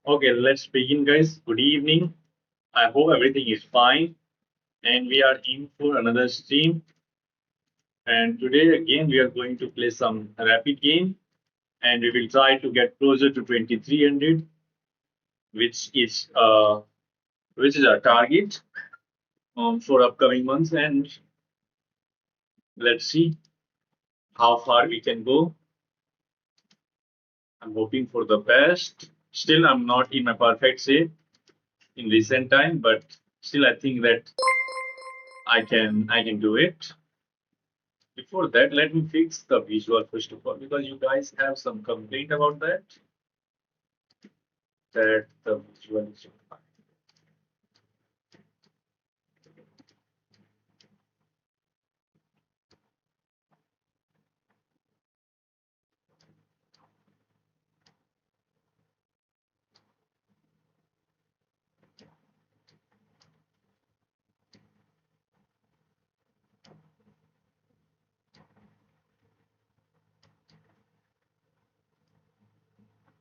Okay, let's begin, guys. Good evening. I hope everything is fine. And we are in for another stream. And today, again, we are going to play some rapid game. And we will try to get closer to 2300, which is uh, which is our target for upcoming months. And let's see how far we can go. I'm hoping for the best. Still, I'm not in my perfect shape in recent time, but still, I think that I can do it. Before that, let me fix the visual first of all, because you guys have some complaint about that the visual is not fine.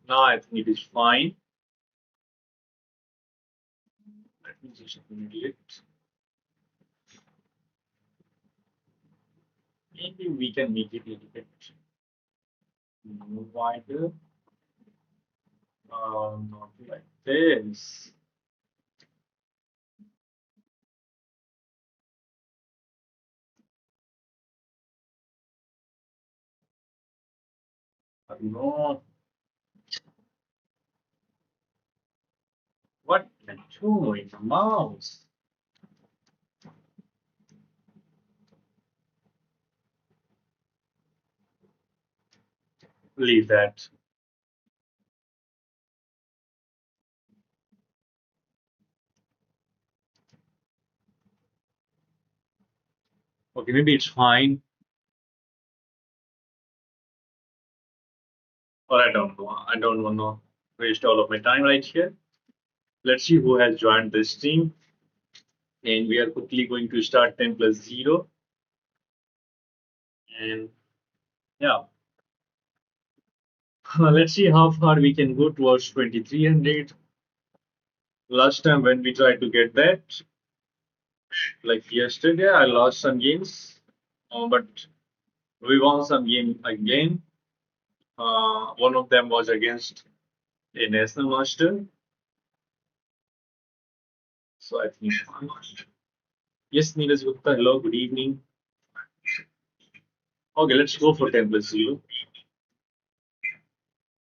Now I think it is fine. Let me just mute it. Maybe we can make it a little bit wider. Not like this. No, what can do in the mouse? Leave that. Okay, maybe it's fine, or I don't know. I don't want to waste all of my time right here. Let's see who has joined this team. And we are quickly going to start 10 plus 0. And yeah, let's see how far we can go towards 2300. Last time when we tried to get that, like yesterday, I lost some games, but we won some game again. One of them was against a national master. So I think, yes, Neeraj Gupta, hello, good evening. Okay, let's go for 10 plus 0.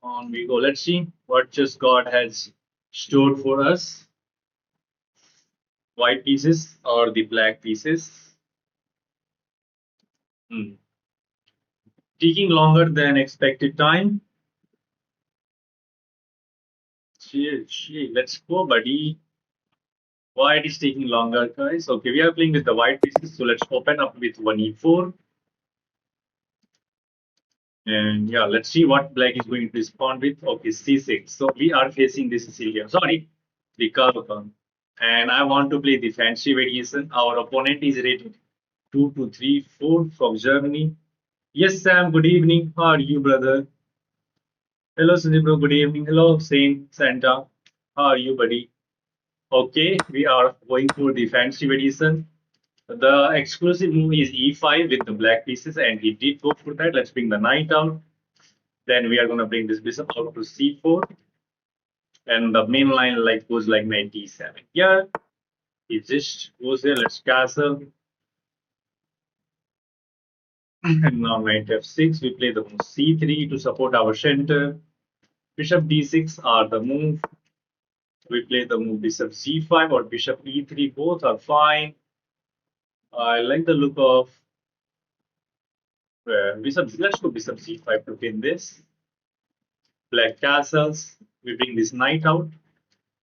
On we go. Let's see what just God has stored for us. White pieces or the black pieces. Hmm. Taking longer than expected time. Let's go, buddy. Why it is taking longer, guys? Okay, we are playing with the white pieces, so let's open up with 1e4. And yeah, let's see what black is going to respond with. Okay, c6. So we are facing this Sicilian. Sorry, the Carlton. And I want to play the fancy variation. Our opponent is rated 2 2 3 4 from Germany. Yes, Sam, good evening. How are you, brother? Hello, Sunny bro. Good evening. Hello, Saint Santa. How are you, buddy? Okay, we are going for the fancy edition. The exclusive move is e5 with the black pieces, and he did go for that. Let's bring the knight out. Then we are going to bring this bishop out to c4, and the main line like goes like knight d7. Yeah, it just goes there. Let's castle, and now knight f6. We play the move c3 to support our center. Bishop d6 are the move. We play the move bishop c5 or bishop e3. Both are fine. I like the look of bishop. Let's go bishop c5 to win this. Black castles. We bring this knight out.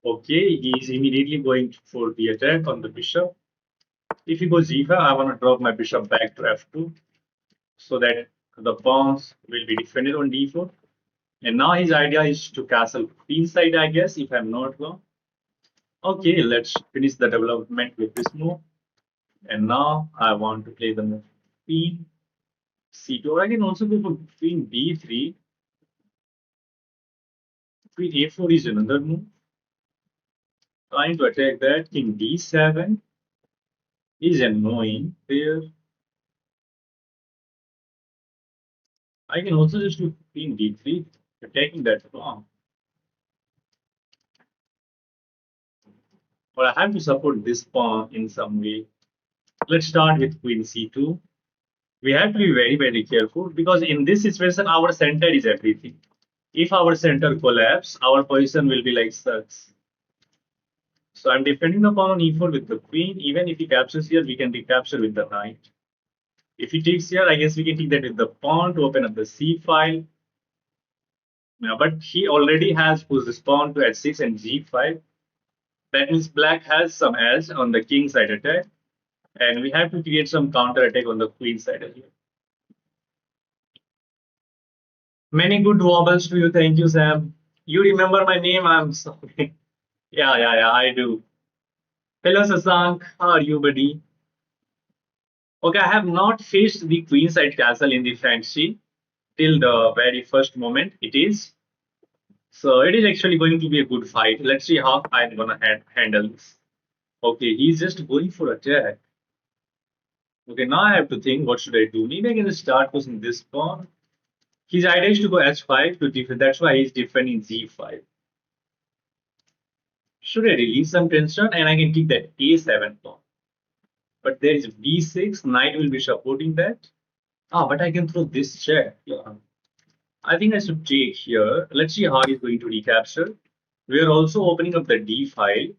Okay, he is immediately going for the attack on the bishop. If he goes e5, I want to drop my bishop back to f2 so that the pawns will be defended on d4. And now his idea is to castle queen side, I guess, if I'm not wrong. Okay, let's finish the development with this move. And now I want to play the move queen c2. Or I can also go for queen b3. queen a4 is another move. Trying to attack that. King d7 is annoying there. I can also just do queen d3, attacking that pawn. But I have to support this pawn in some way. Let's start with queen c2. We have to be very, very careful because in this situation, our center is everything. If our center collapse, our position will be like such. So I'm defending the pawn on e4 with the queen. Even if he captures here, we can recapture with the knight. If he takes here, I guess we can take that with the pawn to open up the c file. Yeah, but he already has pushed this pawn to h6 and g5. That means black has some edge on the king side attack. And we have to create some counter attack on the queen side as well. Many good wobbles to you. Thank you, Sam. You remember my name? I'm sorry. Yeah, I do. Hello, Sasank. How are you, buddy? Okay, I have not faced the queen side castle in the fantasy till the very first moment it is. So it is actually going to be a good fight. Let's see how I'm gonna handle this. Okay, he's just going for attack. Okay, now I have to think what should I do. Maybe I can just start pushing this pawn. His idea is to go h5 to defend. That's why he's defending g5. Should I release some tension and I can take that a7 pawn? But there is b6. Knight will be supporting that. Ah, but I can throw this check. Yeah. I think I should take here. Let's see how he's going to recapture. We are also opening up the d file.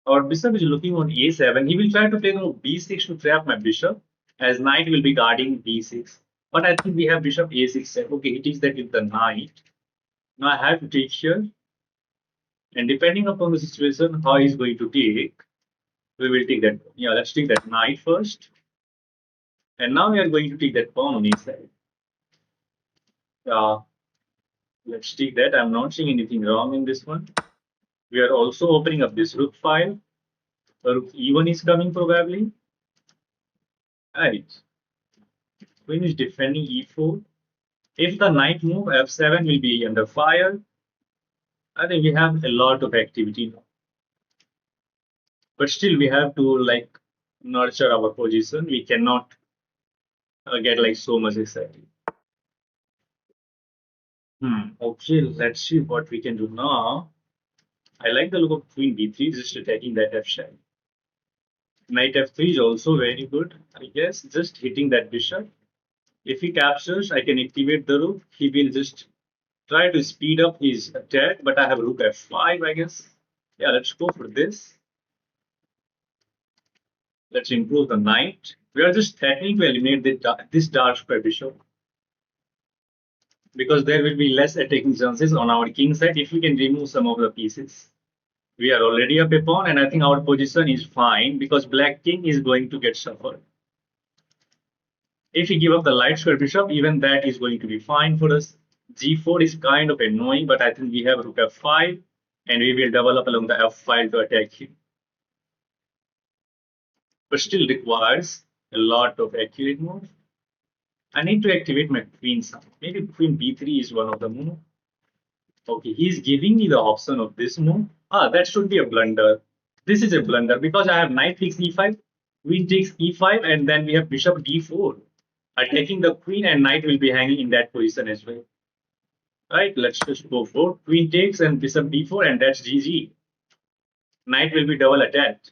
Our bishop is looking on a7. He will try to play b6 to trap my bishop, as knight will be guarding b6. But I think we have bishop a6. Okay, he takes that with the knight. Now I have to take here. And depending upon the situation, how he's going to take, we will take that. Yeah, let's take that knight first. And now we are going to take that pawn on his side. Let's take that. I'm not seeing anything wrong in this one. We are also opening up this rook file. Rook e1 is coming probably. Right. Queen is defending e4. If the knight move, f7 will be under fire. I think we have a lot of activity now. But still, we have to like nurture our position. We cannot get like so much excited. Okay, let's see what we can do now. I like the look of queen b3, just attacking that f7. Knight f3 is also very good, I guess. Just hitting that bishop. If he captures, I can activate the rook. He will just try to speed up his attack, but I have rook f5, I guess. Yeah, let's go for this. Let's improve the knight. We are just threatening to eliminate this dark square bishop, because there will be less attacking chances on our king side if we can remove some of the pieces. We are already up a pawn, and I think our position is fine because black king is going to get suffered. If we give up the light square bishop, even that is going to be fine for us. g4 is kind of annoying, but I think we have rook f5, and we will develop along the f file to attack him. But still requires a lot of accurate moves. I need to activate my queen side. Maybe queen b3 is one of the moves. Okay, he's giving me the option of this move. That should be a blunder. This is a blunder because I have knight takes e5, queen takes e5, and then we have bishop d4. Attacking the queen, and knight will be hanging in that position as well. Right, let's just go for queen takes and bishop d4, and that's GG. Knight will be double attacked.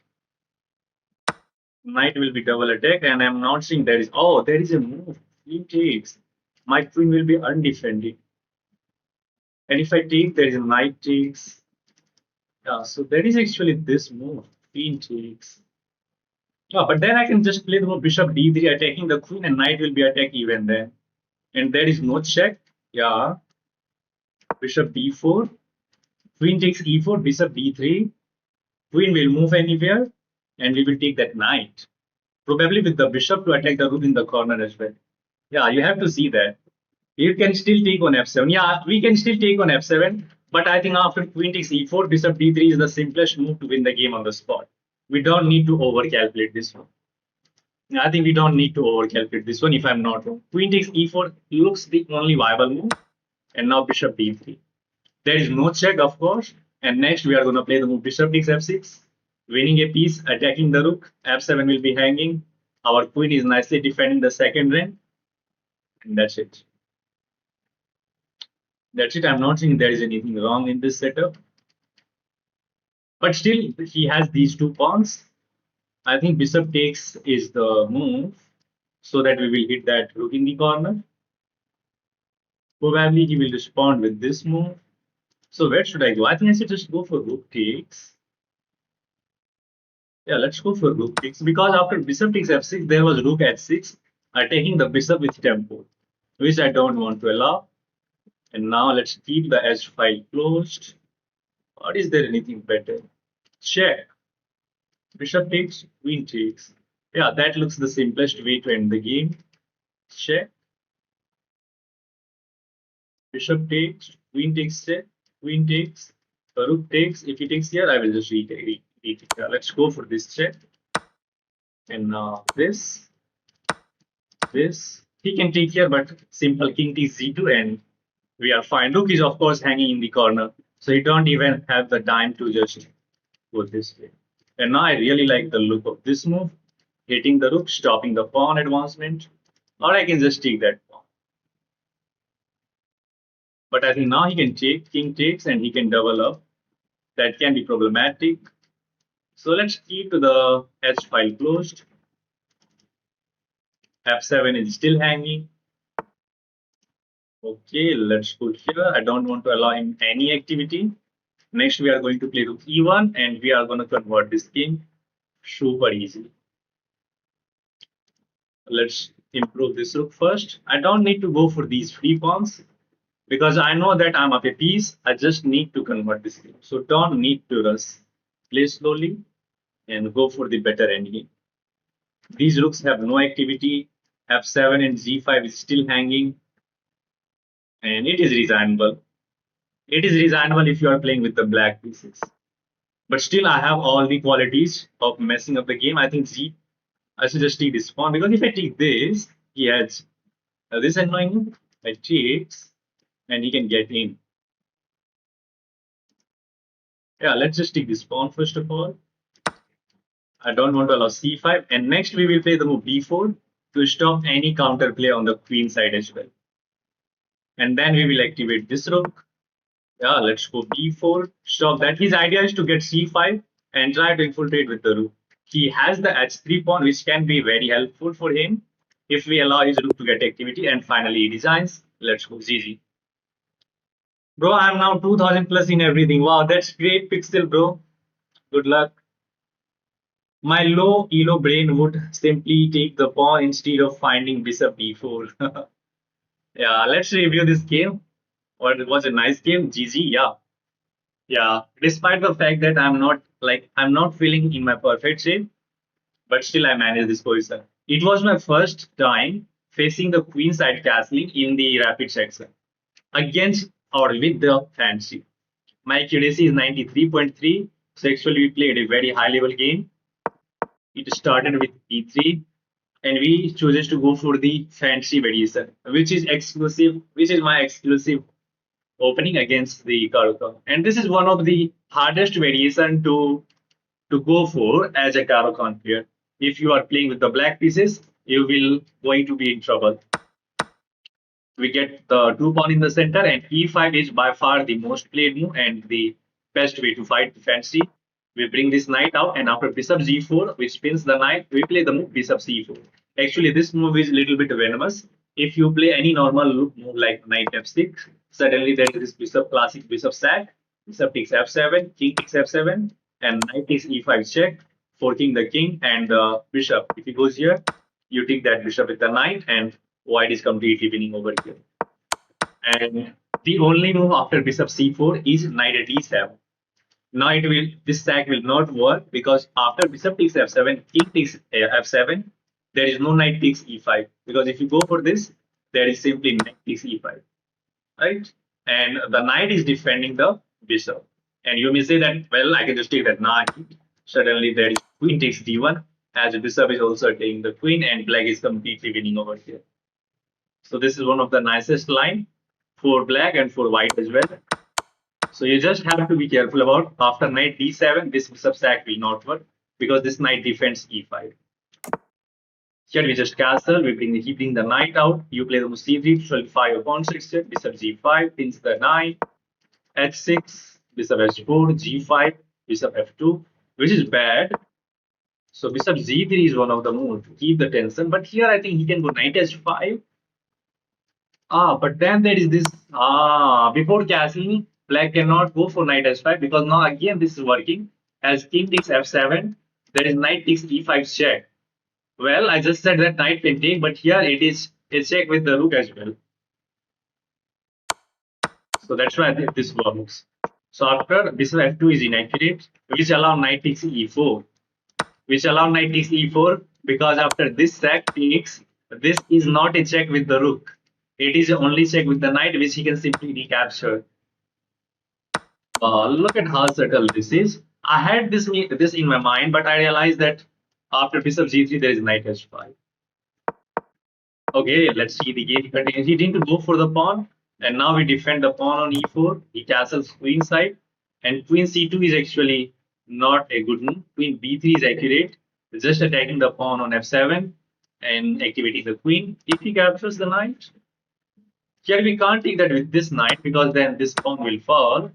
Knight will be double attacked, and I'm not seeing there is. Oh, there is a move. Queen takes. My queen will be undefended. And if I take, there is a knight takes. Yeah, so there is actually this move. Queen takes. But then I can just play the move bishop d3 attacking the queen, and knight will be attacked even then. And there is no check. Yeah. Bishop d4. Queen takes e4, bishop d3. Queen will move anywhere, and we will take that knight. Probably with the bishop to attack the rook in the corner as well. Yeah, you have to see that. You can still take on f7. Yeah, we can still take on f7. But I think after queen takes e4, bishop d3 is the simplest move to win the game on the spot. We don't need to overcalculate this one. I think we don't need to overcalculate this one if I'm not wrong. Queen takes e4 looks the only viable move. And now bishop d3. There is no check, of course. And next we are going to play the move bishop takes f6, winning a piece, attacking the rook. f7 will be hanging. Our queen is nicely defending the second rank. And that's it. That's it. I'm not saying there is anything wrong in this setup. But still, he has these two pawns. I think bishop takes is the move so that we will hit that rook in the corner. Probably he will respond with this move. So where should I go? I think I should just go for rook takes. Yeah, let's go for rook takes because after bishop takes f6, there was rook h6 attacking the bishop with tempo, which I don't want to allow. And now let's keep the h file closed. Or is there anything better? Check. Bishop takes, queen takes. Yeah, that looks the simplest way to end the game. Check. Bishop takes, queen takes check, queen takes, rook takes. If he takes here, I will just retake it. Yeah, let's go for this check. And now this. He can take here, but simple king takes z2 and we are fine. Rook is of course hanging in the corner, so he don't even have the time to just go this way. And now I really like the look of this move, hitting the rook, stopping the pawn advancement, or I can just take that pawn. But I think now he can take, king takes, and he can double up. That can be problematic. So let's keep the h file closed. f7 is still hanging. Okay, let's go here. I don't want to allow him any activity. Next, we are going to play rook e1 and we are going to convert this king super easily. Let's improve this rook first. I don't need to go for these free pawns because I know that I'm up a piece. I just need to convert this king. So don't need to rush. Play slowly and go for the better endgame. These rooks have no activity. f7 and g5 is still hanging. And it is resignable. It is resignable if you are playing with the black pieces. But still, I have all the qualities of messing up the game. I think I should just take this pawn because if I take this, he has this annoying. I takes, and he can get in. Yeah, let's just take this pawn first of all. I don't want to allow c5, and next we will play the move b4 to stop any counterplay on the queen side as well. And then we will activate this rook. Yeah, let's go b4. Stop that. His idea is to get c5 and try to infiltrate with the rook. He has the h3 pawn, which can be very helpful for him if we allow his rook to get activity. And finally, he designs. Let's go GG. Bro, I'm now 2000 plus in everything. Wow, that's great pixel, bro. Good luck. My low elo brain would simply take the pawn instead of finding bishop b4. Yeah, let's review this game. Well, it was a nice game. GG, yeah. Yeah, despite the fact that I'm not feeling in my perfect shape, but still I managed this position. It was my first time facing the queen side castling in the rapid section against or with the fancy. My accuracy is 93.3, so actually we played a very high level game. It started with e3 and we chooses to go for the fancy variation, which is exclusive, which is my exclusive opening against the Caro-Kann. And this is one of the hardest variation to go for as a Caro-Kann player. If you are playing with the black pieces, you will going to be in trouble. We get the two pawn in the center, and e5 is by far the most played move and the best way to fight the fancy. We bring this knight out, and after bishop g4, which spins the knight, we play the move bishop c4. Actually, this move is a little bit venomous. If you play any normal move like knight f6, suddenly there is this bishop classic bishop sack, bishop takes f7, king takes f7, and knight takes e5 check, forking the king and the bishop. If he goes here, you take that bishop with the knight, and white is completely winning over here. And the only move after bishop c4 is knight at e7. Now this sack will not work because after bishop takes f7, king takes f7, there is no knight takes e5 because if you go for this, there is simply knight takes e5, right? And the knight is defending the bishop. And you may say that, well, I can just take that knight. Suddenly there is queen takes d1 as the bishop is also taking the queen and black is completely winning over here. So this is one of the nicest line for black and for white as well. So you just have to be careful about after knight d7, this bishop sack will not work because this knight defends e5. Here we just castle, he bring the knight out, you play the move c3 to solidify your pawn structure, bishop g5, pins the knight, h6, bishop h4, g5, bishop f2, which is bad. So bishop g3 is one of the moves to keep the tension, but here I think he can go knight h5. But then there is this, before castling, black cannot go for knight h5 because now again this is working. As king takes f7, there is knight takes e5 check. Well, I just said that knight can take, but here it is a check with the rook as well. So that's why this works. So after bishop f2 is inaccurate, which allow knight takes e4, because after this sack takes, this is not a check with the rook. It is only check with the knight, which he can simply recapture. Look at how subtle this is. I had this in my mind, but I realized that after bishop g3 there is knight h5. Okay, let's see the game continues. He didn't go for the pawn, and now we defend the pawn on e4. He castles queen side, and queen c2 is actually not a good move. Queen b3 is accurate, just attacking the pawn on f7 and activating the queen. If he captures the knight, here we can't take that with this knight because then this pawn will fall.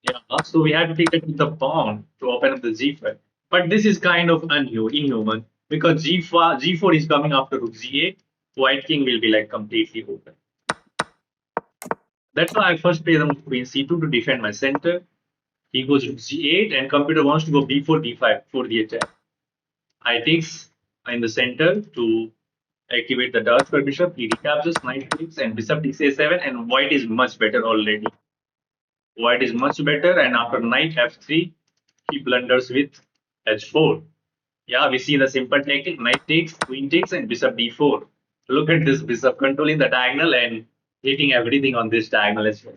Yeah, so we had to take it with the pawn to open up the g5. But this is kind of inhuman because g4 is coming after rook g8. White king will be like completely open. That's why I first play the move queen c2 to defend my center. He goes rook g8 and computer wants to go b4, d5 for the attack. I takes in the center to activate the dart for bishop. He recaptures knight takes and bishop takes a7, and white is much better already. White is much better, and after knight f3, he blunders with h4. Yeah, we see the simple technique: knight takes, queen takes, and bishop d4. Look at this bishop controlling the diagonal and hitting everything on this diagonal as well.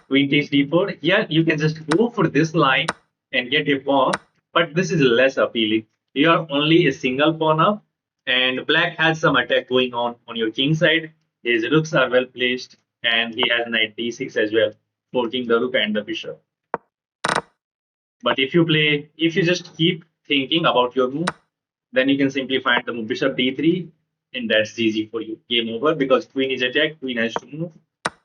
Queen takes d4. Here you can just go for this line and get a pawn, but this is less appealing. You are only a single pawn up, and black has some attack going on your king side. His rooks are well placed, and he has knight d6 as well, forking the rook and the bishop. But if you just keep thinking about your move, then you can simply find the move bishop d3, and that's easy for you. Game over because queen is attacked, queen has to move.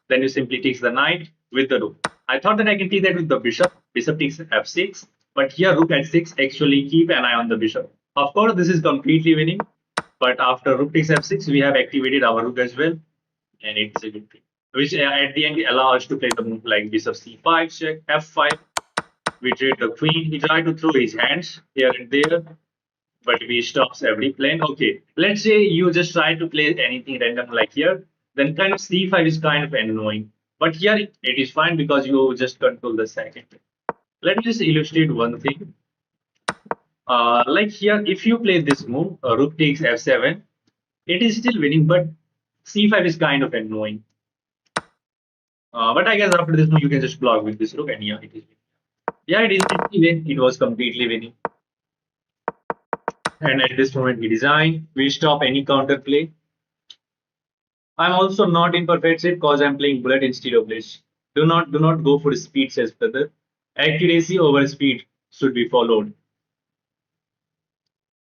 Then you simply takes the knight with the rook. I thought that I can take that with the bishop. Bishop takes f6, but here rook at 6 actually keep an eye on the bishop. Of course, this is completely winning, but after rook takes f6, we have activated our rook as well, and it's a good thing. Which at the end allow us to play the move like bishop c5 check, f5. We trade the queen. He tried to throw his hands here and there, but we stops every plane. Okay, let's say you just try to play anything random like here, then kind of c5 is kind of annoying. But here it is fine because you just control the second. Let me just illustrate one thing. Like here, if you play this move, rook takes f7, it is still winning, but c5 is kind of annoying. But I guess after this move, you can just block with this rook, and yeah, it is winning. Yeah, it is winning. It was completely winning. And at this moment, we design. We stop any counterplay. I'm also not in perfect shape because I'm playing bullet instead of blitz. Do not go for speed, says brother. Accuracy over speed should be followed.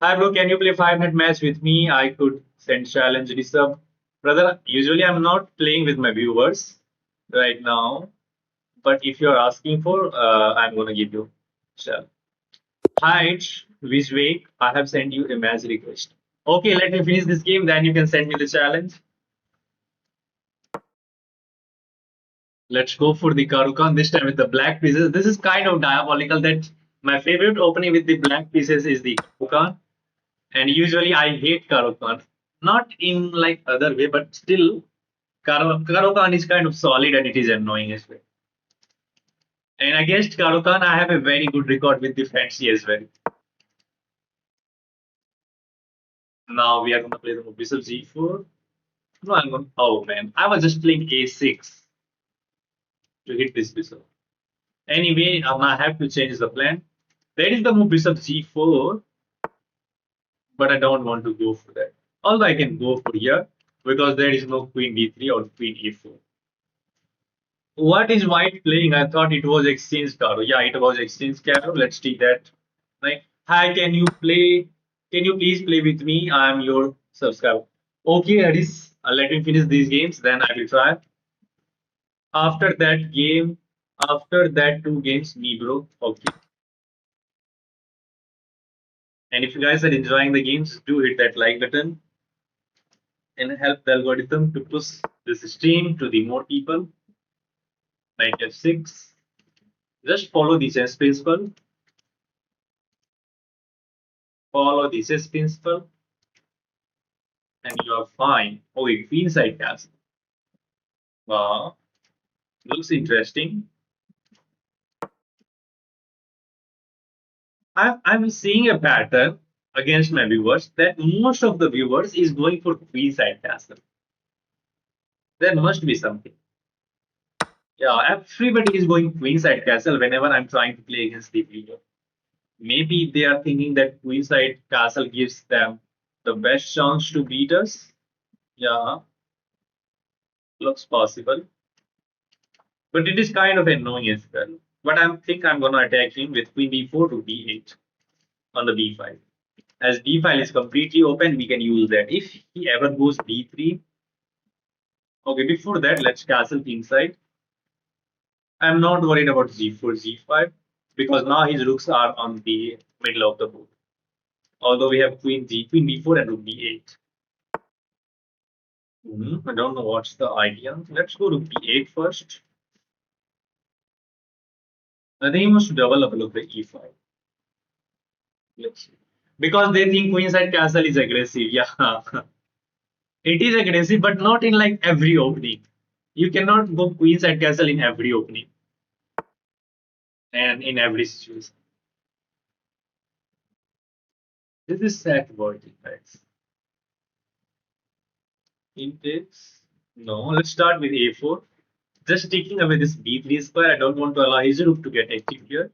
Hi bro, can you play 5-minute match with me? I could send challenge resub. Brother, usually I'm not playing with my viewers right now. But if you're asking for, I'm gonna give you challenge. Hi, Vishwek, I have sent you a match request. Okay, let me finish this game, then you can send me the challenge. Let's go for the Karukan this time with the black pieces. This is kind of diabolical that my favorite opening with the black pieces is the Karukan. And usually I hate Karukan. Not in like other way, but still Karukan is kind of solid and it is annoying as well. And against Karukan, I have a very good record with the fancy as well. Now we are going to play the move bishop g4. No, I'm going. Oh man, I was just playing a6 to hit this bishop. Anyway, I have to change the plan. There is the move bishop g4, but I don't want to go for that. Although I can go for here because there is no queen d3 or queen e4. What is white playing? I thought it was exchange caro. Yeah, it was exchange caro. Let's take that. Right. Hi, can you play? Can you please play with me? I'm your subscriber. Okay, Haris. Let me finish these games, then I will try. After that game, after that two games, me bro. Okay. And if you guys are enjoying the games, do hit that like button and help the algorithm to push this stream to the more people. Knight f6. Just follow the chess principle. Follow the chess principle, and you are fine. Oh, wait, queenside castle. Wow, looks interesting. I'm seeing a pattern against my viewers that most of the viewers is going for queenside castle. There must be something. Yeah, everybody is going queenside castle whenever I'm trying to play against the video. Maybe they are thinking that queenside castle gives them the best chance to beat us. Yeah, looks possible. But it is kind of annoying as well. But I think I'm gonna attack him with queen d4 to d8 on the b file. As b file is completely open, we can use that. If he ever goes b3, okay, before that, let's castle inside. I'm not worried about g4, g5 because now his rooks are on the middle of the board. Although we have queen d4 and rook d8. I don't know what's the idea. Let's go to b8 first. I think he must double up look at e5. Let's see. Because they think queenside castle is aggressive. Yeah, it is aggressive, but not in like every opening. You cannot go queenside castle in every opening and in every situation. This is set word effects. Intakes. No, let's start with a4. Just taking away this b3 square. I don't want to allow his rook to get active here.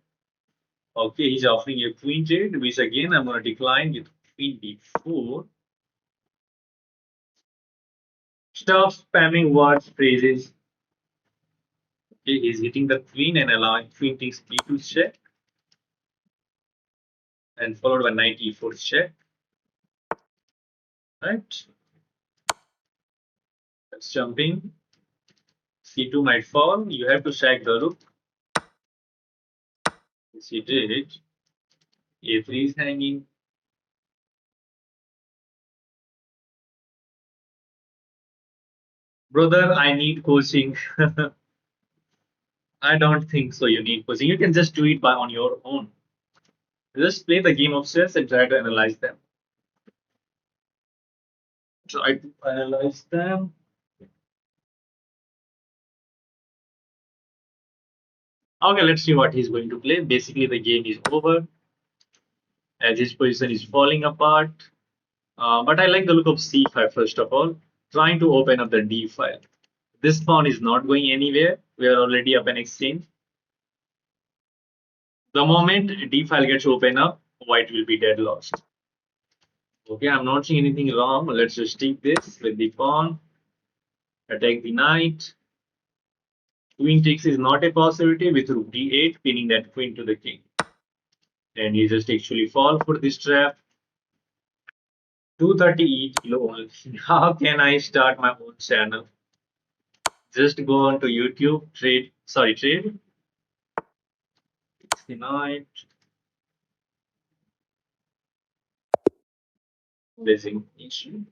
Okay, he's offering a queen trade, which again I'm going to decline with queen b4. Stop spamming words, phrases. Okay, he's hitting the queen and allowing queen takes b2 check, and followed by knight e4 check. Right? Let's jump in. c2 might fall. You have to sack the rook. Yes, he did. a3 is hanging. Brother, I need coaching. I don't think so. You need coaching. You can just do it by on your own. Just play the game of chess and try to analyze them. Try to analyze them. Okay, let's see what he's going to play. Basically, the game is over as his position is falling apart. But I like the look of c5 first of all, trying to open up the d file. This pawn is not going anywhere. We are already up an exchange. The moment d file gets open up, white will be dead lost. Okay, I'm not seeing anything wrong. Let's just take this with the pawn, attack the knight. Queen takes is not a possibility with rook d8, pinning that queen to the king. And you just actually fall for this trap. 230 each kilo only. How can I start my own channel? Just go on to YouTube, trade 69, blessing issue.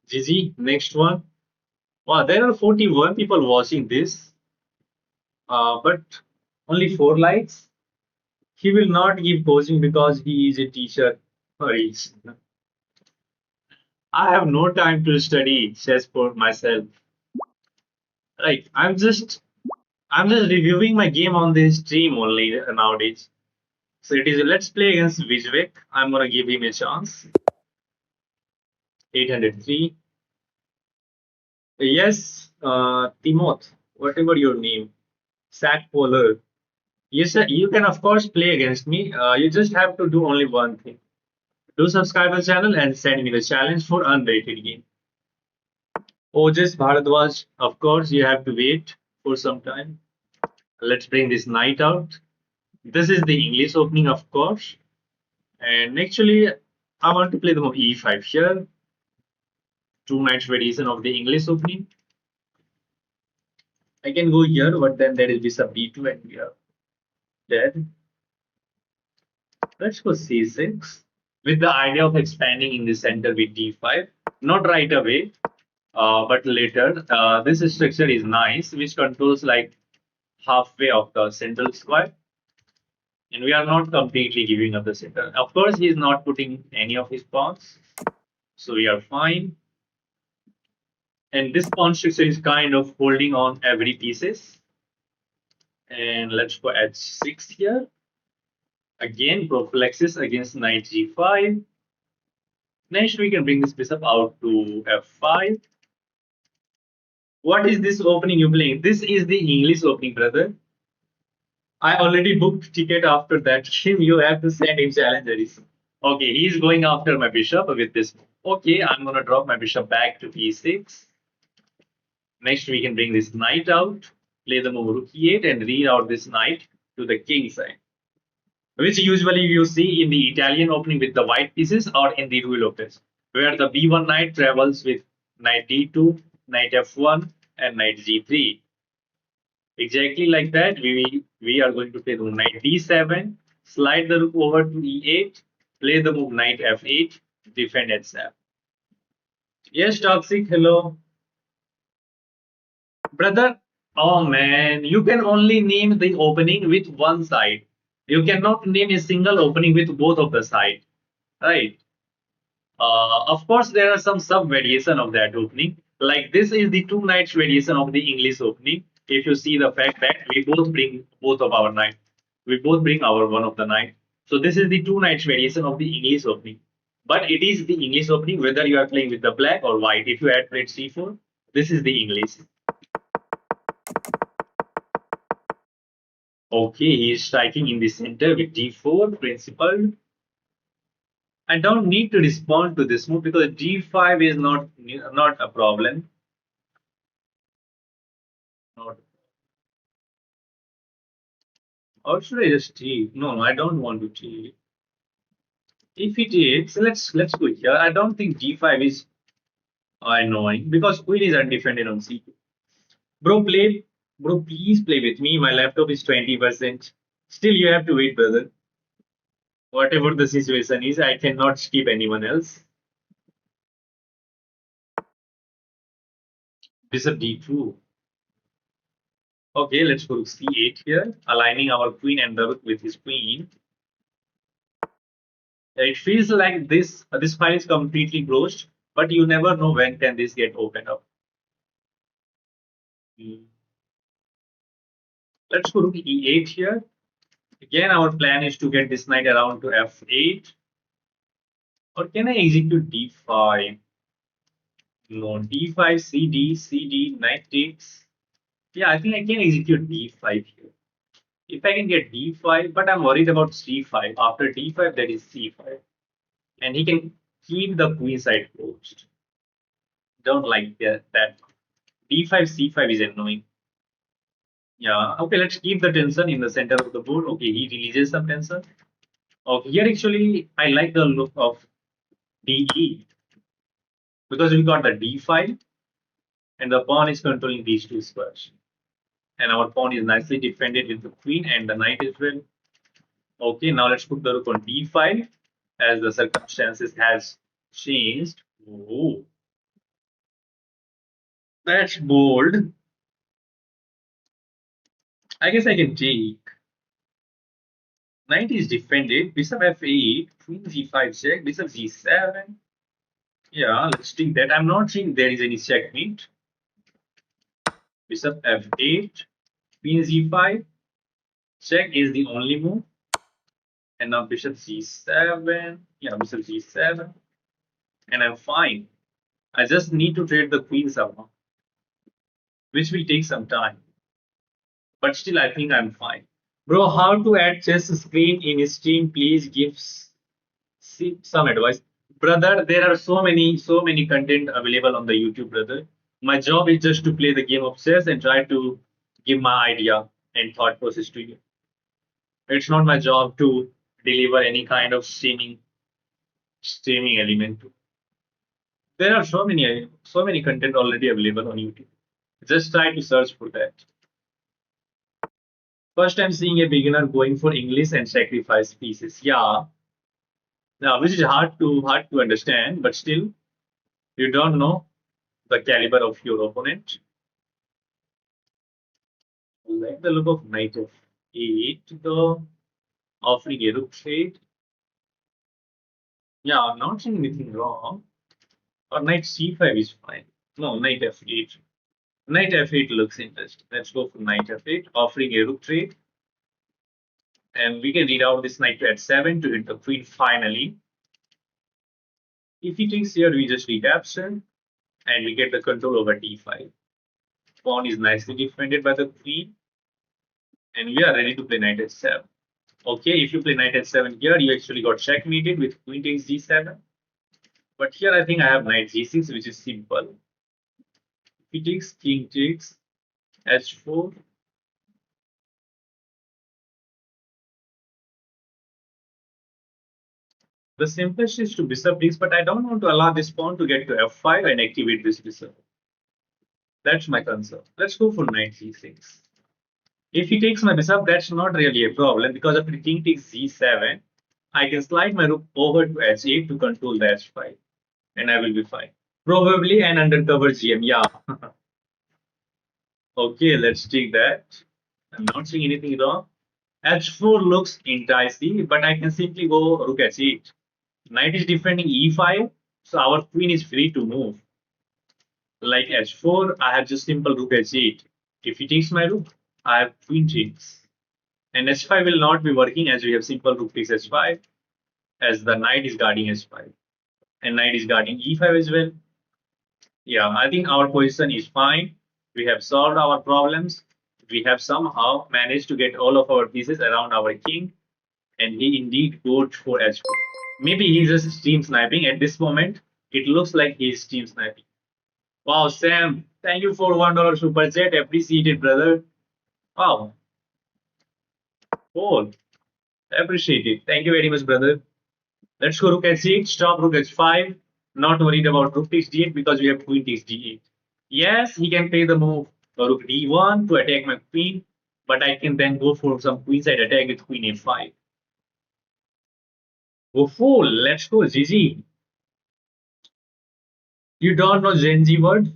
GG, next one. Wow, there are 41 people watching this, but only 4 likes. He will not give coaching because he is a teacher. Sorry. I have no time to study chess for myself. Right, I'm just reviewing my game on this stream only nowadays. So it is let's play against Vijvek. I'm gonna give him a chance. 803. Yes, Timoth, whatever your name, Sack Polar. Yes, sir, you can of course play against me. You just have to do only one thing. Do subscribe the channel and send me the challenge for unrated game. Ojas Bharadwaj, of course you have to wait. for some time. Let's bring this knight out. This is the English opening, of course. And actually, I want to play the move e5 here. Two knights variation of the English opening. I can go here, but then there is bishop b2 and we are dead. Let's go c6 with the idea of expanding in the center with d5. Not right away, but later. This structure is nice, which controls like halfway of the central square. And we are not completely giving up the center. Of course, he is not putting any of his pawns. So we are fine. And this pawn structure is kind of holding on every pieces. And let's go h6 here. Again, prophylaxis against knight g5. Next, we can bring this bishop out to f5. What is this opening you playing? This is the English opening, brother. I already booked ticket after that game. You have to send him challenges. Okay, he's going after my bishop with this. Okay, I'm gonna drop my bishop back to e6. Next, we can bring this knight out, play the move rook e8, and read out this knight to the king side, which usually you see in the Italian opening with the white pieces or in the Ruy Lopez, where the b1 knight travels with knight d2, knight f1, and knight g3. Exactly like that, we are going to play the move knight d7, slide the rook over to e8, play the move knight f8, defend h7. Yes, Toxic, hello. Brother, oh man, you can only name the opening with one side. You cannot name a single opening with both of the side, right? Of course, there are some sub variation of that opening. Like this is the two knights variation of the English opening. If you see the fact that we both bring both of our knight, we both bring our one of the knight. So this is the two knights variation of the English opening. But it is the English opening whether you are playing with the black or white. If you had played c4, this is the English. Okay, he is striking in the center with d4 principal. I don't need to respond to this move because d5 is not a problem. Not, or should I just take? No, I don't want to take. If it is, let's go here. I don't think d5 is annoying because queen is undefended on c2. Bro, please play with me. My laptop is 20%. Still, you have to wait, brother. Whatever the situation is, I cannot skip anyone else. Bishop d2. Okay, let's go to c8 here, aligning our queen and the rook with his queen. It feels like this file is completely closed, but you never know when can this get opened up. Let's go to e8 here. Again, our plan is to get this knight around to f8. Or can I execute d5? No, d5, cd, knight takes. Yeah, I think I can execute d5 here. If I can get d5, but I'm worried about c5. After d5, that is c5. And he can keep the queen side closed. Don't like that. d5, c5 is annoying. Yeah, okay, let's keep the tension in the center of the board. Okay, he releases some tension. Okay, here actually, I like the look of de because we got the d5 and the pawn is controlling these two squares. And our pawn is nicely defended with the queen and the knight as well. Okay, now let's put the rook on d5 as the circumstances has changed. Oh, that's bold. I guess I can take. Knight is defended. Bishop f8, queen g5 check, bishop g7. Yeah, let's take that. I'm not seeing there is any checkmate. Bishop f8, queen g5. Check is the only move. And now bishop g7. Yeah, bishop g7. And I'm fine. I just need to trade the queen somehow, which will take some time. But still, I think I'm fine. Bro, how to add chess screen in stream? Please give some advice. Brother, there are so many content available on the YouTube, brother. My job is just to play the game of chess and try to give my idea and thought process to you. It's not my job to deliver any kind of streaming element. There are so many content already available on YouTube. Just try to search for that. First time seeing a beginner going for English and sacrifice pieces. Yeah, now which is hard to understand, but still you don't know the caliber of your opponent. Like the look of knight of 8, the offering a rook trade. Yeah, I'm not saying anything wrong. Or knight c5 is fine. No, knight f8. Knight f8 looks interesting. Let's go for knight f8, offering a rook trade. And we can read out this knight to h7 to hit the queen finally. If he takes here, we just recapture and we get the control over d5. Pawn is nicely defended by the queen, and we are ready to play knight h7. Okay, if you play knight h7 here, you actually got checkmated with queen takes g7. But here I think I have knight g6, which is simple. If he takes king takes h4, the simplest is to bishop takes, but I don't want to allow this pawn to get to f5 and activate this bishop. That's my concern. Let's go for knight g6. If he takes my bishop, that's not really a problem because if the king takes g7, I can slide my rook over to h8 to control the h5 and I will be fine. Probably an undercover GM, yeah. Okay, let's take that. I'm not seeing anything wrong. H4 looks enticing, but I can simply go rook h8. Knight is defending e5, so our queen is free to move. Like h4, I have just simple rook h8. If he takes my rook, I have queen takes. And h5 will not be working as we have simple rook takes h5, as the knight is guarding h5. And knight is guarding e5 as well. Yeah, I think our position is fine. We have solved our problems. We have somehow managed to get all of our pieces around our king, and he indeed goes for h4. Maybe he's just stream sniping at this moment. It looks like he's stream sniping. Wow, Sam, thank you for $1 super chat. Appreciate it, brother. Wow, Paul, appreciate it. Thank you very much, brother. Let's go rook h8, stop rook h5. Not worried about rook takes d8 because we have queen takes d8. Yes, he can play the move rook d1 to attack my queen, but I can then go for some queenside attack with queen a5. Go full, let's go, GG. You don't know Gen Z word?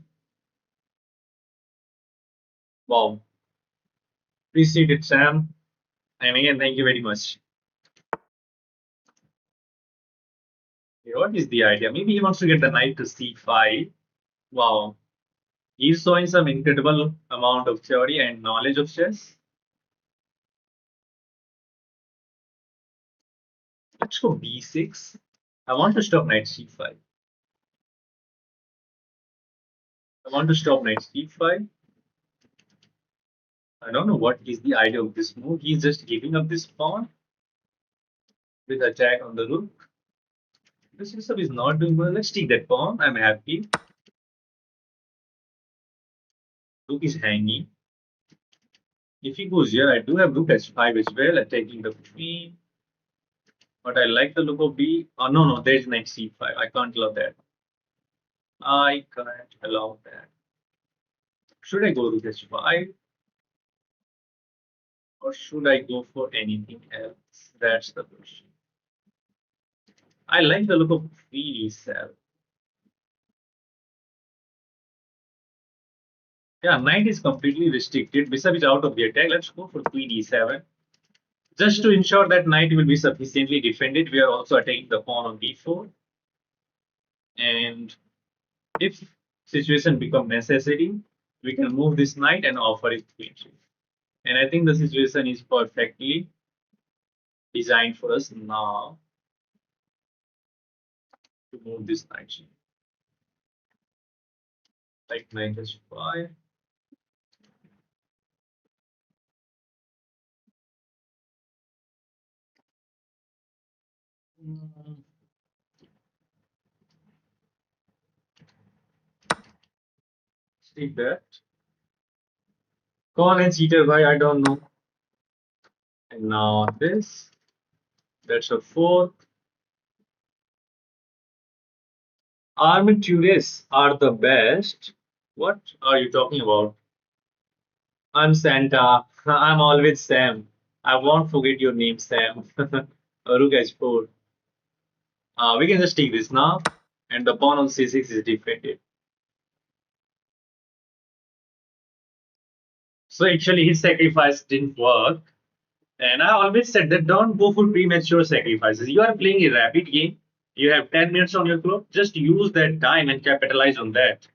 Wow. Appreciate it, Sam. And again, thank you very much. Okay, what is the idea? Maybe he wants to get the knight to c5. Wow. He's showing some incredible amount of theory and knowledge of chess. Let's go b6. I want to stop knight c5. I want to stop knight c5. I don't know what is the idea of this move. He's just giving up this pawn with attack on the rook. This bishop is not doing well. Let's take that pawn. I'm happy. Rook is hanging. If he goes here, I do have rook h5 as well, attacking the queen. But I like the look of b. Oh, no, no, there's knight c5. I can't allow that. I can't allow that. Should I go rook h5? Or should I go for anything else? That's the question. I like the look of queen e7. Yeah, knight is completely restricted. Bishop is out of the attack. Let's go for queen e7. Just to ensure that knight will be sufficiently defended, we are also attacking the pawn on d4. And if situation become necessary, we can move this knight and offer it queen. And I think the situation is perfectly designed for us now to move this knight. Like knight h5. Take that. कौन है cheater भाई? I don't know. And now this. That's a fourth. Armatures are the best. What are you talking about? I'm Santa. I'm always Sam. I won't forget your name, Sam. Rukesh 4. We can just take this now. And the pawn on c6 is defended. So actually his sacrifice didn't work. And I always said that don't go for premature sacrifices. You are playing a rapid game. You have 10 minutes on your clock. Just use that time and capitalize on that.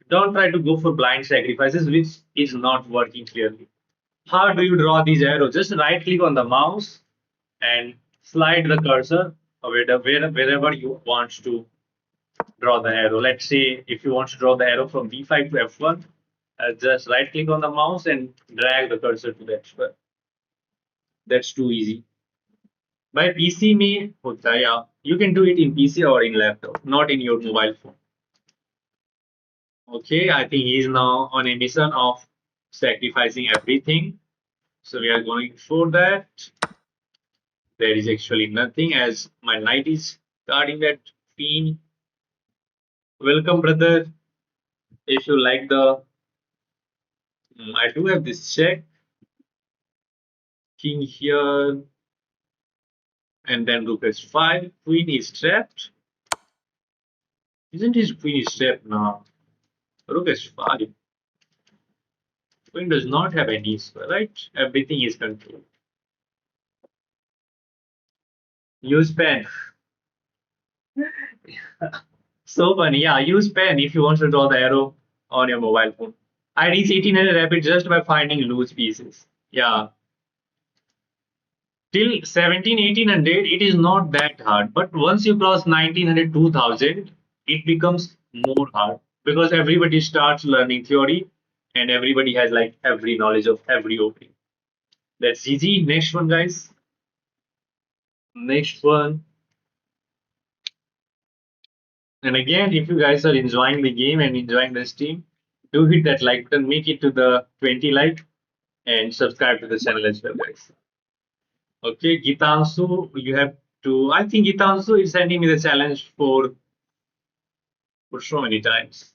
Don't try to go for blind sacrifices, which is not working clearly. How do you draw these arrows? Just right click on the mouse and slide the cursor wherever you want to draw the arrow. Let's say if you want to draw the arrow from b5 to f1, just right click on the mouse and drag the cursor to that square. That's too easy. By PC में होता है, yeah. You can do it in PC or in laptop, not in your mobile phone. Okay, I think he is now on a mission of sacrificing everything. So we are going for that. There is actually nothing as my knight is guarding that queen. Welcome, brother. If you like the, I do have this check. King here, and then rook s5. Queen is trapped. Isn't his queen is trapped now? Rook s5. Queen does not have any square, right? Everything is controlled. Use pen. So funny. Yeah, use pen if you want to draw the arrow on your mobile phone. I reached 1800 rapid just by finding loose pieces. Yeah. Till 17, 1800, it is not that hard. But once you cross 1900, 2000, it becomes more hard because everybody starts learning theory and everybody has like every knowledge of every opening. That's easy. Next one, guys. Next one. And again, if you guys are enjoying the game and enjoying the stream, do hit that like button, make it to the 20 like, and subscribe to the channel as well, guys. Okay, Gitansu, you have to. I think Gitansu is sending me the challenge for so many times.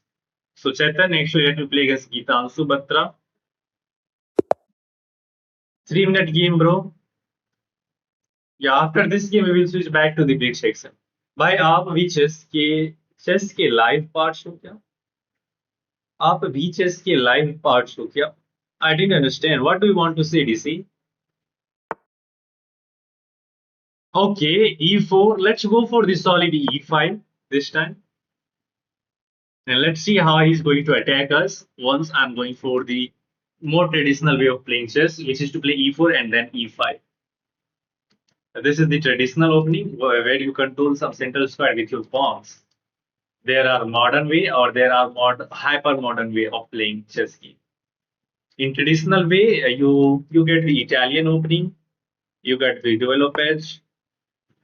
So Chetan, actually, let me play against Gitansu Batra. 3 minute game, bro. Yeah, after this game, we will switch back to the big section. भाई आप भी chess के live parts हो क्या? आप भी chess के live parts हो क्या? I didn't understand. What do you want to say, DC? Okay, e4. Let's go for the solid e5 this time. And let's see how he's going to attack us once I'm going for the more traditional way of playing chess, which is to play e4 and then e5. This is the traditional opening where you control some central square with your pawns. There are modern way or there are hyper modern way of playing chess game. In traditional way, you get the Italian opening, you get the duello page,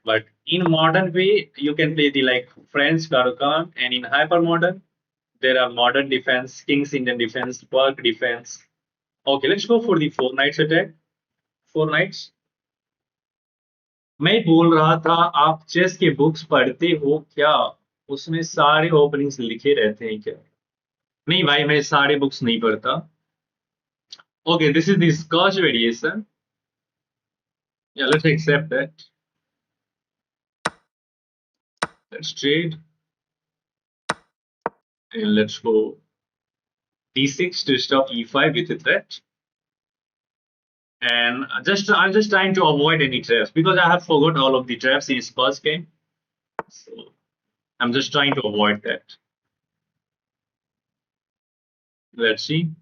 but in modern way, you can play the like French Caro-Kann, and in hyper modern, there are modern defense, King's Indian defense, Burke defense. Okay, let's go for the 4 knights attack. 4 knights. मैं बोल रहा था आप chess के books पढ़ते हो क्या? उसमें सारे ओपनिंग्स लिखे रहते हैं क्या? नहीं भाई, मैं सारे बुक्स नहीं पढ़ता. Okay, this is the Scotch variation. Yeah, let's accept that. Let's trade. And let's go d6 to stop e5 with a threat. And I'm just trying to avoid any traps because I have forgot all of the traps in his first game. So I'm just trying to avoid that. Let's see.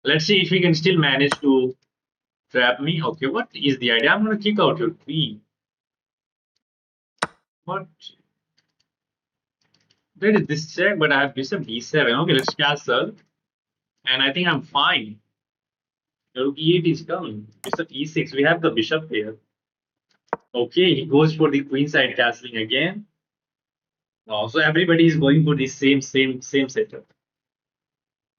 Let's see if he can still manage to trap me. Okay, what is the idea? I'm gonna kick out your queen. What? There is this check, but I have bishop b7. Okay, let's castle. And I think I'm fine. Rook e8 is coming. Bishop e6. We have the bishop here. Okay, he goes for the queenside castling again. Oh, so everybody is going for the same setup.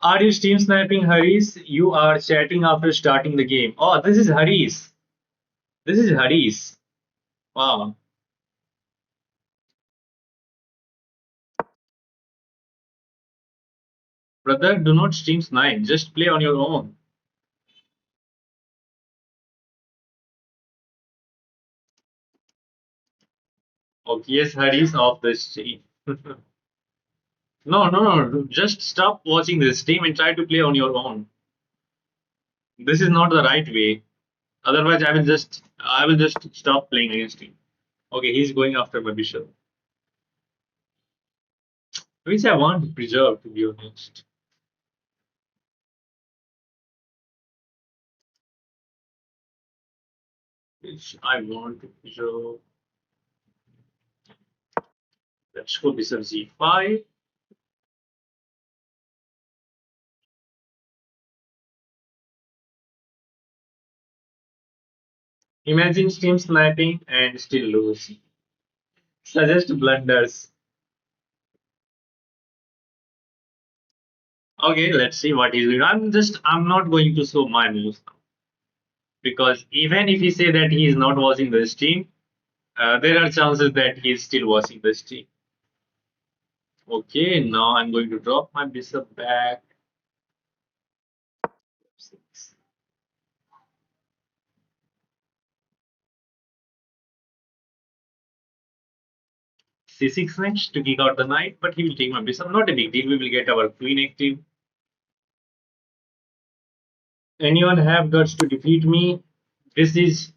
Are you stream sniping Haris? You are chatting after starting the game. Oh, this is Haris. This is Haris. Wow. Brother, do not stream snipe. Just play on your own. Okay, yes, Haris off the stream. No, no, no. Just stop watching this stream and try to play on your own. This is not the right way. Otherwise, I will just stop playing against him. Okay, he's going after my bishop, which I want to preserve, to be honest. Which I want to preserve. Let's go bishop c5. Imagine stream sniping and still lose. Suggest blunders. Okay, let's see what he's doing. I'm not going to show my moves now because even if he say that he is not watching the stream, there are chances that he is still watching the stream. Okay, now I'm going to drop my bishop back. C6 next to kick out the knight, but he will take my bishop. Not a big deal. We will get our queen active. Anyone have guts to defeat me? This is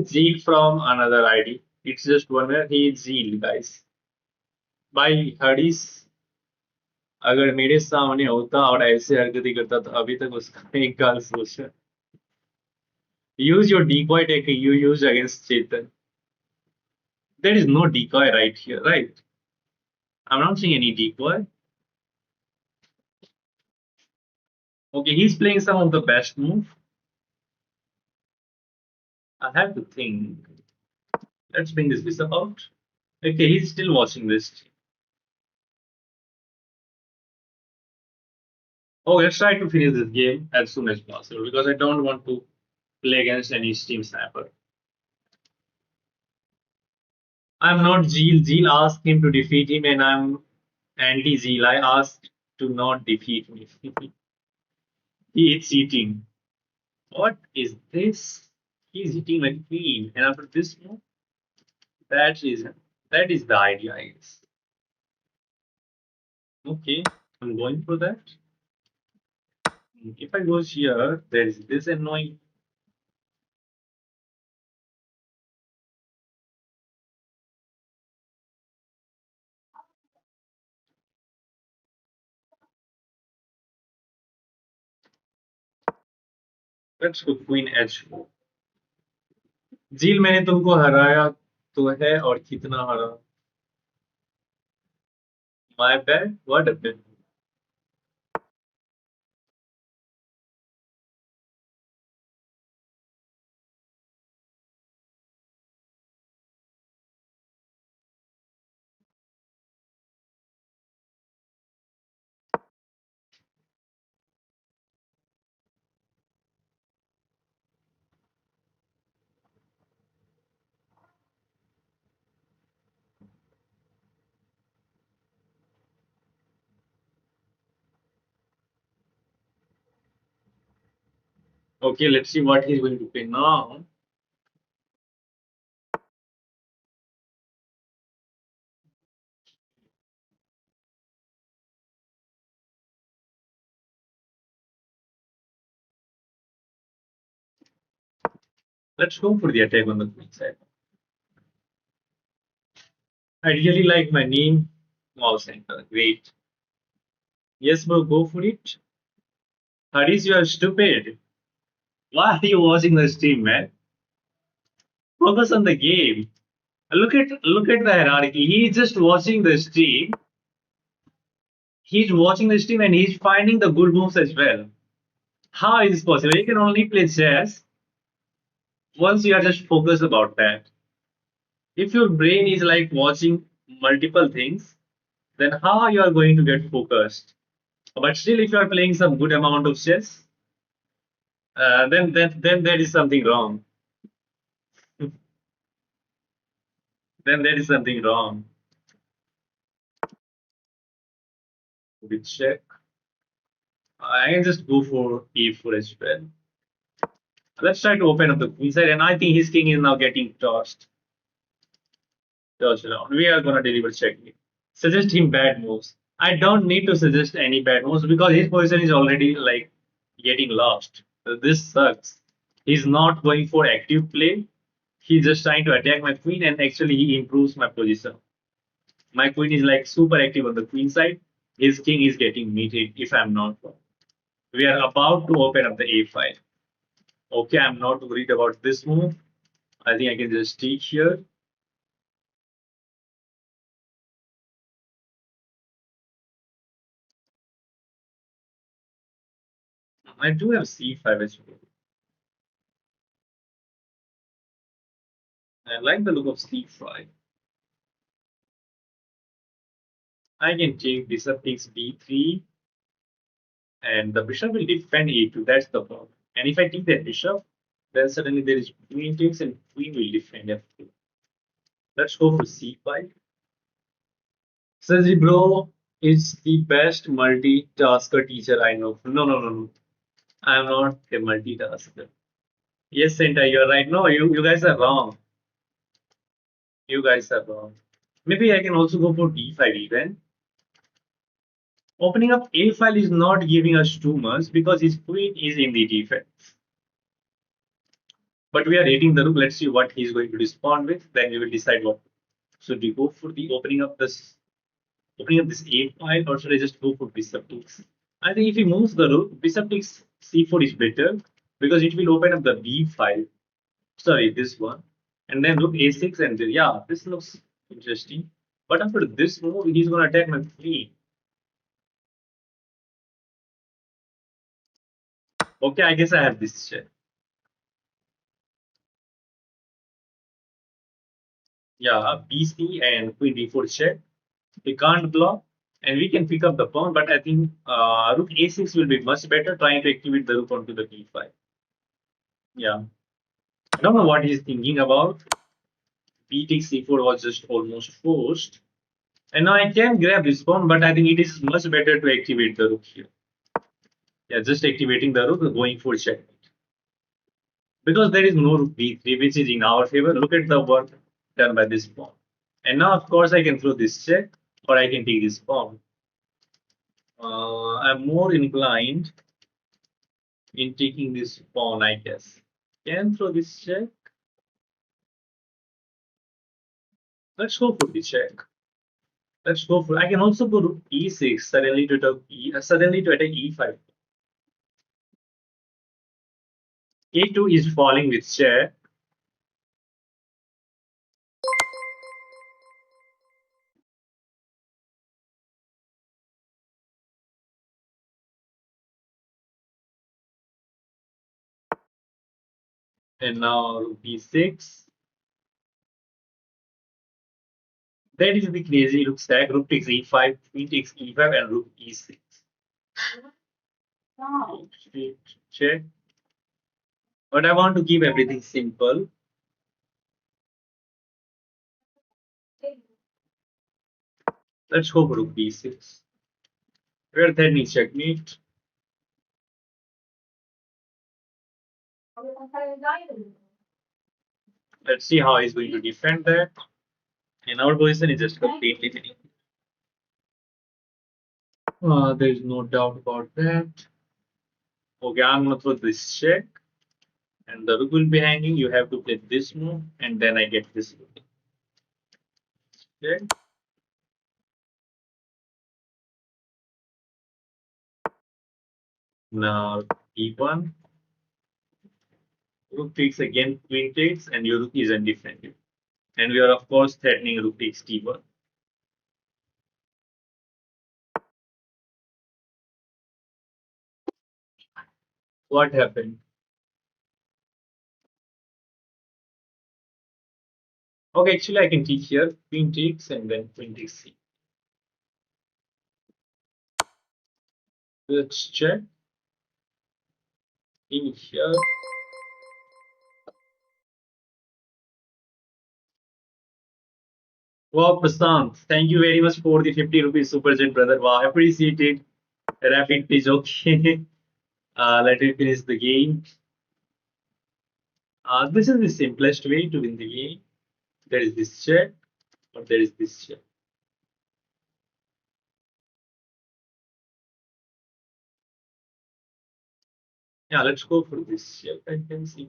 Zeal from another ID. It's just one where he is Zeal, guys. By Hadis, अगर मेरे सामने होता और ऐसे हरकतें करता तो अभी तक उसका एक गाल सोचा. Use your decoy technique you used against Chetan. There is no decoy right here, right? I'm not seeing any decoy. Okay, he's playing some of the best move. I have to think. Let's bring this bishop out. Okay, he's still watching this. Oh, let's try to finish this game as soon as possible because I don't want to play against any Steam Snapper. I'm not Zeal. Zeal asked him to defeat him, and I'm anti Zeal. I asked to not defeat me. He is cheating. What is this? He's hitting my queen, and after this move, that is that is the idea, I guess. Okay, I'm going for that. If I go here, there is this annoying. Let's go queen h4. झील मैंने तुमको हराया तो है और कितना हरा. My bad. What happened? Okay, let's see what he's going to play now. Let's go for the attack on the queen side. I really like my name. Wow, center. Great. Yes, bro, go for it. Haris, you are stupid. Why are you watching the stream, man? Focus on the game. Look at the hierarchy. He's just watching the stream. He's watching the stream and he's finding the good moves as well. How is this possible? You can only play chess once you are just focused about that. If your brain is like watching multiple things, then how you are going to get focused? But still, if you are playing some good amount of chess, then there is something wrong. Then there is something wrong with check. I can just go for e4 as well. Let's try to open up the queen side, and I think his king is now getting tossed around. We are gonna deliver checkmate. Suggest him bad moves. I don't need to suggest any bad moves because his position is already like getting lost. This sucks. He's not going for active play. He's just trying to attack my queen, and actually he improves my position. My queen is like super active on the queen side. His king is getting mated, if I'm not wrong. We are about to open up the a file. Okay, I'm not worried about this move. I think I can just take here. I do have c5 as well. I like the look of c5. I can take bishop takes b3, and the bishop will defend a2. That's the problem. And if I take that bishop, then suddenly there is queen takes and queen will defend f2. Let's go for c5. Saji bro is the best multitasker teacher I know. No, no, no, no. I'm not a multitasker. Yes, Senta, you're right. No, you guys are wrong. You guys are wrong. Maybe I can also go for d5 even. Opening up a file is not giving us too much because his queen is in the defense. But we are rating the rook. Let's see what he's going to respond with. Then we will decide what. Should we go for the opening up this a file, or should I just go for bishop takes? I think if he moves the rook, bishop takes c4 is better because it will open up the b file. Sorry, this one, and then rook a6, and then, yeah, this looks interesting. But after this move, he's gonna attack my queen. Okay, I guess I have this check. Yeah, bc and queen d4 check. We can't block, and we can pick up the pawn. But I think rook a6 will be much better, trying to activate the rook onto the d5. Yeah, I don't know what he's thinking about. B takes c4 was just almost forced. And now I can grab this pawn, but I think it is much better to activate the rook here. Yeah, just activating the rook, going for check. Because there is no rook b3, which is in our favor. Look at the work done by this pawn. And now, of course, I can throw this check, or I can take this pawn. I'm more inclined in taking this pawn, I guess. Can throw this check. Let's go for the check. Let's go for. I can also go rook e6 suddenly to attack e5. A2 is falling with check. And now rook b6. That is the crazy rook stack. Rook takes e5, queen takes e5, and rook e6. Wow. Check. But I want to keep everything simple. Let's go for rook b6. Where that needs checkmate. Let's see how he's going to defend that. And our position is just completely finished. There's no doubt about that. Okay, I'm gonna throw this check, and the rook will be hanging. You have to play this move, and then I get this move. Check. Now e1. Rook takes again, queen takes, and your rook is undefended. And we are of course threatening rook takes t1. What happened? Okay, actually I can teach here. Queen takes and then queen takes c. Let's check in here. Wow, Prasant, thank you very much for the 50 rupees super chat, brother. Wow, appreciate it. Rapid is okay. Let me finish the game. This is the simplest way to win the game. There is this check, or there is this check. Yeah, let's go for this check. I can see.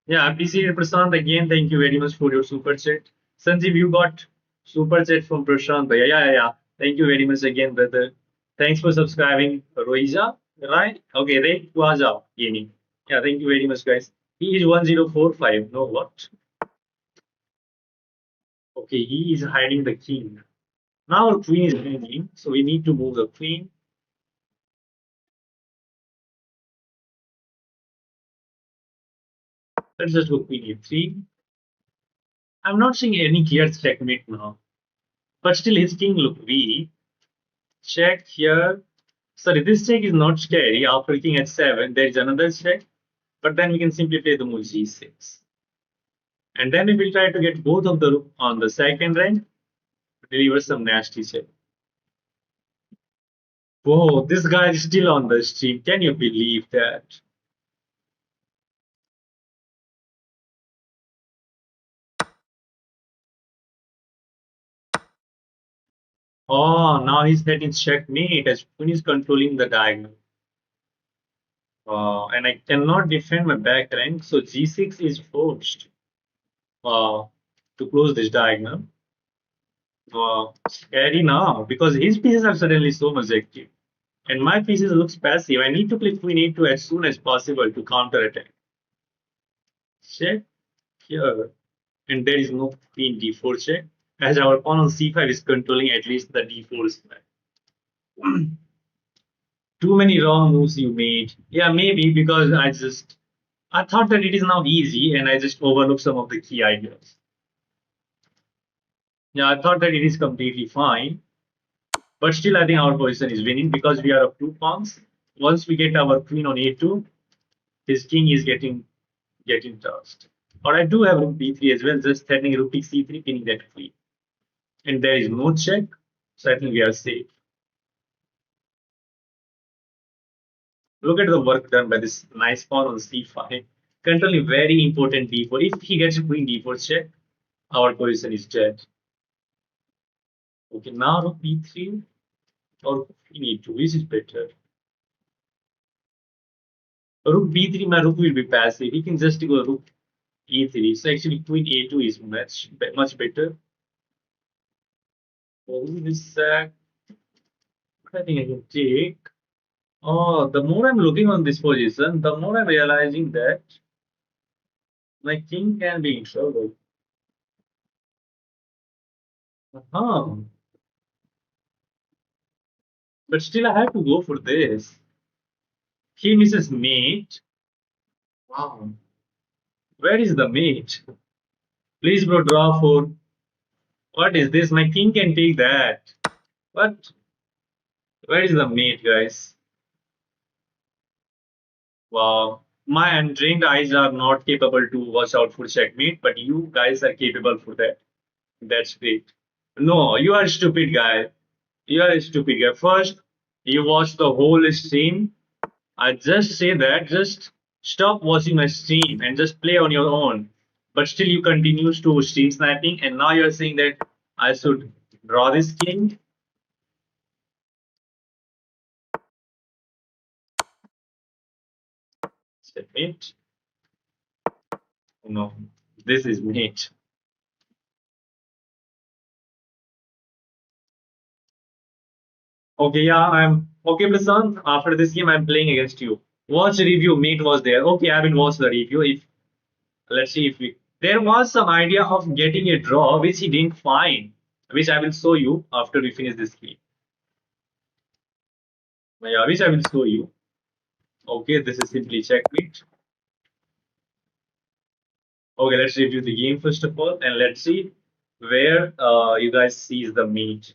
Yeah, appreciate it, Prashant. Again, thank you very much for your super chat. Sanjeev, you got super chat from Prashant. Yeah. Thank you very much again, brother. Thanks for subscribing, Roija. Right? Okay, Ray Waja Gaming. Yeah, thank you very much, guys. He is 1045. No, what? Okay, he is hiding the king. Now our queen is hanging, so we need to move the queen. Let's just go queen e3. I'm not seeing any clear checkmate now, but still his king look weak. Check here. Sorry, this check is not scary. After king h7, there is another check, but then we can simply play the move g6. And then we will try to get both of the rook on the second rank to deliver some nasty check. Whoa, this guy is still on the stream. Can you believe that? Oh, now he's getting checkmate as queen is controlling the diagonal. And I cannot defend my back rank, so g6 is forced uh, to close this diagonal. Scary now because his pieces are suddenly so much active. And my pieces looks passive. I need to play queen e2 as soon as possible to counter attack. Check here. And there is no queen d4 check, as our pawn on c5 is controlling at least the d4 square. Too many wrong moves you made. Yeah, maybe because I thought that it is now easy and I just overlooked some of the key ideas. Yeah, I thought that it is completely fine. But still, I think our position is winning because we are up 2 pawns. Once we get our queen on a2, his king is getting tossed. Or I do have rook b3 as well, just threatening rook c3, pinning that queen. And there is no check, so I think we are safe. Look at the work done by this nice pawn on c5. Controlling very important d4. If he gets a queen d4 check, our position is dead. Okay, now rook b3 or queen e2, which is better? Rook b3, my rook will be passive. He can just go rook e3. So actually queen a2 is much better. This sack, I think I can take. Oh, the more I'm looking on this position, the more I'm realizing that my king can be in trouble. Uh-huh. But still, I have to go for this. He misses mate. Wow. Where is the mate? Please, bro, draw for. What is this? My king can take that. What? Where is the mate, guys? Wow. My untrained eyes are not capable to watch out for checkmate, but you guys are capable for that. That's great. No, you are a stupid guy. You are a stupid guy. First, you watch the whole stream. I just say that, just stop watching my stream and just play on your own. But still, you continues to stream sniping, and now you're saying that I should draw this king. Mate. No, this is mate. Okay, yeah, I'm okay, Prasan. After this game, I'm playing against you. Watch review, mate was there. Okay, I will watch the review. If let's see if we there was some idea of getting a draw which he didn't find, which I will show you after we finish this game. Yeah, which I will show you. Okay, this is simply checkmate. Okay, let's review the game first of all, and let's see where you guys sees the meat.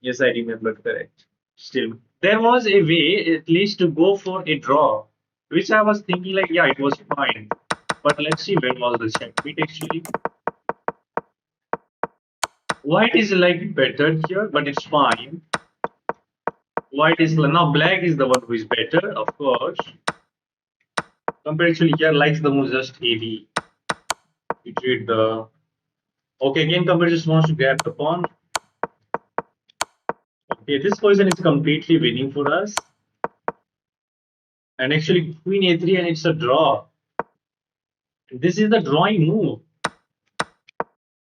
Yes, I remember correct. Still, there was a way at least to go for a draw, which I was thinking like, yeah, it was fine. But let's see where was the checkmate actually. White is like better here, but it's fine. White is now black is the one who is better, of course. Comparatively, here likes the most just heavy. You treat the okay again. Compare just wants to grab the pawn. Okay, this position is completely winning for us. And actually, Queen A3 and it's a draw. This is the drawing move.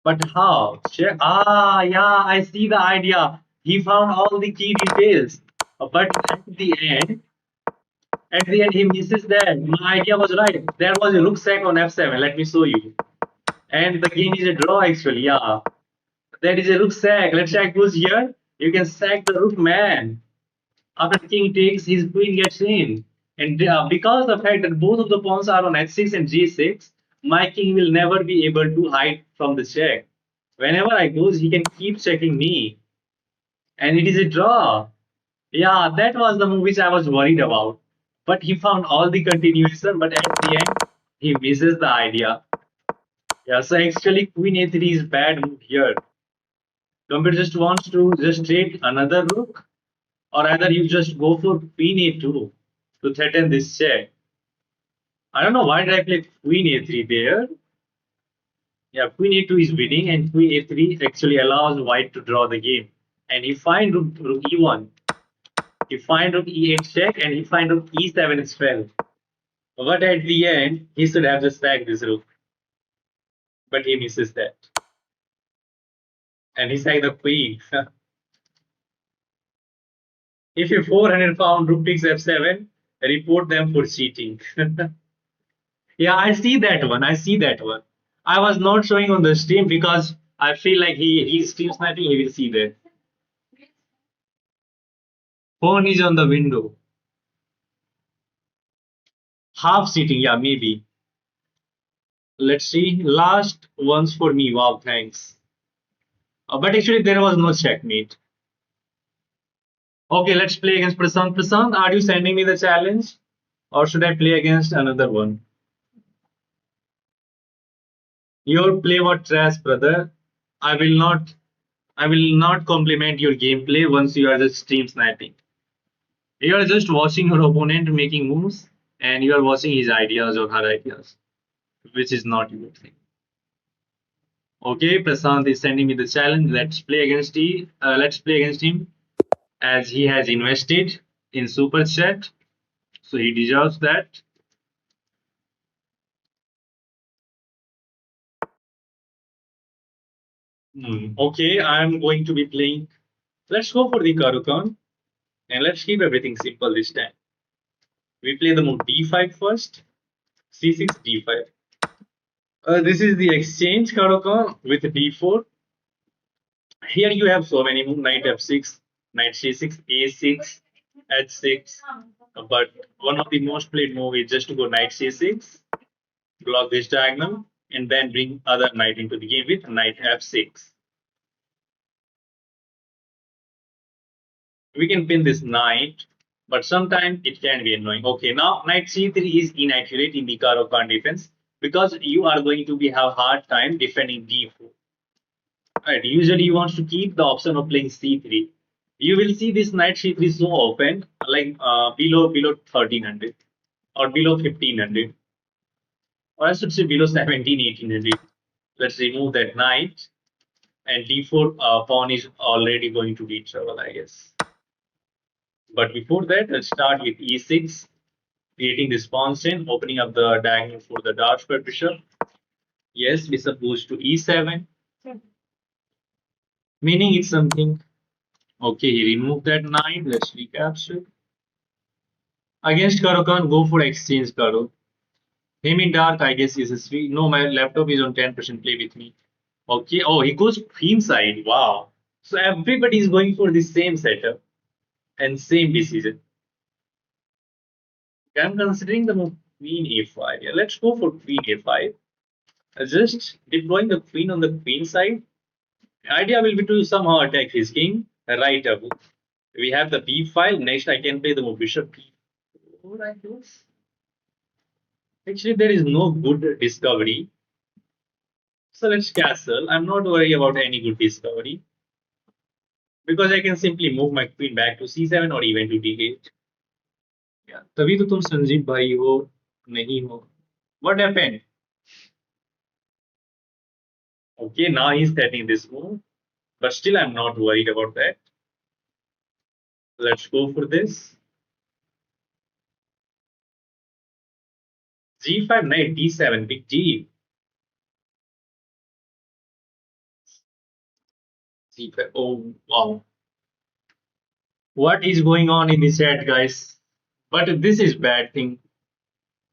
But how? Yeah, I see the idea. He found all the key details. But at the end, he misses that. My idea was right. There was a rook sack on f7. Let me show you. And the game is a draw, actually. Yeah, there is a rook sack. Let's check who's here. You can sack the rook, man. After king takes, his queen gets in. And because the fact that both of the pawns are on h6 and g6, my king will never be able to hide from the check. Whenever I goes, he can keep checking me. And it is a draw. Yeah, that was the move which I was worried about. But he found all the continuation, but at the end, he misses the idea. Yeah, so actually Queen A3 is bad move here. Computer just wants to just trade another rook, or either you just go for Queen A2 to threaten this check. I don't know why did I play Queen A3 there. Yeah, Queen A2 is winning, and Queen A3 actually allows White to draw the game. And he find rook E1. He find rook E8 check, and he find rook E7 as well. But at the end, he should have just sacked this rook. But he misses that. And he sacked the queen. If you 400 pound rook takes f7, report them for cheating. Yeah, I see that one. I see that one. I was not showing on the stream because I feel like he's stream sniping. He will see that. Phone is on the window. Half sitting, yeah, maybe. Let's see. Last ones for me. Wow, thanks. But actually, there was no checkmate. Okay, let's play against Prasant. Prasant, are you sending me the challenge? Or should I play against another one? Your play was trash, brother. I will not I will not compliment your gameplay once you are just stream sniping. You are just watching your opponent making moves and you are watching his ideas or her ideas, which is not a good thing. Okay, Prasant is sending me the challenge. Let's play against him as he has invested in Super Chat, so he deserves that. Okay, I'm going to be playing. Let's go for the Karukan and let's keep everything simple this time. We play the move d5 first, c6, d5. This is the exchange Karukan with d4. Here you have so many moves: knight f6, knight c6, a6, h6. But one of the most played move is just to go knight c6, block this diagonal, and then bring other knight into the game with knight f6. We can pin this knight, but sometimes it can be annoying. Okay, now knight c3 is inaccurate in the Caro-Kann defense because you are going to be have hard time defending d4. Right, usually you want to keep the option of playing c3. You will see this knight c3 so often, like below 1300 or below 1500, or I should say below 17 1800. Let's remove that knight, and d4 pawn is already going to be trouble, I guess. But before that, let's start with e6, creating this pawn chain, opening up the diagonal for the dark square bishop. Yes, bishop goes to e7, meaning it's something. Okay, he removed that knight. Let's recapture. Against Caro-Kann, go for exchange Karo. Him in dark, I guess, is a sweet. No, my laptop is on 10%. Play with me. Okay. Oh, he goes queen side. Wow. So everybody is going for the same setup and same decision. I'm considering the move queen a5. Yeah, let's go for queen a5. Just deploying the queen on the queen side Idea will be to somehow attack his king right up. We have the b file. Next, I can play the move bishop b4, I guess. Actually, there is no good discovery. So let's castle. I'm not worried about any good discovery because I can simply move my queen back to c7 or even to d8. Yeah. तभी तो तुम संजीव भाई हो नहीं हो. What happened? Okay, now he's setting this move, but still I'm not worried about that. Let's go for this. G5, knight, D7, big D. C5. Oh, wow. What is going on in this chat, guys? But this is bad thing.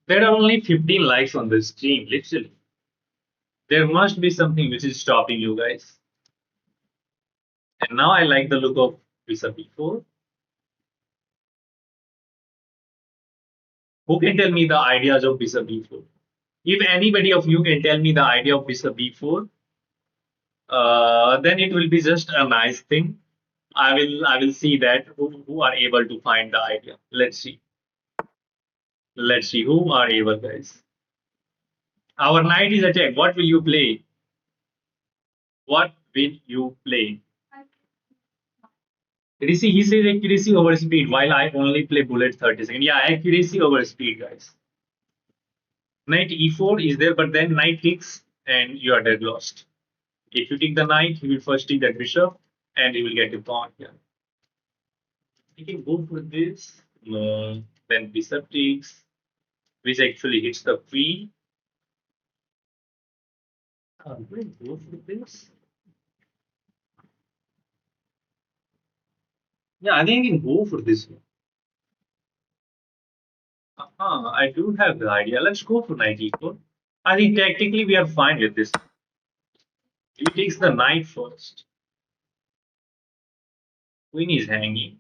There are only 15 likes on the stream, literally. There must be something which is stopping you guys. And now I like the look of Bishop B4. Who can tell me the ideas of Bishop B4? If anybody of you can tell me the idea of Bishop B4, then it will be just a nice thing. I will see that who are able to find the idea. Let's see. Let's see who are able, guys. Our knight is attacked. What will you play? What will you play? Accuracy, he says accuracy over speed, while I only play bullet 30 seconds. Yeah, accuracy over speed, guys. Knight e4 is there, but then knight takes and you are dead lost. If you take the knight, he will first take that bishop and he will get a pawn here. You can go for this. No. Then bishop takes, which actually hits the queen. I'm going to go for this. Yeah, I think I can go for this one. I do have the idea. Let's go for knight e4. I think tactically we are fine with this. He takes the knight first. Queen is hanging.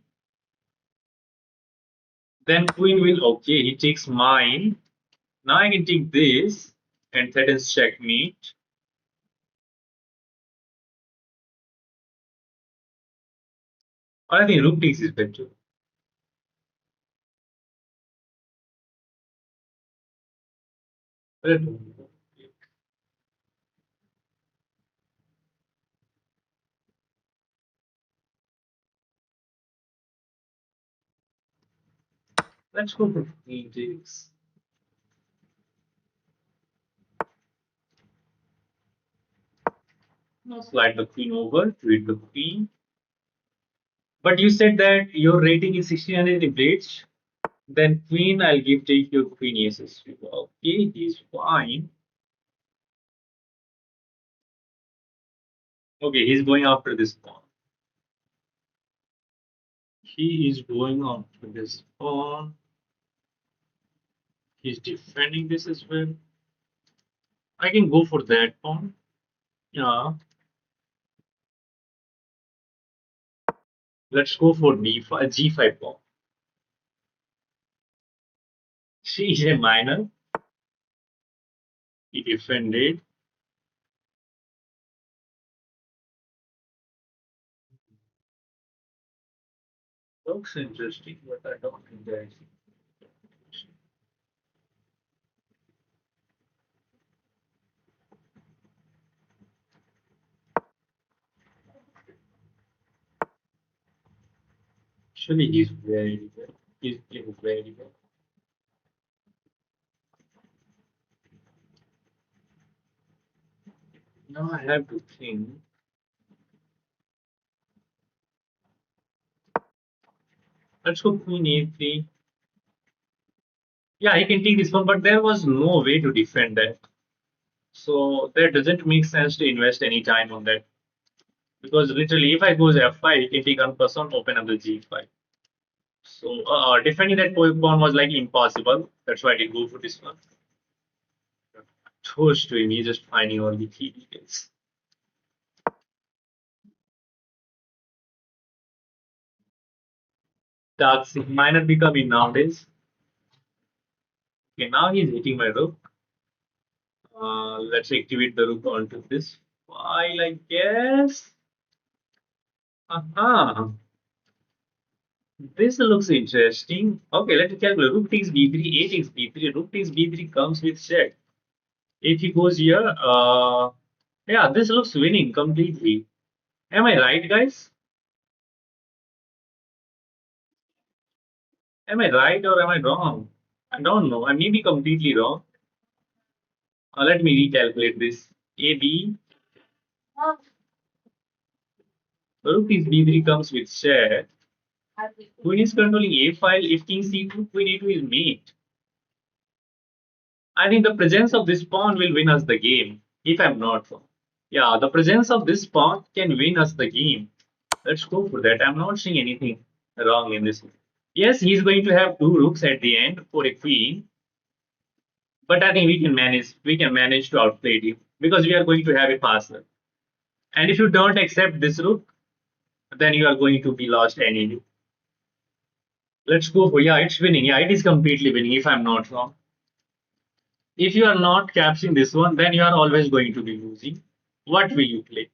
Then queen will, okay, he takes mine. Now I can take this and threatens checkmate. Or I think rook takes is better. But let's go for queen takes. Now slide the queen over to hit the queen. But you said that your rating is 1600 blades. Then queen, I'll take your queen aces. Okay, he's fine. Okay, he's going after this pawn. He is going after this pawn. He's defending this as well. I can go for that pawn. Yeah. Let's go for b5, g5 pawn. She is a minor. He defended. Looks interesting, but I don't think there is. Actually, he's very well. He's playing very well. Now I have to think. Let's go queen a3. Yeah, he can take this one, but there was no way to defend that. So that doesn't make sense to invest any time on that. Because literally, if I goes f5, he can take one person, open up the g5. So defending that pawn was like impossible. That's why I did go for this one. Toast to him, he's just finding all the key details. Dark minor becoming nowadays. Okay, now he's hitting my rook. Let's activate the rook onto this file, I guess. Aha. This looks interesting. Okay, let's calculate. Rook takes b3, a takes b3. Rook takes b3 comes with check. If he goes here, yeah, this looks winning completely. Am I right, guys? Am I right or am I wrong? I don't know. I may be completely wrong. Let me recalculate this. A, B, rook is b3 comes with check. Queen is controlling a file. If king c2, queen a2 is mate. I think the presence of this pawn will win us the game, if I'm not wrong. Yeah, the presence of this pawn can win us the game. Let's go for that. I'm not seeing anything wrong in this. Yes, he's going to have two rooks at the end for a queen, but I think we can manage. We can manage to outplay him because we are going to have a passer. And if you don't accept this rook, then you are going to be lost anyway. Let's go for, yeah, it's winning. Yeah, it is completely winning if I'm not wrong. If you are not capturing this one, then you are always going to be losing. What will you play?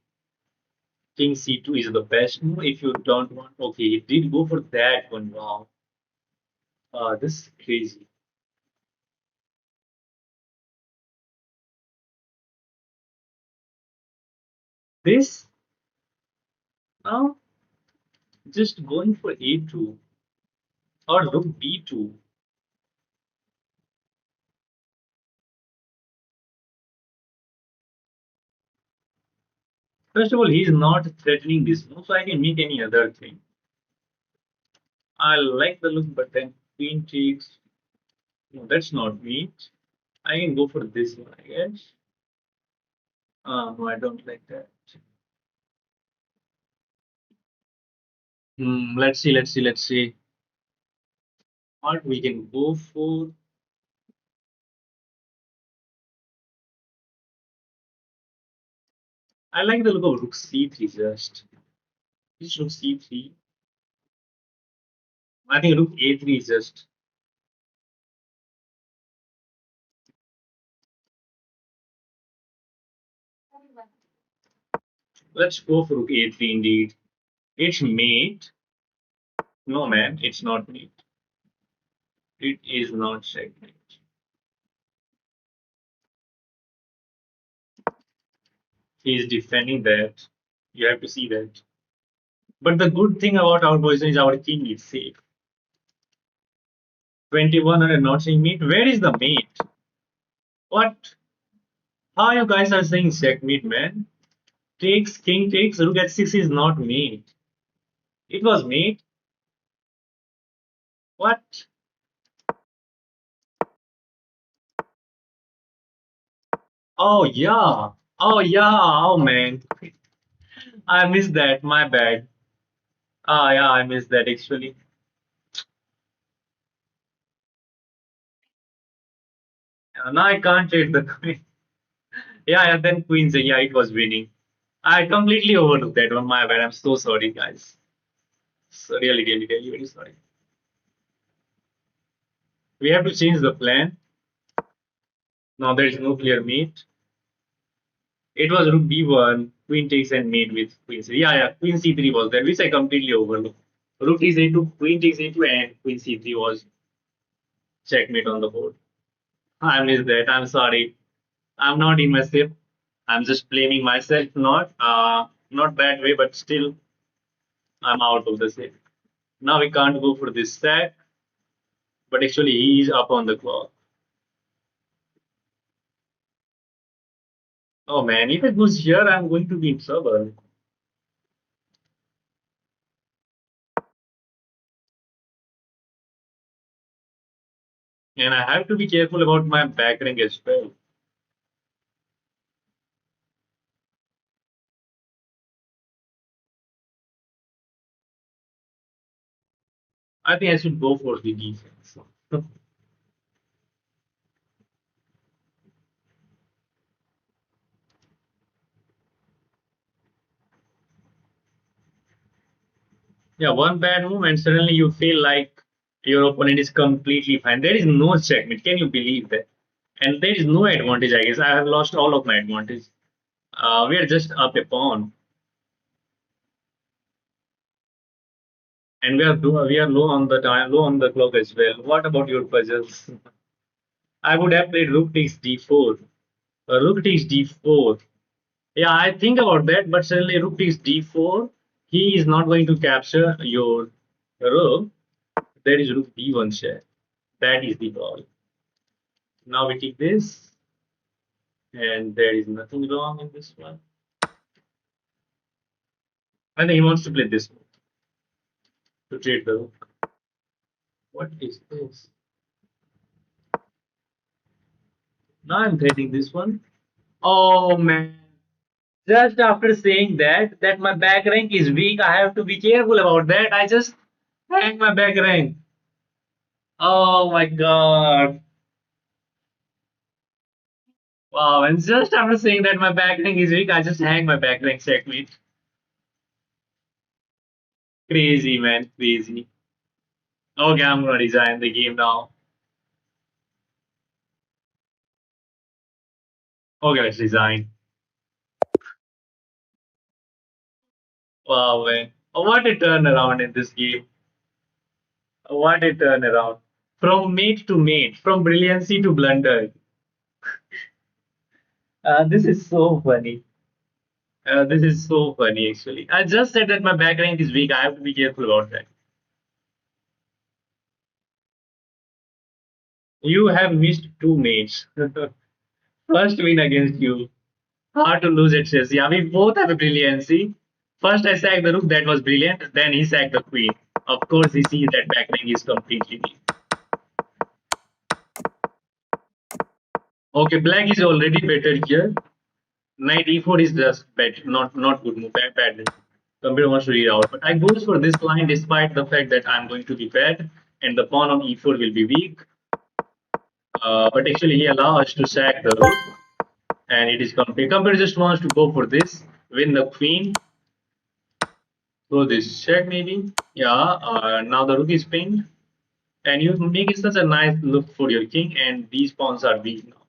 King c2 is the best move. If you don't want, okay, he did go for that one. Wow, this is crazy. This now just going for a2 or rook b2. First of all, he's not threatening this move, so I can make any other thing. I like the look, but then queen takes. No, that's not me. I can go for this one, I guess. No, I don't like that. Let's see, let's see, let's see. What we can go for. I like the look of rook c3 just. Which rook c3? I think rook a3 is just. Let's go for rook a3 indeed. It's mate. No, man, it's not mate. It is not checkmate. He is defending that. You have to see that. But the good thing about our position is our king is safe. 2100 not saying mate. Where is the mate? What? How you guys are saying checkmate, man? Takes, king takes, rook at 6 is not mate. It was mate. What? Oh, yeah. Oh, yeah. Oh, man. I missed that. My bad. Ah, yeah, I missed that actually. Now I can't trade the queen. Yeah, yeah, then queens. Yeah, it was winning. I completely overlooked that one. My bad. I'm so sorry, guys. So really, really, really, very sorry. We have to change the plan. Now there is no clear mate. It was rook b1, queen takes and mate with queen c. Yeah, yeah, queen c3 was there, which I completely overlooked. Rook is a2, queen takes a2, and queen c3 was checkmate on the board. I missed that. I'm sorry. I'm not in my ship. I'm just blaming myself, not that way, but still I'm out of the ship. Now we can't go for this stack, but actually he is up on the clock. Oh man, if it goes here, I'm going to be in trouble. And I have to be careful about my back rank as well. I think I should go for the defense. Yeah, one bad move and suddenly you feel like your opponent is completely fine. There is no checkmate. Can you believe that? And there is no advantage, I guess. I have lost all of my advantage. We are just up a pawn. And we are low on the time, low on the clock as well. What about your puzzles? I would have played rook takes d4. Rook takes d4. Yeah, I think about that, but suddenly rook takes d4. He is not going to capture your rook. That is rook d1 share. That is the call. Now we take this, and there is nothing wrong in this one. I think he wants to play this move to trade the rook. What is this? Now I'm trading this one. Oh man. Just after saying that my back rank is weak, I have to be careful about that. I just hang my back rank. Oh my god. Wow, and just after saying that my back rank is weak, I just hang my back rank checkmate. Crazy man, crazy. Okay, I'm gonna resign the game now. Okay, let's resign. Wow, man. What a turnaround in this game. What a turnaround. From mate to mate, from brilliancy to blunder. This is so funny. This is so funny, actually. I just said that my back rank is weak. I have to be careful about that. You have missed two mates. First win against you. Hard to lose at chess. Yeah, we both have a brilliancy. First, I sacked the rook. That was brilliant. Then he sacked the queen. Of course, he sees that back rank is completely weak. Okay, black is already better here. Knight e4 is just bad, not good move, bad. Computer wants to read out, but I goes for this line despite the fact that I'm going to be bad and the pawn on e4 will be weak. But actually, he allows us to sack the rook, and it is complete. Computer just wants to go for this, win the queen. So this check maybe, yeah. Now the rook is pinned, and you make it such a nice look for your king, and these pawns are weak now,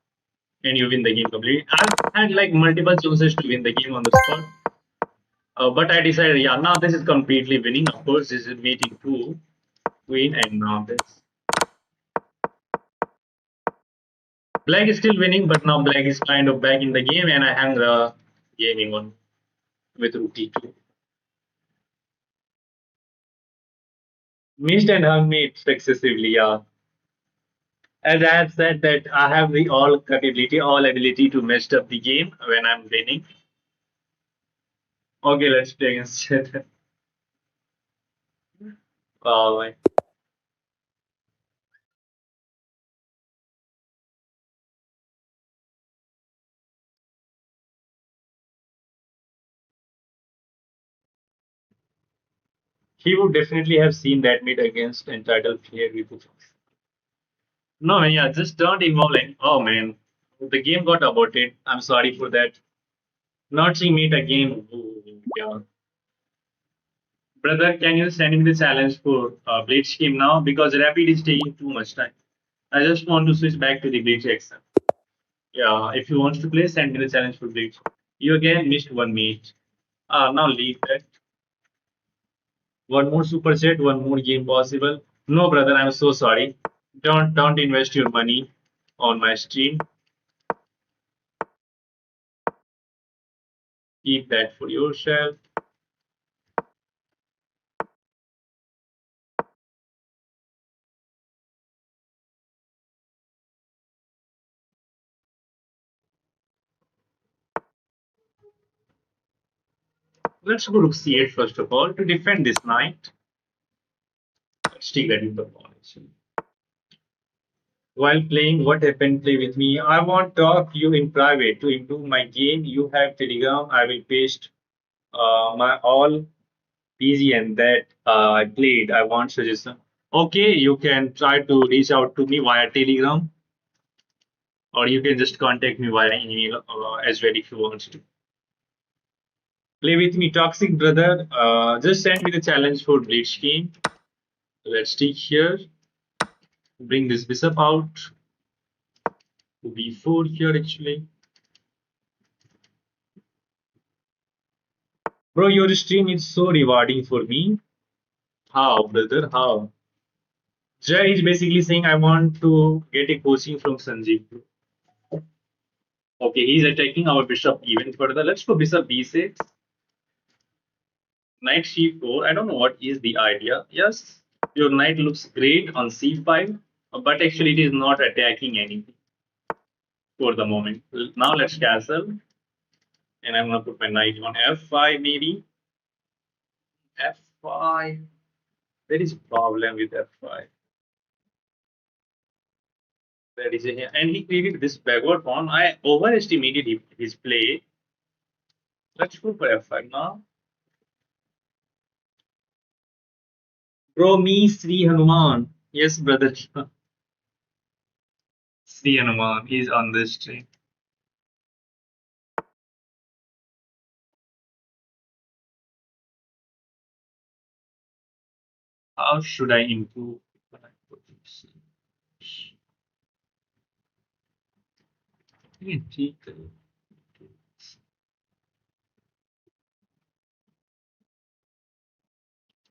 and you win the game completely. I've had like multiple chances to win the game on the spot. But I decided, yeah, now this is completely winning. Of course, this is mating two, queen, and now this. Black is still winning, but now black is kind of back in the game, and I hang the gaming one with rook t2. Missed and hung me successively, yeah. As I have said that I have the all ability to mess up the game when I'm winning. Okay, let's play against it. Wow, he would definitely have seen that mid against entitled player with. No, yeah, just don't involve like, oh man, the game got aborted. I'm sorry for that. Not seeing meet again. Ooh, yeah. Brother, can you send me the challenge for Blitz scheme now? Because Rapid is taking too much time. I just want to switch back to the Blitz exam. Yeah, if you want to play, send me the challenge for Blitz. You again missed one meet. Now leave that. One more super chat, one more game possible. No, brother, I'm so sorry. Don't invest your money on my stream. Keep that for yourself. Let's go to c8 first of all to defend this knight. Let's take that in the pawn actually. While playing, what happened? Play with me. I want talk you in private to improve my game. You have Telegram. I will paste my all PGN that I played. I want suggestion. Okay, you can try to reach out to me via Telegram, or you can just contact me via email as well if you want to. Play with me, toxic brother. Just send me the challenge for Blitz game. Let's take here. Bring this bishop out. B4 here actually. Bro, your stream is so rewarding for me. How, brother? How? Jay is basically saying, I want to get a coaching from Sanjeev. Okay, he's attacking our bishop even further. Let's go bishop b6, knight c4. I don't know what is the idea. Yes, your knight looks great on c5, but actually it is not attacking anything for the moment. Now let's castle, and I'm gonna put my knight on f5 maybe. f5. There is a problem with f5. There is a, and he created this backward pawn. I overestimated his play. Let's go for f5 now. Bro, me Sri Hanuman. Yes, brother. Sri Hanuman is on this train. How should I improve my position?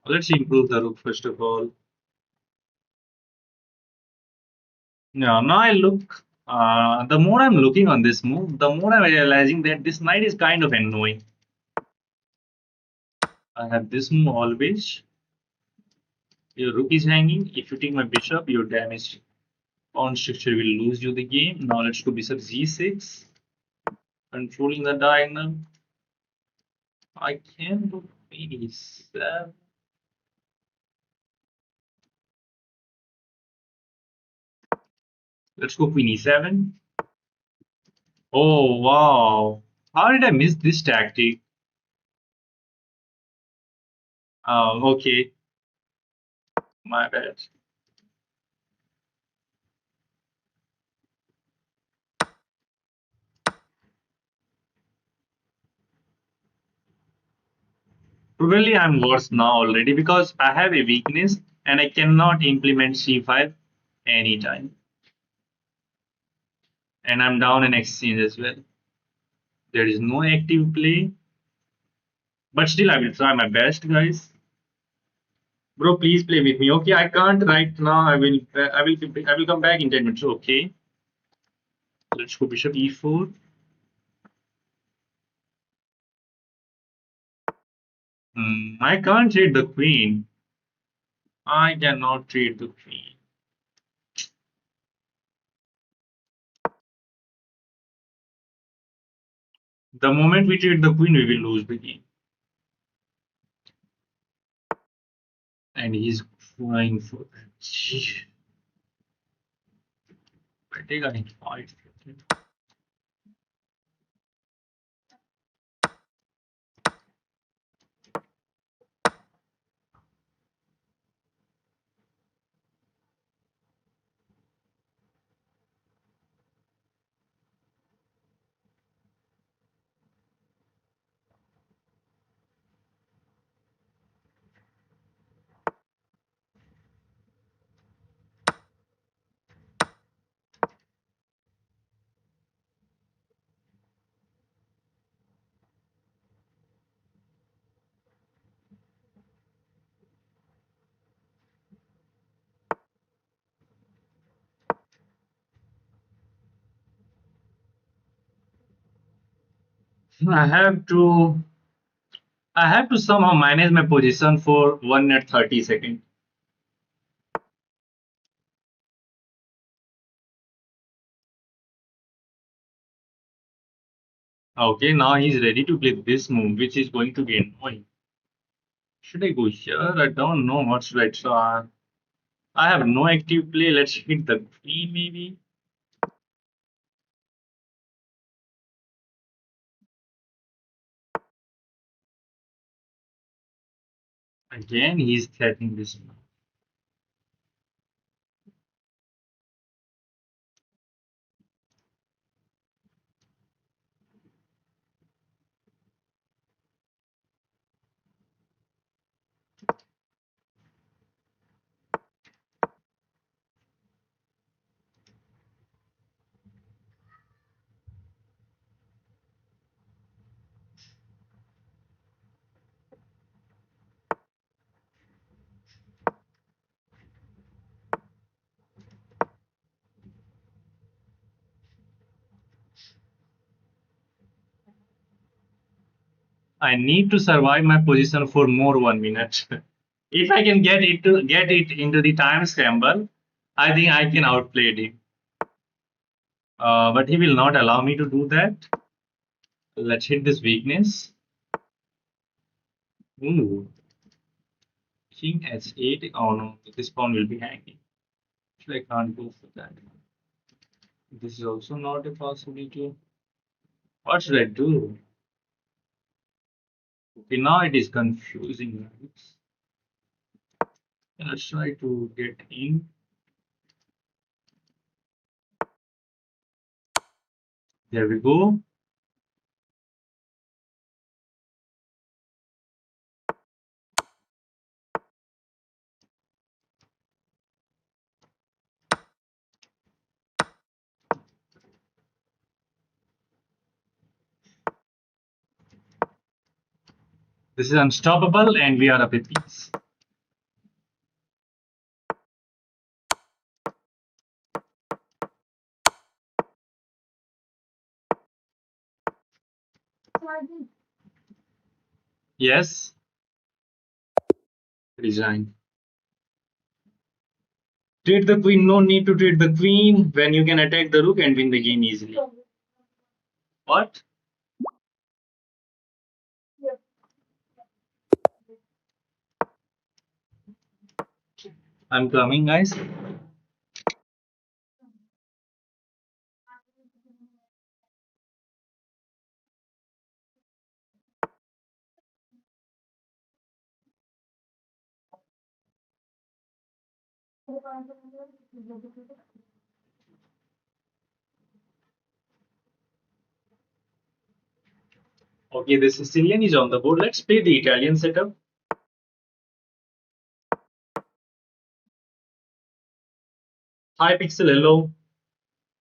Let's improve the rook first of all. Now I look. The more I'm looking on this move, the more I'm realizing that this knight is kind of annoying. I have this move always. Your rook is hanging. If you take my bishop, your damage pawn structure will lose you the game. Now let's go bishop g6, controlling the diagonal. I can do b7. Let's go queen e7. Oh wow! How did I miss this tactic? Okay, my bad. Probably I'm worse now already because I have a weakness and I cannot implement c5 anytime. And I'm down in exchange as well. There is no active play, but still I will try my best, guys. Bro, please play with me. Okay, I can't right now. I will come back in 10 minutes. Okay, let's go bishop e4. I can't trade the queen. I cannot trade the queen. The moment we trade the queen, we will lose the game. And he's flying for. बैठेगा नहीं 5. I have to I have to somehow manage my position for 1 minute 30 seconds. Okay, now he's ready to play this move, which is going to be annoying. Should I go here? I don't know what should I try. I have no active play. Let's hit the queen maybe. Again, he's threatening this move. I need to survive my position for more 1 minute. If I can get it into the time scramble, I think I can outplay him. But he will not allow me to do that. Let's hit this weakness. Ooh, King h8. Oh no, this pawn will be hanging. Actually, I can't go for that. This is also not a possibility. What should I do? Okay, now it is confusing. Right? Let's try to get in. There we go. This is unstoppable, and we are up a piece. Yes, resign. Trade the queen. No need to trade the queen when you can attack the rook and win the game easily. What? I'm coming, guys. Okay, the Sicilian is on the board. Let's play the Italian setup. Hi, Pixel. Hello.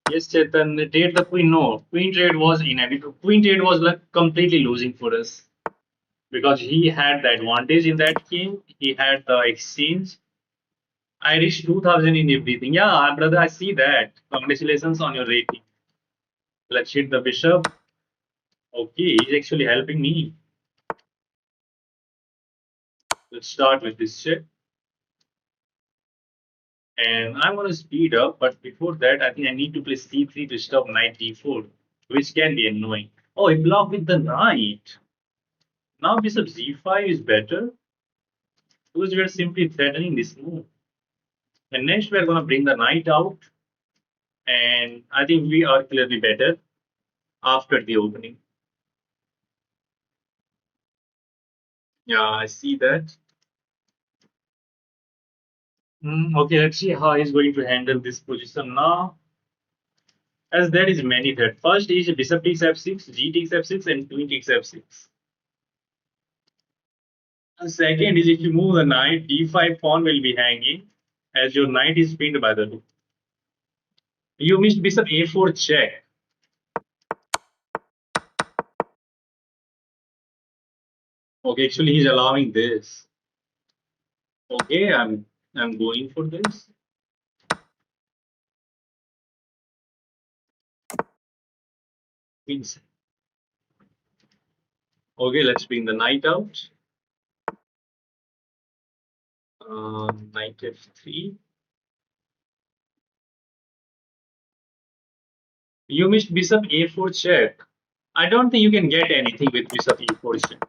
Yes, Chetan. Trade the queen. No, queen trade was inevitable. Queen trade was like completely losing for us because he had the advantage in that game. He had the exchange. I reached 2000 in everything. Yeah, brother, I see that. Congratulations on your rating. Let's hit the bishop. Okay, he's actually helping me. Let's start with this check. And I want to speed up, but before that, I think I need to play c3 to stop knight d4, which can be annoying. Oh, he blocked with the knight. Now bishop z5 is better because we are simply threatening this move. And next, we are going to bring the knight out, and I think we are clearly better after the opening. Yeah, I see that. Okay, let's see how he's going to handle this position now. As there is many threats. First is bishop takes f6, g takes f6, and queen takes f6. And second is if you move the knight, d5 pawn will be hanging as your knight is pinned by the rook. You missed bishop a4 check. Okay, actually he's allowing this. Okay, I'm going for this. Queens. Okay, let's bring the knight out. Knight f3. You missed bishop a4 check. I don't think you can get anything with bishop e4 check.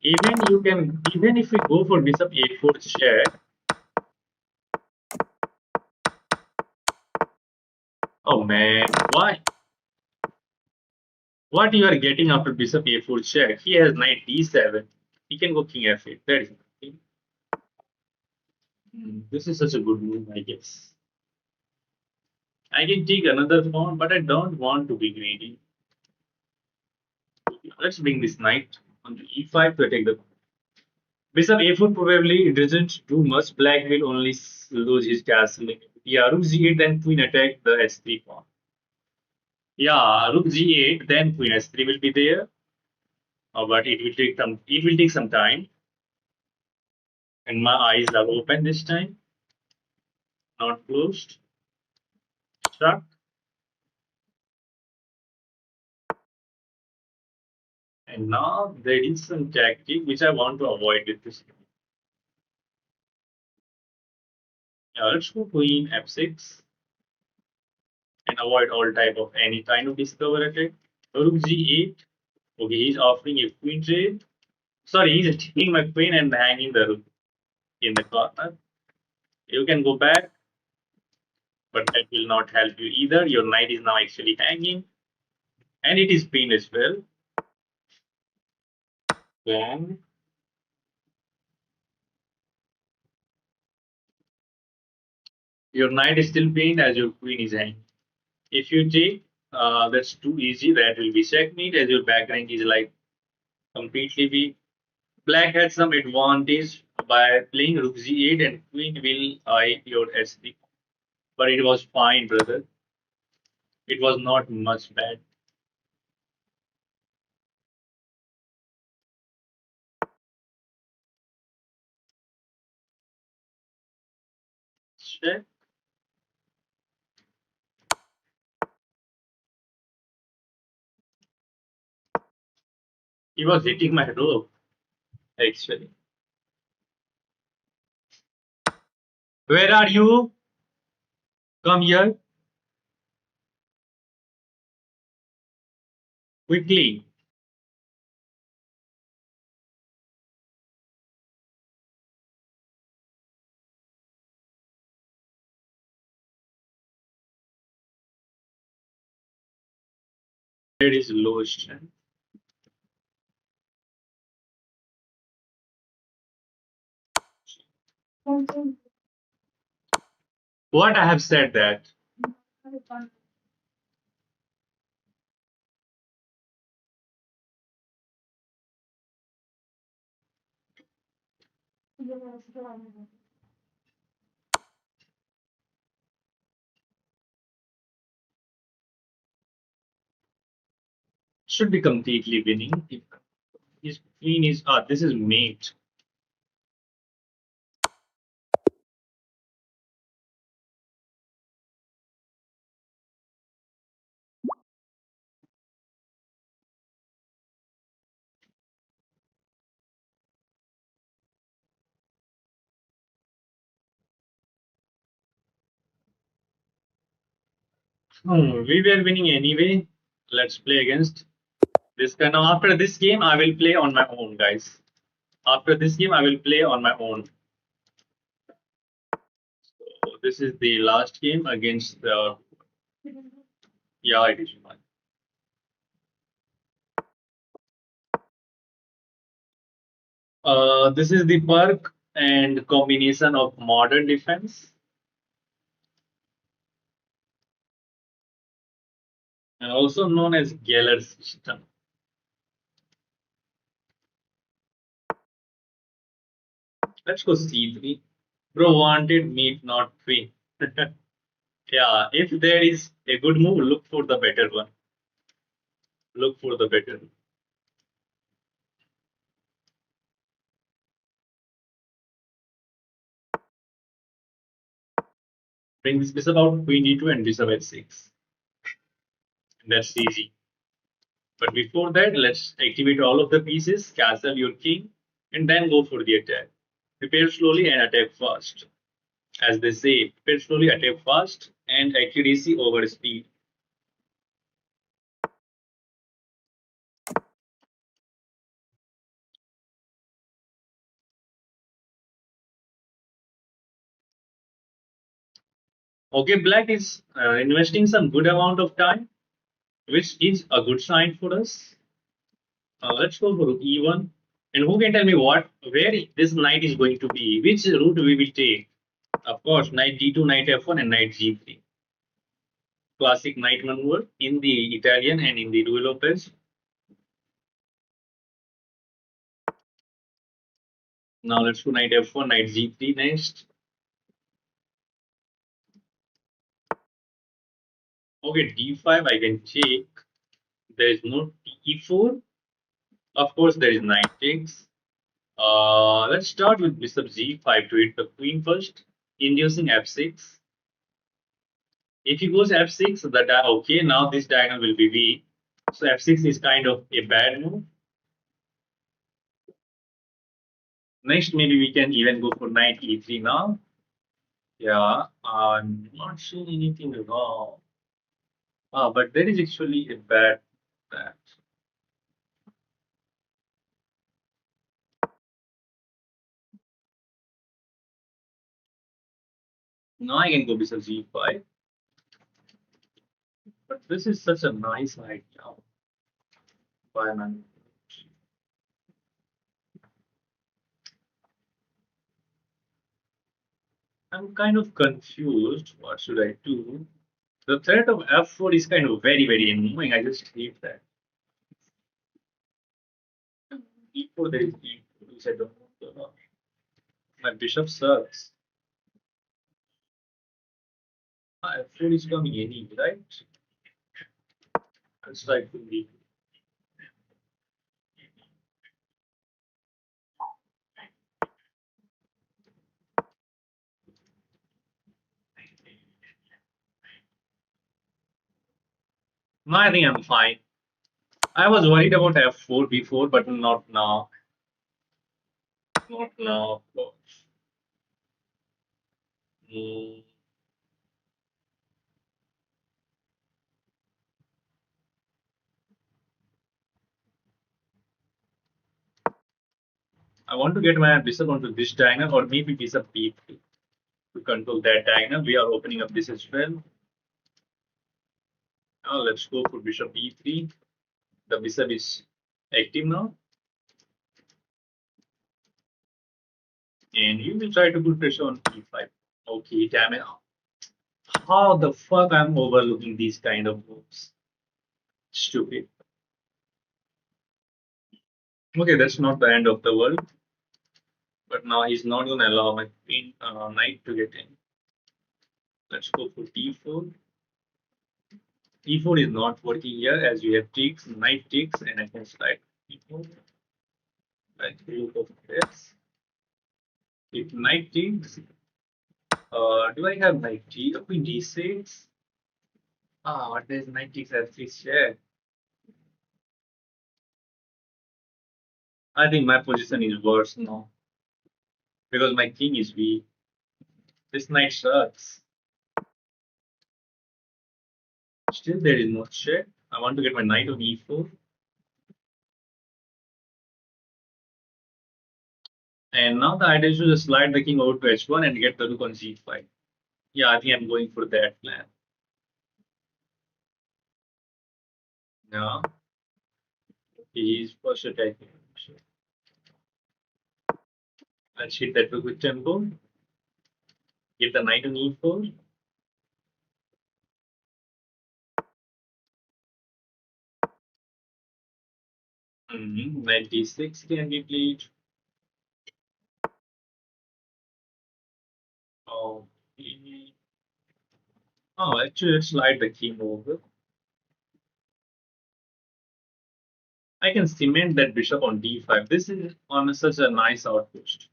Even if we go for bishop a4 check. Oh man, why? What you are getting after bishop a4 check? He has knight d7. He can go king f8. That is nothing. This is such a good move, I guess. I can take another pawn, but I don't want to be greedy. Let's bring this knight onto e5 to attack the bishop a4. Probably doesn't do much. Black will only lose his castle. Yeah, rook g8, then queen attack the s3 pawn. Yeah, rook g8, then queen s3 will be there. But it will take some time. And my eyes are open this time, not closed. Struck. And now there is some tactic which I want to avoid with this. Let's go queen f6 and avoid all type of any kind of discover attack. Rook g8. Okay, he's offering a queen trade. Sorry, he's taking my queen and hanging the rook in the corner. You can go back, but that will not help you either. Your knight is now actually hanging, and it is pinned as well. Then your knight is still pinned as your queen is hanging. If you take, that's too easy. That will be checkmate as your back rank is like completely weak. Black had some advantage by playing rook g8 and queen will eye your s3. But it was fine, brother. It was not much bad. Check. He was hitting my rook, actually. Where are you? Come here quickly. There is low strength. What I have said that. Should be completely winning. If his queen is this is mate. We were winning anyway. Let's play against this guy. Now after this game, I will play on my own, guys. After this game, I will play on my own. So this is the last game against the. Yeah, it is fine. This is the perk and combination of modern defense and also known as Geller system. Let's go C3. Bro wanted meat, not queen. Yeah, if there is a good move, look for the better one. Look for the better one. Bring this bishop out, queen d2 and bishop h6. That's easy. But before that, let's activate all of the pieces, castle your king, and then go for the attack. Prepare slowly and attack fast. As they say, prepare slowly, attack fast, and accuracy over speed. Okay, black is investing some good amount of time, which is a good sign for us. Let's go for e1. And who can tell me where this knight is going to be? Which route we will take? Of course, knight g2, knight f1, and knight g3. Classic knight maneuver in the Italian and in the Ruy Lopez. Now let's go knight f1, knight g3 next. Okay, d5 I can take. There is no e4. Of course, there is knight takes. Let's start with bishop g5 to hit the queen first, inducing f6. If he goes f6, okay, now this diagonal will be weak. So f6 is kind of a bad move. Next, maybe we can even go for knight e3 now. Yeah, I'm not seeing anything wrong. But there is actually a bad that. Now I can go bishop g5. But this is such a nice idea. Why man? I'm kind of confused. What should I do? The threat of f4 is kind of very, very annoying. I just hate that. E4, there is e4, which I don't want to know. My bishop sucks. F4 is coming any, right? Let's try to be. No, I think I'm fine. I was worried about f4 before, but not now. Not now, of course. Hmm. I want to get my bishop onto this diagonal or maybe bishop b3 to control that diagonal. We are opening up this as well. Now let's go for bishop e3. The bishop is active now. And you will try to put pressure on e5. Okay, damn it. How the fuck I'm overlooking these kind of moves? Stupid. Okay, that's not the end of the world. But now he's not going to allow my queen knight to get in. Let's go for d4. e4 is not working here as you have takes, knight takes, and I can slide e4. Like look of this. If knight takes, do I have knight g? Queen d6. What does knight takes f3 share? I think my position is worse now because my king is weak. This knight sucks. Still, there is no check. I want to get my knight on e4. And now the idea is to just slide the king over to h1 and get the rook on g5. Yeah, I think I'm going for that plan. Yeah, he's first attacking. Let's hit that rook with tempo. Get the knight on e4. Knight d6 can be played. Oh, actually, let's slide the king over. I can cement that bishop on d5. This is on such a nice outpost.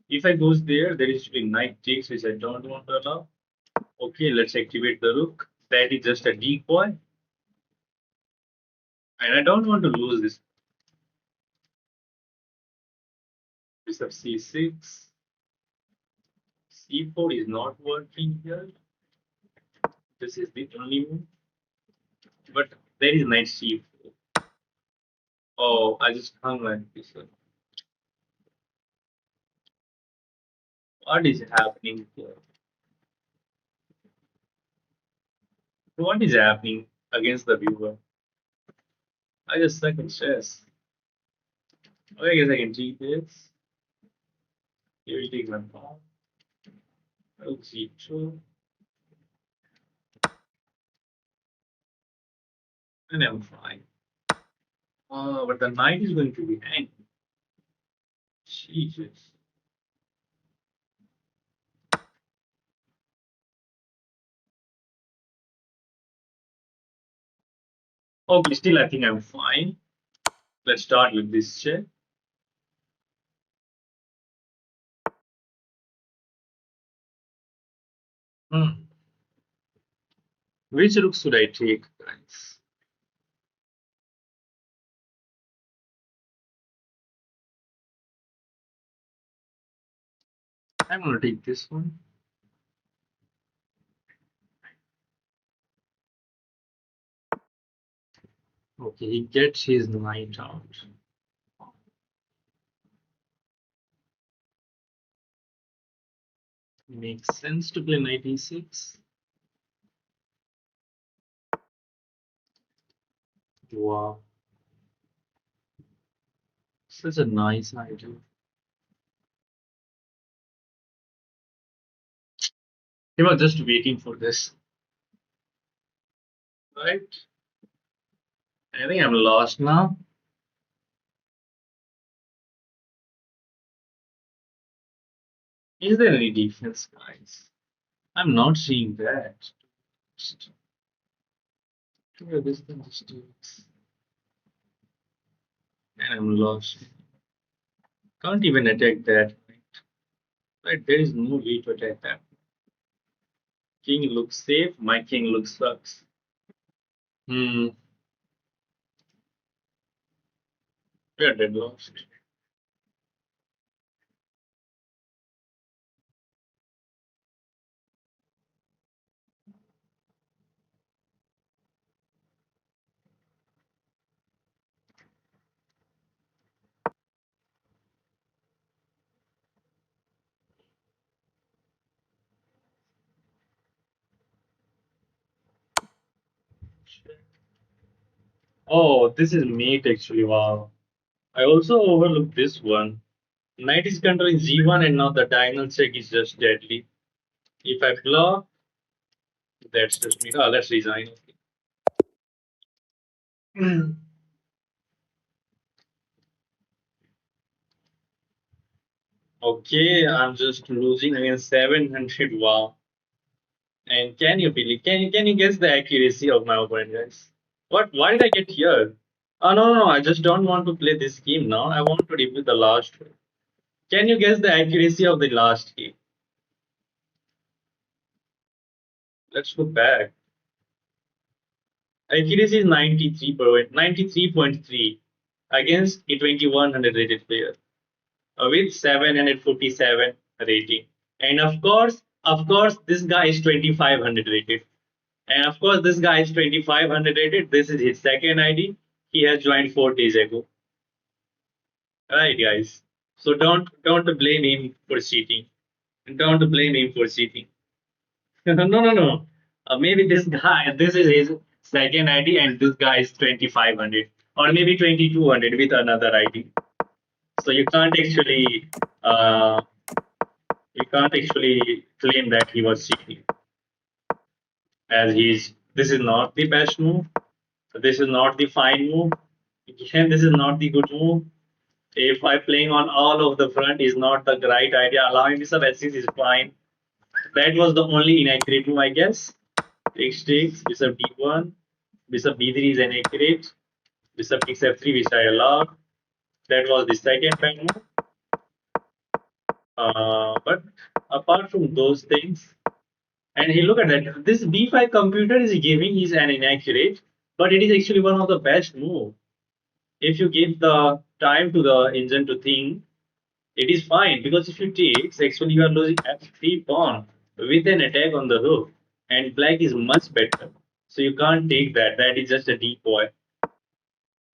If I goes there, there is a knight takes, which I don't want to allow. Okay, let's activate the rook. That is just a decoy. And I don't want to lose this. Bishop c6. c4 is not working here. This is the only move. But there is knight c4. Oh, I just hung like this one. What is happening here? What is happening against the viewer? I just suck at chess. Okay, I guess I can cheat this. Here you take my pawn. Rook c2. And I'm fine. But the knight is going to be hanged. Jesus. Okay, still I think I'm fine. Let's start with this check. Hmm. Which rook should I take, guys? I'm gonna take this one. Okay, he gets his knight out. Makes sense to play knight e6. Wow, such a nice idea. He was just waiting for this, right? I think I'm lost now. Is there any defense, guys? I'm not seeing that. Where this thing just takes. And I'm lost. Can't even attack that. Right? There is no way to attack that. King looks safe. My king looks sucks. Hmm. We are dead lost. Oh, this is mate actually. Wow. I also overlooked this one. Knight is controlling g1 and now the diagonal check is just deadly. If I block, that's just me. Oh, let's resign. Okay, I'm just losing against 700. Wow. And can you believe? Can you guess the accuracy of my opponent, guys? What? Why did I get here? Oh no, I just don't want to play this game now. I want to review the last one. Can you guess the accuracy of the last game? Let's go back. Accuracy is 93.3 against a 2100 rated player with 747 rating. And of course, this guy is 2500 rated. And of course, this guy is 2500 rated. This is his second ID. He has joined 4 days ago. Right, guys. So don't blame him for cheating. Don't blame him for cheating. No. Maybe this guy, this is his second ID, and this guy is 2500 or maybe 2200 with another ID. So uh, you can't actually claim that he was cheating, as he's. This is not the best move. This is not the fine move. Again, this is not the good move. If I playing on all of the front is not the right idea. Allowing bishop h6 is fine. That was the only inaccurate move, I guess. Takes takes, bishop d1, bishop b3 is inaccurate, bishop takes f3, which I allowed. That was the second bad move. But apart from those things, and he look at that, this b5 computer is giving is an inaccurate, but it is actually one of the best move. If you give the time to the engine to think, it is fine because if you take, actually you are losing f3 pawn with an attack on the rook, and black is much better. So you can't take that. That is just a decoy.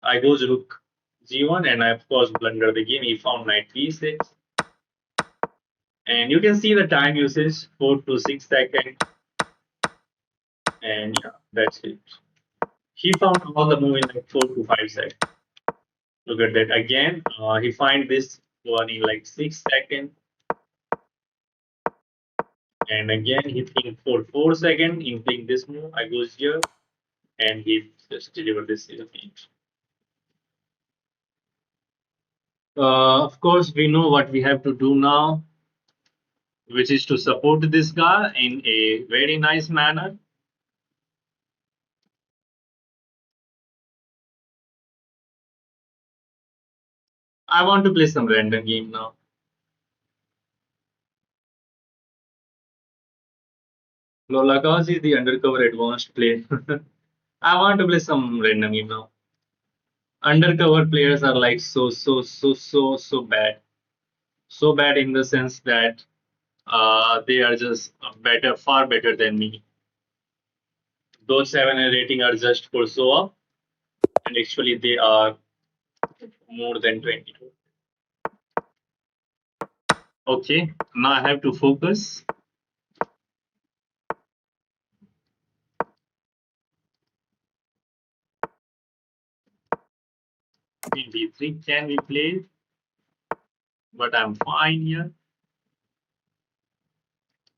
I goes rook g1, and I of course blunder the game. He found knight b6, and you can see the time usage 4 to 6 seconds, and yeah, that's it. He found all the move in like 4 to 5 seconds. Look at that again. He find this one in like 6 seconds. And again, he think for 4 seconds in playing this move. I goes here, and he just deliver this feat. Of course, we know what we have to do now, which is to support this guy in a very nice manner. I want to play some random game now. Lola Kazi is the undercover advanced player. I want to play some random game now. Undercover players are like so bad. So bad in the sense that They are just better, far better than me. Those 7 rating are just for show up, and actually they are more than 22. Okay, now I have to focus. In D3, can we play? But I'm fine here.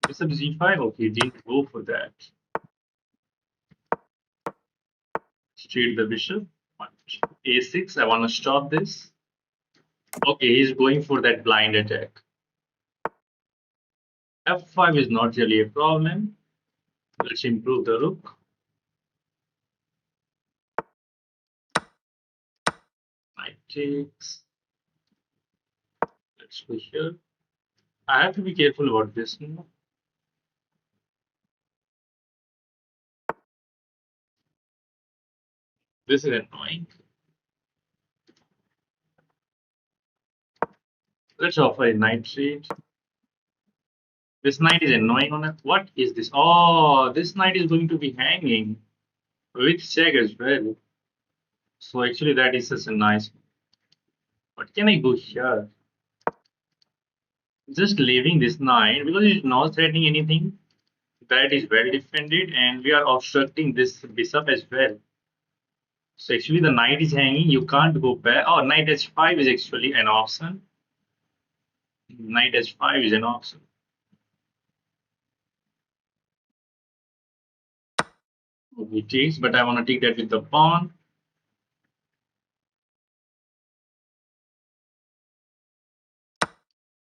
Bishop G5, okay, didn't go for that. Straight the bishop. A6, I want to stop this. Okay, he's going for that blind attack. F5 is not really a problem. Let's improve the rook. Knight takes. Let's go here. I have to be careful about this move. This is annoying. Let's offer a knight trade. This knight is annoying on it. What is this? Oh, this knight is going to be hanging with check as well. So actually that is such a nice. But can I go here? Just leaving this knight because it's not threatening anything. That is well defended and we are obstructing this bishop as well. So actually the knight is hanging. You can't go back. Oh, knight h5 is actually an option. Knight h5 is an option. He takes, but I want to take that with the pawn.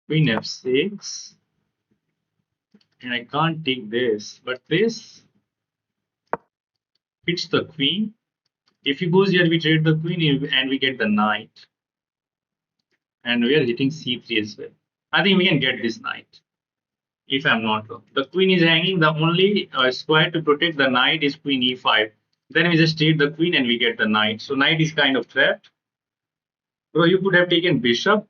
Queen f6. And I can't take this. But this hits the queen. If he goes here, we trade the queen and we get the knight. And we are hitting c3 as well. I think we can get this knight. If I'm not wrong. The queen is hanging. The only square to protect the knight is queen e5. Then we just trade the queen and we get the knight. So knight is kind of trapped. Bro, you could have taken bishop.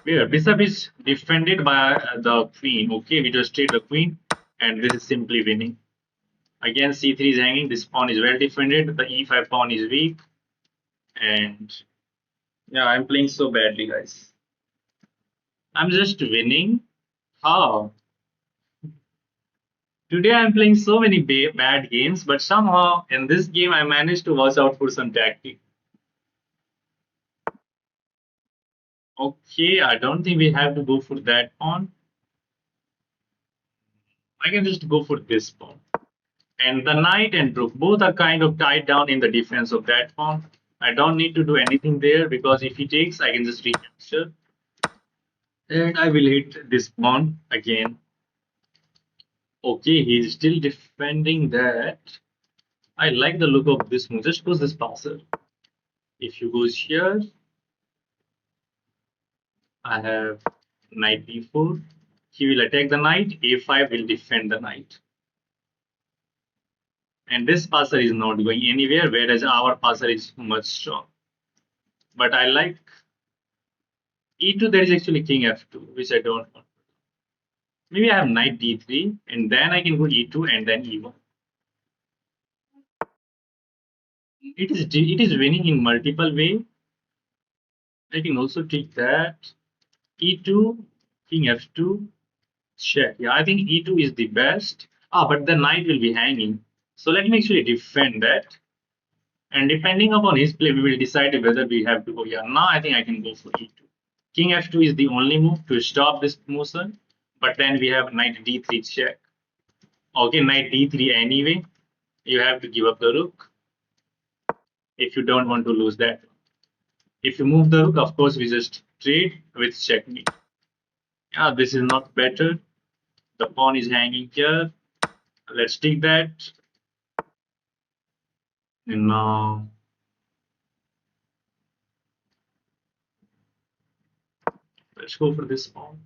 Where bishop is defended by the queen. Okay, we just trade the queen and this is simply winning. Again, c3 is hanging. This pawn is well defended. The e5 pawn is weak. And yeah, I'm playing so badly, guys. I'm just winning. How? Today I'm playing so many bad games, but somehow in this game I managed to watch out for some tactic. Okay, I don't think we have to go for that pawn. I can just go for this pawn. And the knight and rook both are kind of tied down in the defense of that pawn. I don't need to do anything there because if he takes, I can just recapture. And I will hit this pawn again. Okay, he's still defending that. I like the look of this move. Just goes this passer. If he goes here, I have knight b4. He will attack the knight. a5 will defend the knight. And this passer is not going anywhere, whereas our passer is much strong. But I like e2. There is actually king f2, which I don't want. Maybe I have knight d3, and then I can go e2 and then e1. It is winning in multiple way. I can also take that e2, king f2, check. Yeah, I think e2 is the best. Ah, but the knight will be hanging. So let me actually defend that. And depending upon his play, we will decide whether we have to go here. Now I think I can go for e2. King f2 is the only move to stop this motion. But then we have knight d3 check. Okay, knight d3 anyway. You have to give up the rook if you don't want to lose that. If you move the rook, of course, we just trade with checkmate. Yeah, this is not better. The pawn is hanging here. Let's take that. And now let's go for this pawn.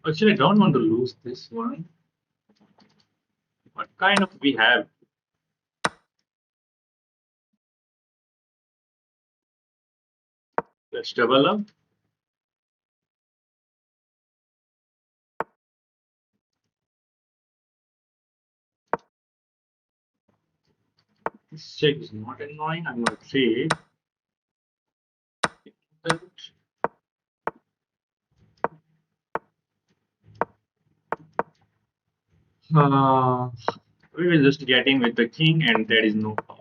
Actually, I don't want to lose this one. What kind of we have? Let's double up. This check is not annoying. I'm going to say that. We will just get in with the king, and there is no power.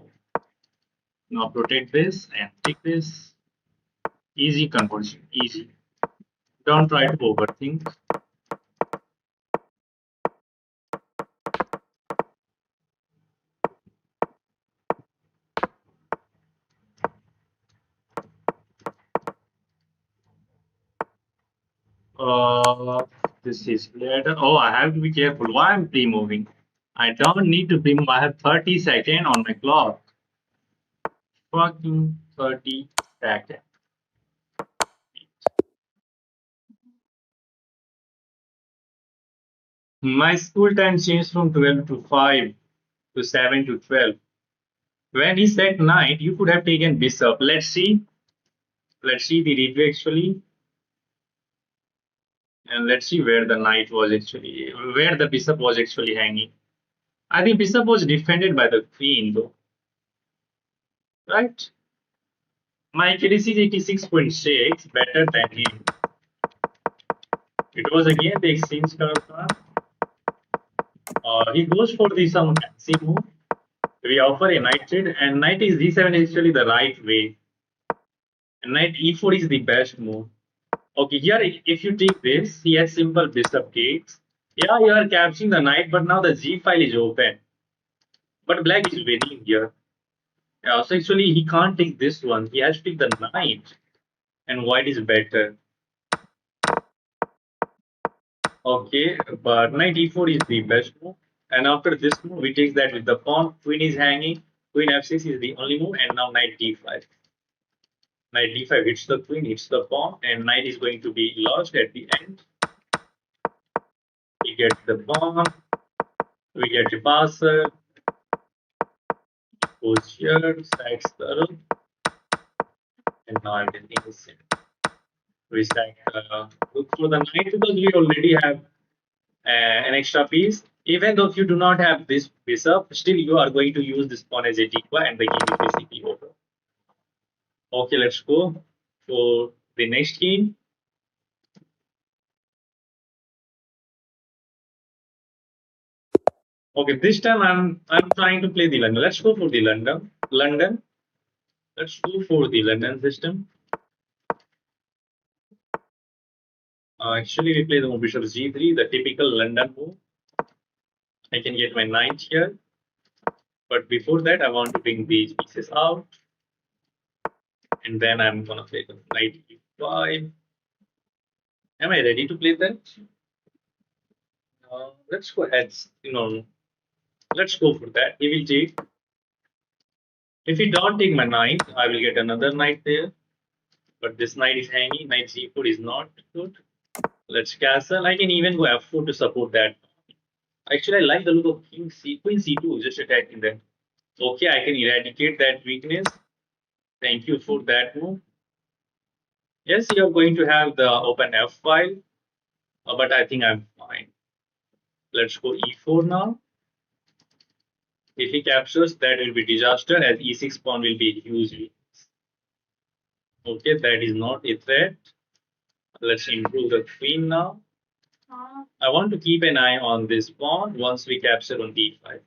Now protect this and take this. Easy conversion, easy. Don't try to overthink. Uh, this is later. Oh, I have to be careful. Why I'm pre-moving? I don't need to pre-move. I have 30 seconds on my clock. Fucking 30 seconds. My school time changed from 12 to 5 to 7 to 12. When he said knight, you could have taken bishop. Let's see. Let's see the review actually. And let's see where the knight was actually, where the bishop was actually hanging. I think bishop was defended by the queen though. Right? My KDC is 86.6, better than him. It was again the exchange card. He goes for the some fancy move. We offer a knight trade, and knight is d7 is actually the right way. And knight e4 is the best move. Okay, here if you take this, he has simple bishop takes. Yeah, you are capturing the knight, but now the g file is open. But black is winning here. Yeah, so actually he can't take this one. He has to take the knight, and white is better. Okay, but knight e4 is the best move. And after this move, we take that with the pawn. Queen is hanging. Queen f6 is the only move, and now knight d5. Knight d5 hits the queen, hits the pawn, and knight is going to be lost at the end. We get the pawn. We get the passer. Goes here, sacks the rook, and now everything is set. We sack rook for the knight because we already have an extra piece. Even though if you do not have this bishop, still you are going to use this pawn as a decoy, and the game is basically over. Okay, let's go for the next game. Okay, this time I'm trying to play the London. Let's go for the London. London. Let's go for the London system. Actually, we play the move bishop g3, the typical London move. I can get my knight here, but before that, I want to bring these pieces out, and then I'm gonna play the knight e5. Am I ready to play that? Let's go ahead. Let's go for that. He will take. If he don't take my knight, I will get another knight there. But this knight is hanging. Knight c4 is not good. Let's castle. I can even go f4 to support that. Actually, I like the look of king c, queen c2, just attacking them. Okay, I can eradicate that weakness. Thank you for that move. Yes, you're going to have the open f file, but I think I'm fine. Let's go e4 now. If he captures, that will be disaster, as e6 pawn will be huge weakness. Okay, that is not a threat. Let's improve the queen now. I want to keep an eye on this pawn once we capture on d5.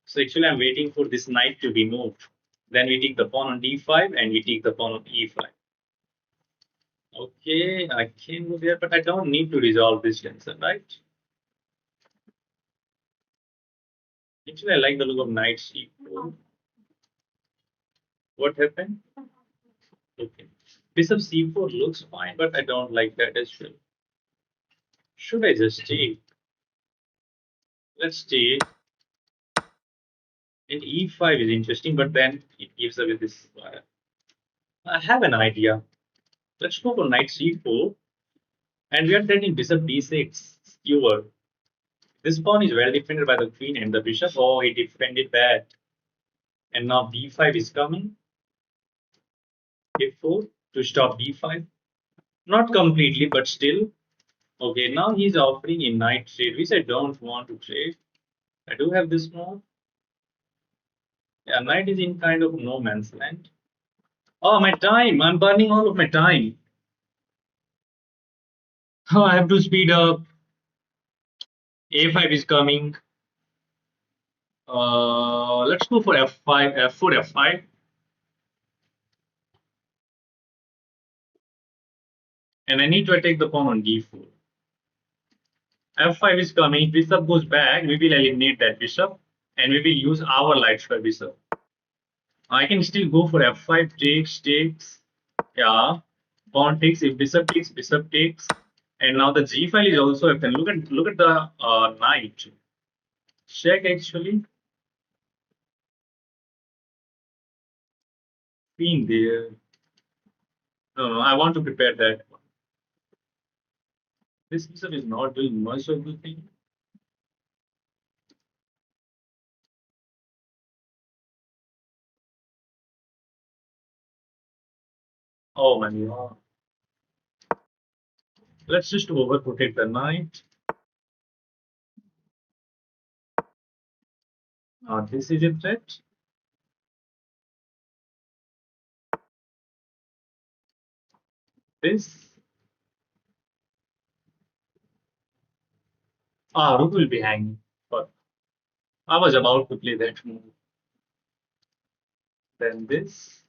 So actually, I'm waiting for this knight to be moved. Then we take the pawn on d5 and we take the pawn on e5. Okay, I can move there, but I don't need to resolve this tension, right? Actually, I like the look of knight c4. What happened? Okay. Bishop c4 looks fine, but I don't like that as well. Should I just take? Let's take. And e5 is interesting, but then it gives away this. I have an idea. Let's go for knight c4. And we are threatening bishop d6 skewer. This pawn is well defended by the queen and the bishop. Oh, he defended that. And now b5 is coming. a4. to stop d5. Not completely, but still. Okay, now he's offering a knight trade, which I don't want to trade. I do have this move. Yeah, knight is in kind of no man's land. Oh, my time! I'm burning all of my time. Oh, I have to speed up. A5 is coming. Let's go for f5, f4, f5. And I need to attack the pawn on d4. F5 is coming. Bishop goes back. We will eliminate that bishop. And we will use our light square bishop. I can still go for f5, takes, takes. Yeah. Pawn takes. If bishop takes, bishop takes. And now the g file is also f10. Look at the knight. Check actually. Queen there. No, I want to prepare that. This bishop is not doing much of the thing. Oh my god. Let's just overprotect the knight. This is a threat. This. Rook will be hanging. But I was about to play that move. Then this.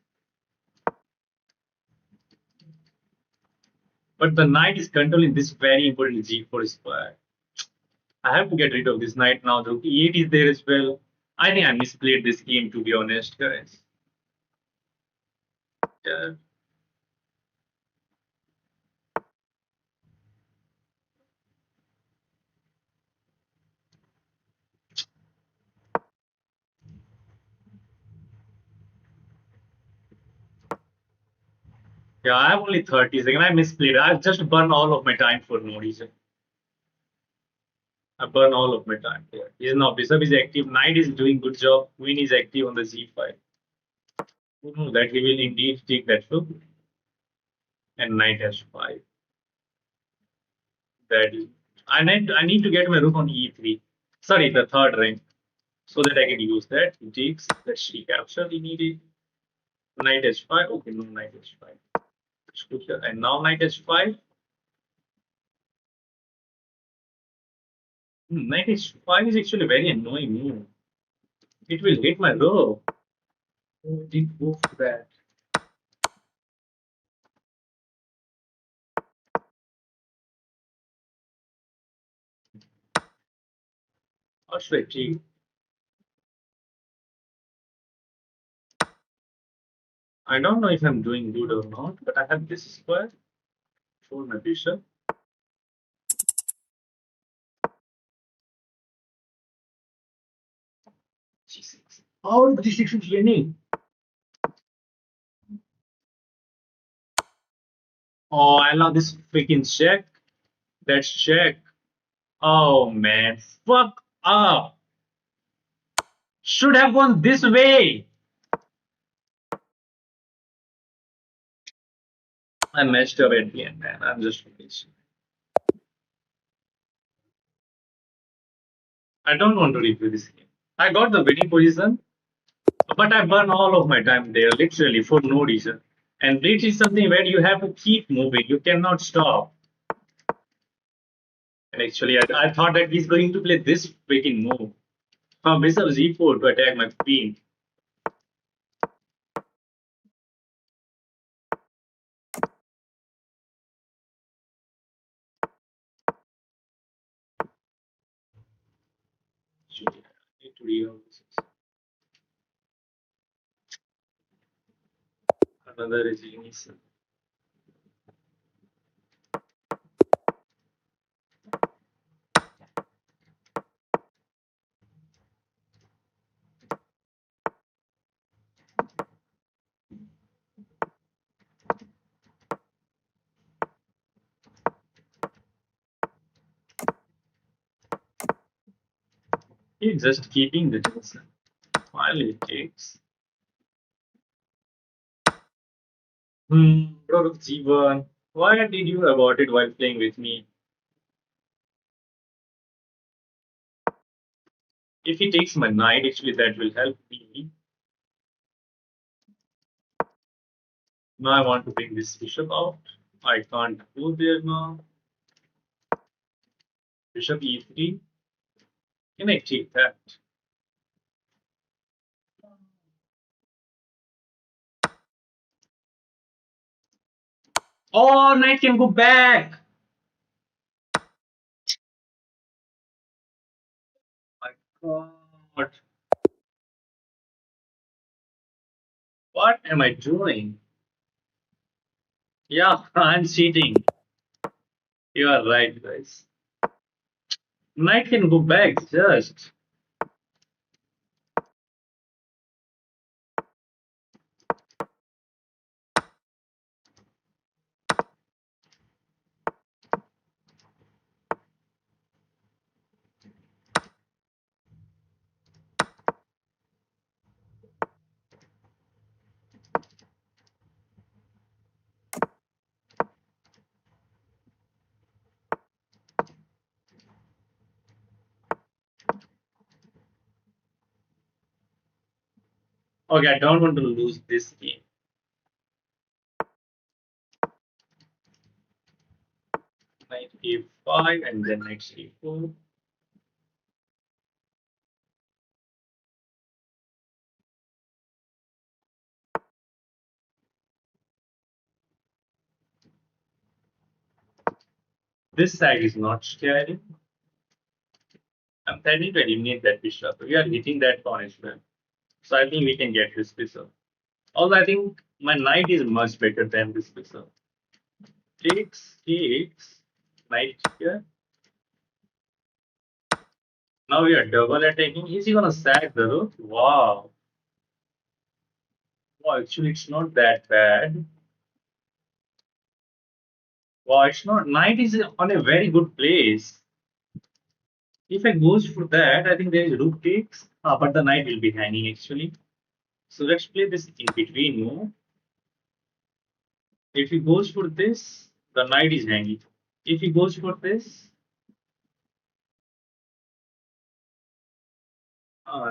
But the knight is controlling this very important g4 square. I have to get rid of this knight now. The rook e8 is there as well. I think I misplayed this game, to be honest, guys. Yeah. Yeah, I have only 30 seconds. I misplayed. I've just burned all of my time for no reason. I burn all of my time here. He's now bishop is active. Knight is doing good job. Queen is active on the z5. Who knows that he will indeed take that rook. And knight h5. That is. I need to get my rook on e3. Sorry, the third rank. So that I can use that. He takes. Let's recapture. He needed knight h5. Okay, no knight h5. Let's go here. And now knight h5. Knight h5 is actually a very annoying move. It will hit my rook. Oh, did go for that. Or should I take? I don't know if I'm doing good or not, but I have this square for my bishop. G6. How did G6 is winning? Oh, I love this freaking check. That's check. Oh man, fuck up. Should have gone this way. I messed up at the end, man. I'm just finished. I don't want to review this game. I got the winning position, but I burn all of my time there, literally for no reason. And Blitz is something where you have to keep moving. You cannot stop. And actually, I thought that he's going to play this freaking move. Bishop z4 to attack my queen. Actually, I need to read this. Another resignation. He's just keeping the distance. While it takes. Rook G1. Why did you abort it while playing with me? If he takes my knight, actually that will help me. Now I want to bring this bishop out. I can't go there now. Bishop E3. Can I take that? Oh, knight can go back. My God. What am I doing? Yeah, I'm cheating. You are right, guys. Knight can go back just. Okay, I don't want to lose this game. Knight A5 and then knight C4. This side is not scary. I'm planning to eliminate that bishop. We are hitting that pawn as well. So I think we can get this bishop. Although I think my knight is much better than this bishop. Takes, knight here. Now we are double attacking. Is he gonna sack the rook? Wow. Wow, actually it's not that bad. Wow, it's not. Knight is on a very good place. If I goes for that, I think there is rook takes. But the knight will be hanging actually. So let's play this in between move. If he goes for this, the knight is hanging. If he goes for this,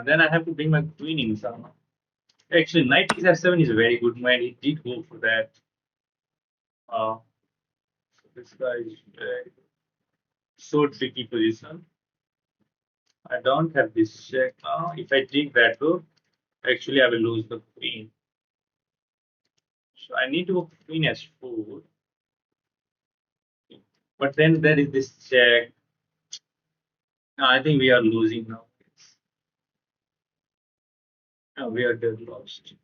then I have to bring my queen in somehow. Actually, knight takes f7 is a very good move. He did go for that. Uh, so this guy is so tricky position. I don't have this check now. If I take that rook, actually I will lose the queen. So I need to go queen s4. But then there is this check. I think we are losing now. We are dead lost.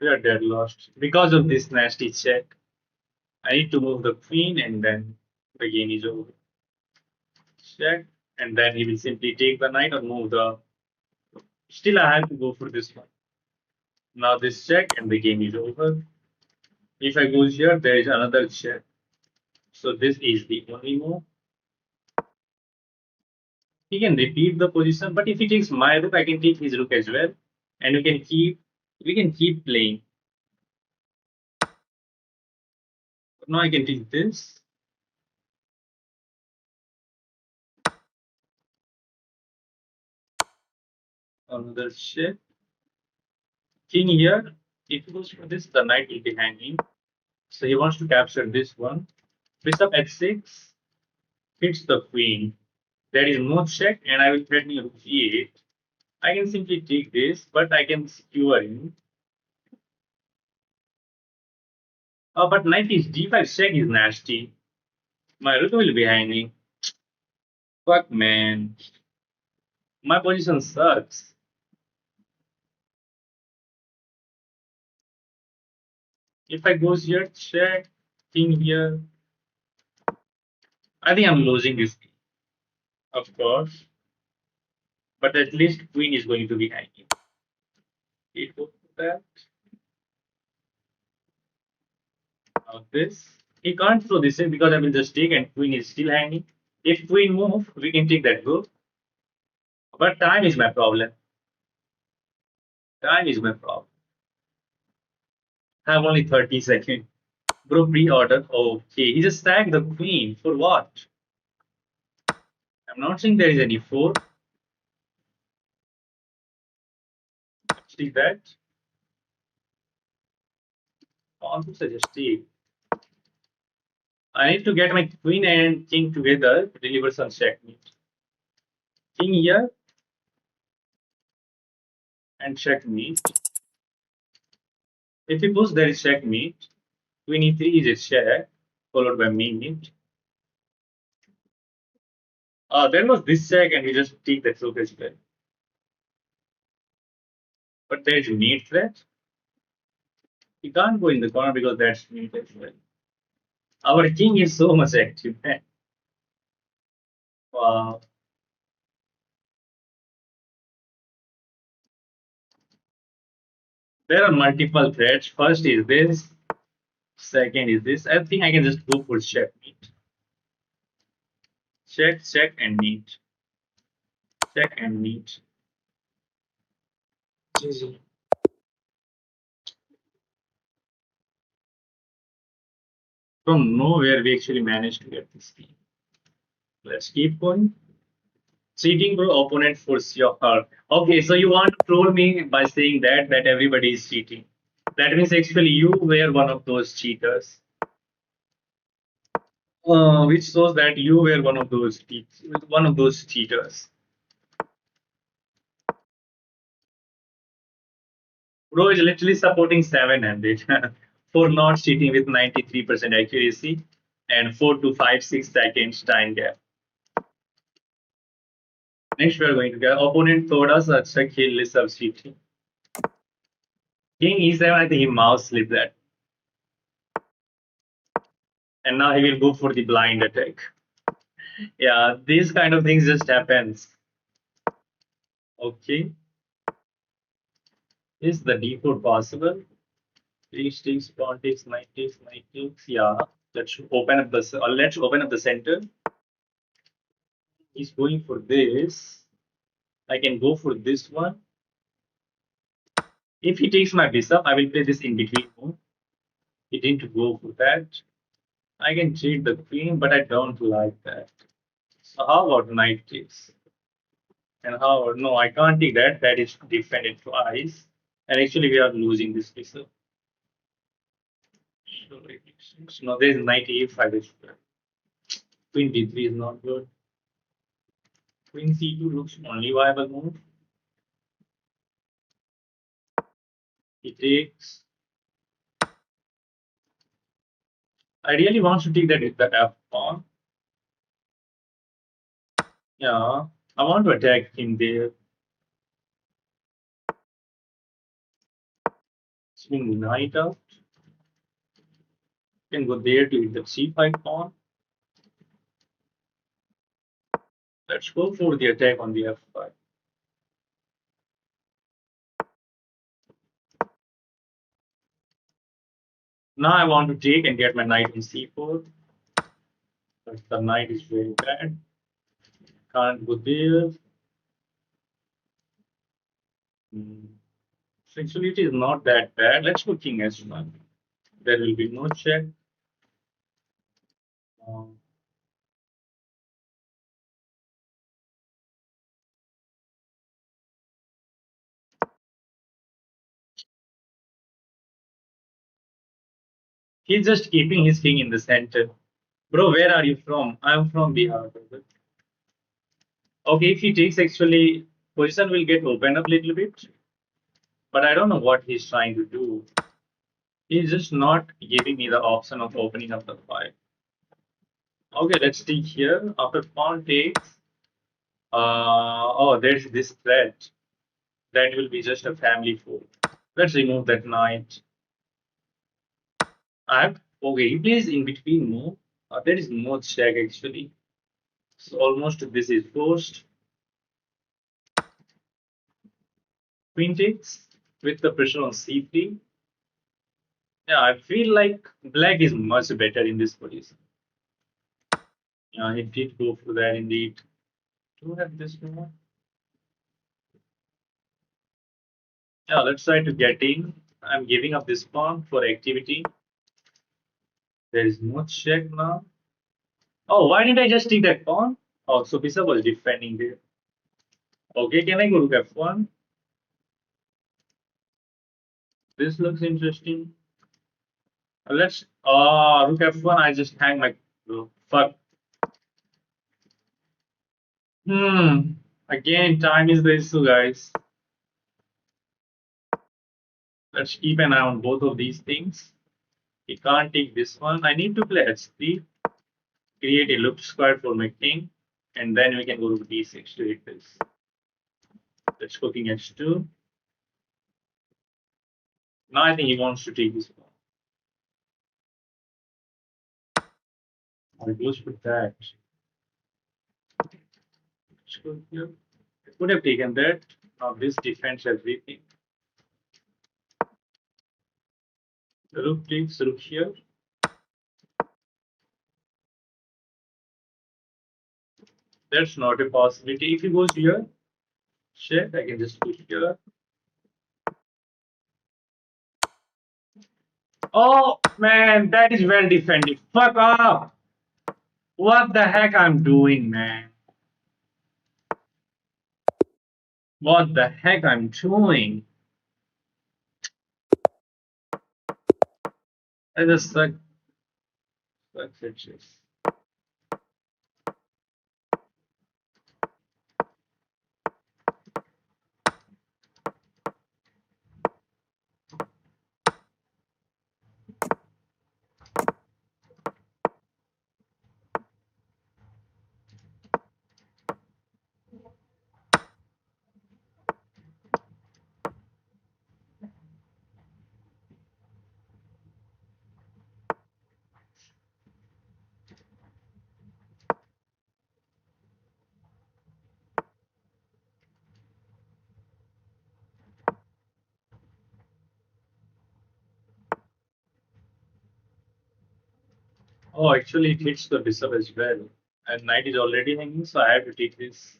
We are dead lost because of this nasty check. I need to move the queen and then the game is over. Check and then he will simply take the knight or move the. Still, I have to go for this one. Now this check and the game is over. If I go here, there is another check. So this is the only move. He can repeat the position, but if he takes my rook, I can take his rook as well, and we can keep playing. Now I can take this. Another check. King here. If he goes for this, the knight will be hanging. So he wants to capture this one. Bishop h6 hits the queen. There is no check, and I will threaten rook g8. I can simply take this, but I can skewer him. But knight is d5 check is nasty. My rook will be hanging. Fuck man. My position sucks. If I goes here, check, king here. I think I'm losing this, of course. But at least queen is going to be hanging. It goes to that. Now this. He can't throw this in because I will just take and queen is still hanging. If queen move, we can take that go. But time is my problem. Time is my problem. I have only 30 seconds. Bro, pre-order. Okay, he just stacked the queen. For what? I'm not saying there is any four. See that? On to suggest it. I need to get my queen and king together to deliver some checkmate. King here and checkmate. If you push, there is checkmate. Queen e3 is a check, followed by mate. There was this check, and we just take the rook as well. But there is mate threat. We can't go in the corner because that's mate as well. Our king is so much active, man. Wow. There are multiple threats. First is this. Second is this. I think I can just go for checkmate. Check, check, and mate. Check and mate. GG. From nowhere, we actually managed to get this game. Let's keep going. Cheating, bro. Opponent force your heart. Okay, so you want to troll me by saying that everybody is cheating. That means actually you were one of those cheaters. Which shows that you were one of those cheaters. Bro is literally supporting 700 for not cheating with 93% accuracy and 4 to 6 seconds time gap. Next, we are going to get opponent told us अच्छा खेल सब cheating. King e7, I think he mouse slipped that. And now he will go for the blind attack. Yeah, these kind of things just happens. Okay. Is the d4 possible? 3 sticks, pawn takes, knight takes, knight takes. Yeah. Let's open up the center. He's going for this. I can go for this one. If he takes my bishop, I will play this in between move. He didn't go for that. I can cheat the queen, but I don't like that. So how about knight takes? And how? No, I can't take that. That is defended twice. And actually, we are losing this bishop. So, no, there is knight a5 as well. Queen d3 is not good. Queen c2 looks only viable move. He takes. I really want to take that with the f pawn. Yeah, I want to attack him there. Swing knight out. Can go there to hit the c5 pawn. Let's go for the attack on the f5. Now I want to take and get my knight in c4. But the knight is very bad. Can't go there. Actually, it is not that bad. Let's go king s1. There will be no check. Um, he's just keeping his king in the center. Bro, where are you from? I'm from Bihar. Brother. Okay, if he takes, actually, position will get opened up a little bit. But I don't know what he's trying to do. He's just not giving me the option of opening up the file. Okay, let's take here. After pawn takes, oh, there's this thread. That will be just a family fold. Let's remove that knight. Okay, he plays in between move. There is no check actually. So almost this is forced. Queen takes with the pressure on c3. Yeah, I feel like black is much better in this position. Yeah, he did go for that indeed. Do you have this one? Yeah, let's try to get in. I'm giving up this pawn for activity. There is no check now. Oh, why didn't I just take that pawn? Oh, so bishop was defending there. Okay, can I go rook f1? This looks interesting. Let's. Rook f1. I just hang my. Fuck. Hmm. Again, time is the issue, guys. Let's keep an eye on both of these things. He can't take this one. I need to play h3, create a loop square for my king, and then we can go to d6 to hit this. Let's go king h2. Now I think he wants to take this one. I goes with that. Let's go here. I could have taken that. Now this defends everything. The rook takes rook here. That's not a possibility. If he goes here, check. I can just put here. Oh man, that is well defended. Fuck off! What the heck I'm doing, man? What the heck I'm doing? I just suck bitches. Oh, actually, it hits the bishop as well. And knight is already hanging, so I have to take this.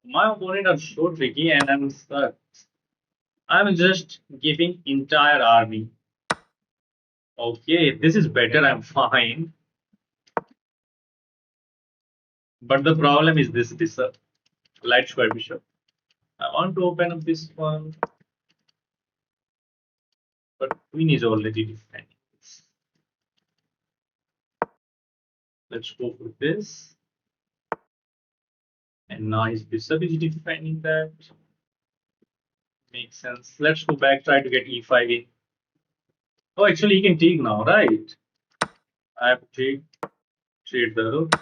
My opponent are so tricky, and I'm stuck. I'm just giving entire army. Okay, this is better. I'm fine. But the problem is this bishop, light square bishop. I want to open up this one, but queen is already defending this. Let's go for this. And now his bishop is defending that. Makes sense. Let's go back, try to get e5 in. Oh, actually, he can take now, right? I have to trade the rook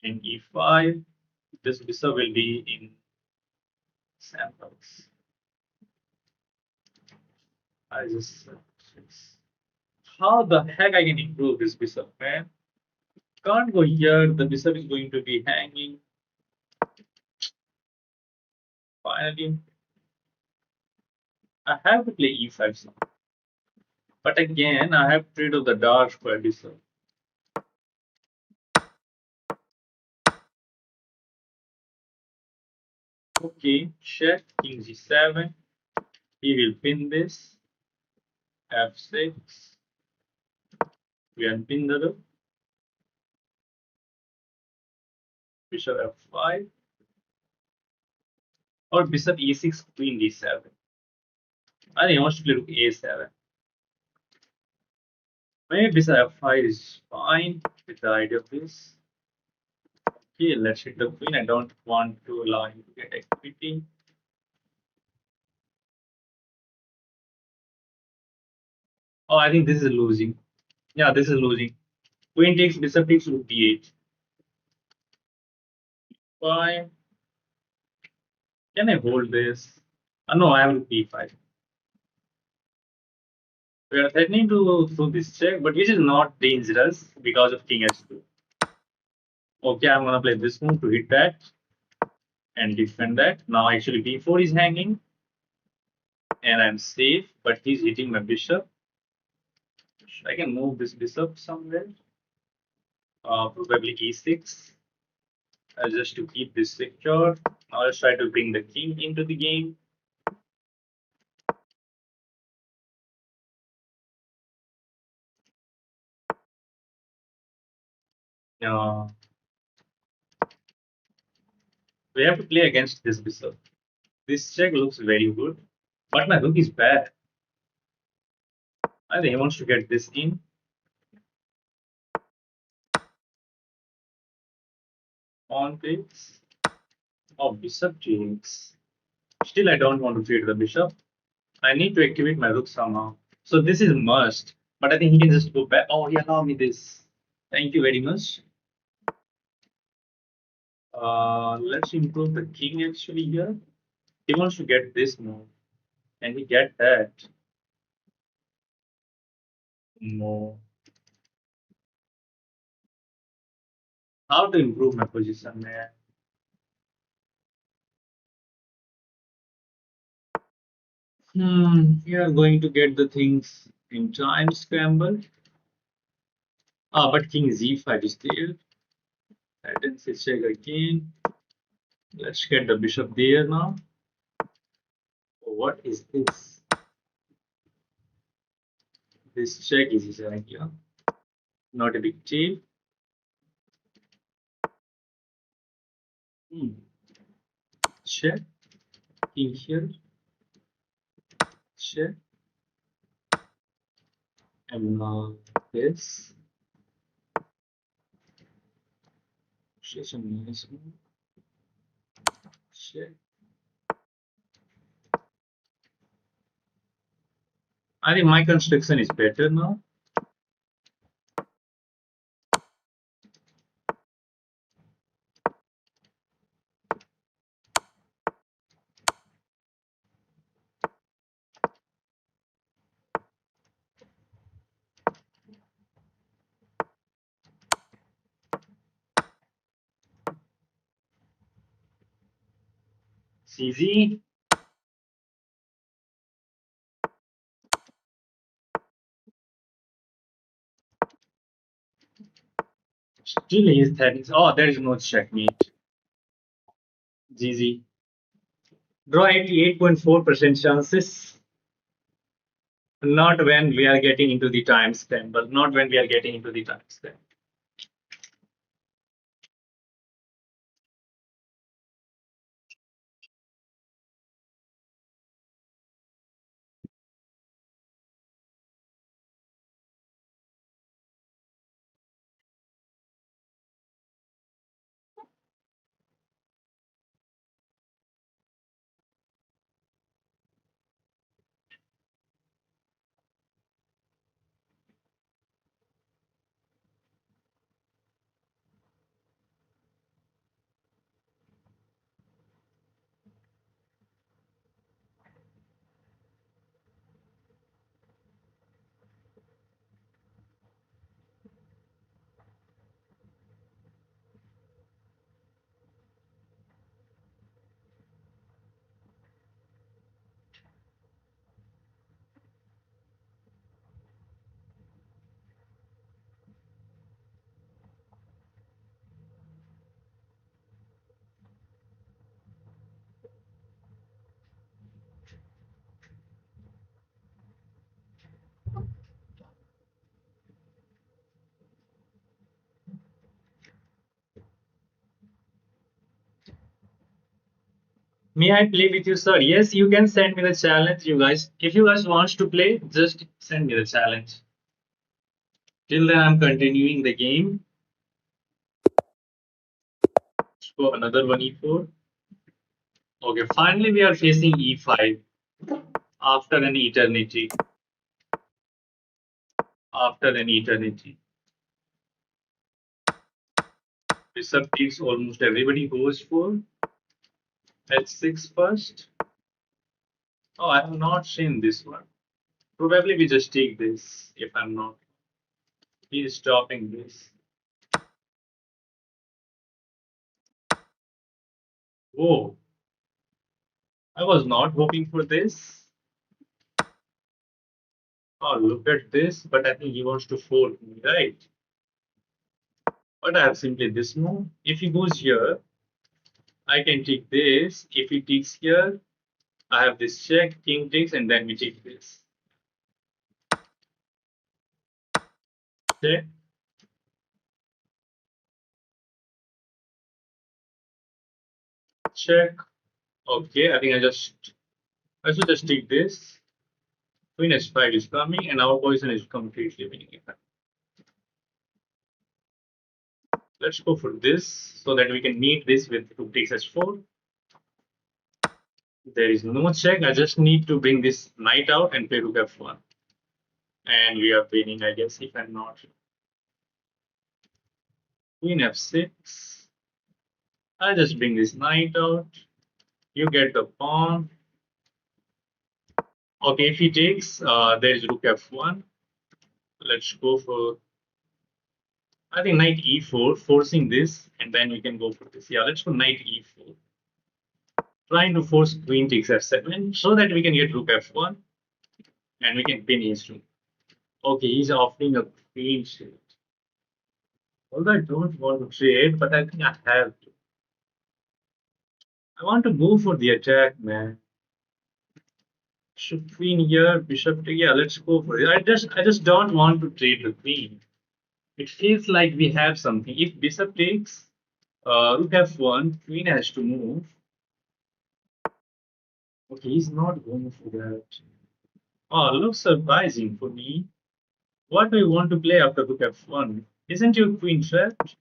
in e5. This bishop will be in samples. I just how the heck I can improve this bishop, man? Can't go here. The bishop is going to be hanging. Finally, I have to play e5 now. But again, I have to trade of the dark square bishop. Okay, check king g7. He will pin this. f6. We unpin the rook. Bishop f5. Or bishop e6, queen d7. I think I want to play rook a7. Maybe bishop f5 is fine with the idea of this. Okay, let's hit the queen. I don't want to allow him to get equity. Oh, I think this is losing. Yeah, this is losing. Queen takes, bishop takes, rook d8. Fine. Can I hold this? No, I have rook d5. We are threatening to throw this check, but which is not dangerous because of king h2. Okay, I'm gonna play this move to hit that and defend that. Now actually b4 is hanging and I'm safe, but he's hitting my bishop. I can move this bishop somewhere. Probably e6, just to keep this secure. Now let's try to bring the king into the game. Uh, we have to play against this bishop. This check looks very good, but my rook is bad. I think he wants to get this in. On takes. Oh, bishop takes. Still, I don't want to feed the bishop. I need to activate my rook somehow. So this is must, but I think he can just go back. Oh, he allowed me this. Thank you very much. Let's improve the king actually here. He wants to get this move. Can he get that? No. How to improve my position, man? We are going to get the things in time scramble. Ah, but king z5 is there. Let's check again. Let's get the bishop there now. What is this? This check is his idea. Not a big deal. Hmm. Check. King here. Check. And now this. Check some nice move. Check. I think my construction is better now. CZ. Still is that. Oh, there is no checkmate. GG. Draw 88.4% chances. Not when we are getting into the time scramble. Not when we are getting into the time scramble. May I play with you, sir? Yes, you can send me the challenge, you guys. If you guys want to play, just send me the challenge. Till then, I'm continuing the game. Let's go another one e4. Okay, finally we are facing e5 after an eternity. After an eternity. Bishop takes almost everybody goes for h6 first. Oh, I have not seen this one. Probably we just take this if I'm not. He is stopping this. Whoa, I was not hoping for this. Oh, look at this, but I think he wants to fold me, right? But I have simply this move. If he goes here, I can take this. If he takes here, I have this check, king takes, and then we take this. Check. Check. Okay, I think I should just take this. Queen h5 is coming, and our position is completely winning. Let's go for this so that we can meet this with rook takes h4. There is no check. I just need to bring this knight out and play rook f1. And we are winning, I guess, if I'm not. Queen f6. I just bring this knight out. You get the pawn. Okay, if he takes, there is rook f1. Let's go for, I think, knight e4, forcing this, and then we can go for this. Yeah, let's go knight e4. Trying to force queen takes f7 so that we can get rook f1 and we can pin his rook. Okay, he's offering a queen shield. Although I don't want to trade, but I think I have to. I want to go for the attack, man. Should queen here, bishop to, yeah, let's go for it. I just don't want to trade the queen. It feels like we have something. If bishop takes, rook f1, queen has to move. Okay, he's not going for that. Oh, looks surprising for me. What do you want to play after rook f1? Isn't your queen trapped?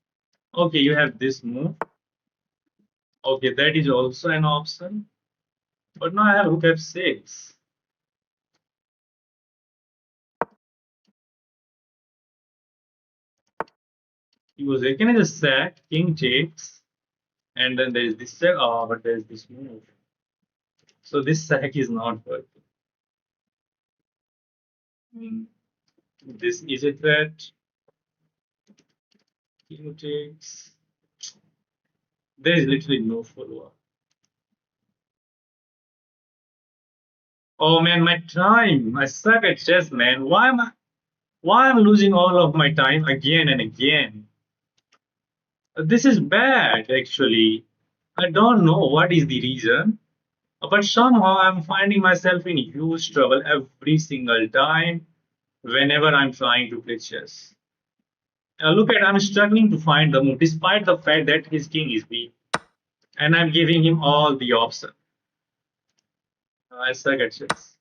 Okay, you have this move. Okay, that is also an option. But now I have rook f6. He was like, can I just sack? King takes. And then there is this sack. Oh, but there's this move. So this sack is not working. This is a threat. King takes. There is literally no follow-up. Oh man, my time. I suck at chess, man. Why am I losing all of my time again and again? This is bad, actually. I don't know what is the reason, but somehow I'm finding myself in huge trouble every single time whenever I'm trying to play chess. Look at, I'm struggling to find the move despite the fact that his king is weak, and I'm giving him all the options. I suck at chess.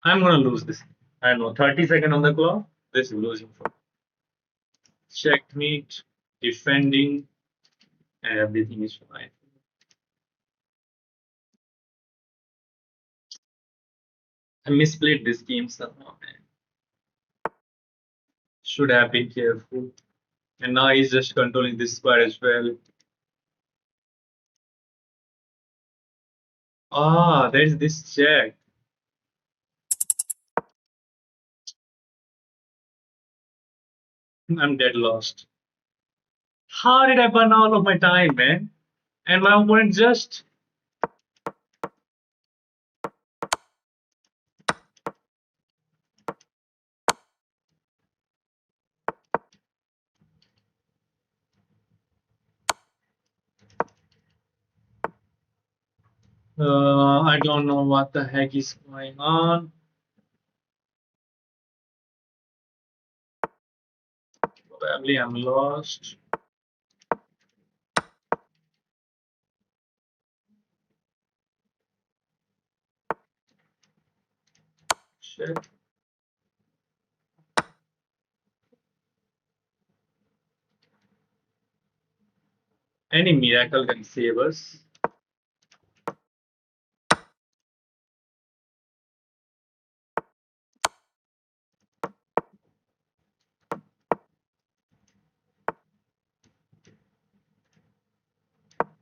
I'm gonna lose this. I know, 30 seconds on the clock. This is losing for checkmate, defending, and everything is fine. I misplayed this game somehow. Should have been careful. And now he's just controlling this square as well. Ah, there's this check. I'm dead lost. How did I burn all of my time, man? And my opponent just. I don't know what the heck is going on. Probably I'm lost. Shit. Any miracle can save us.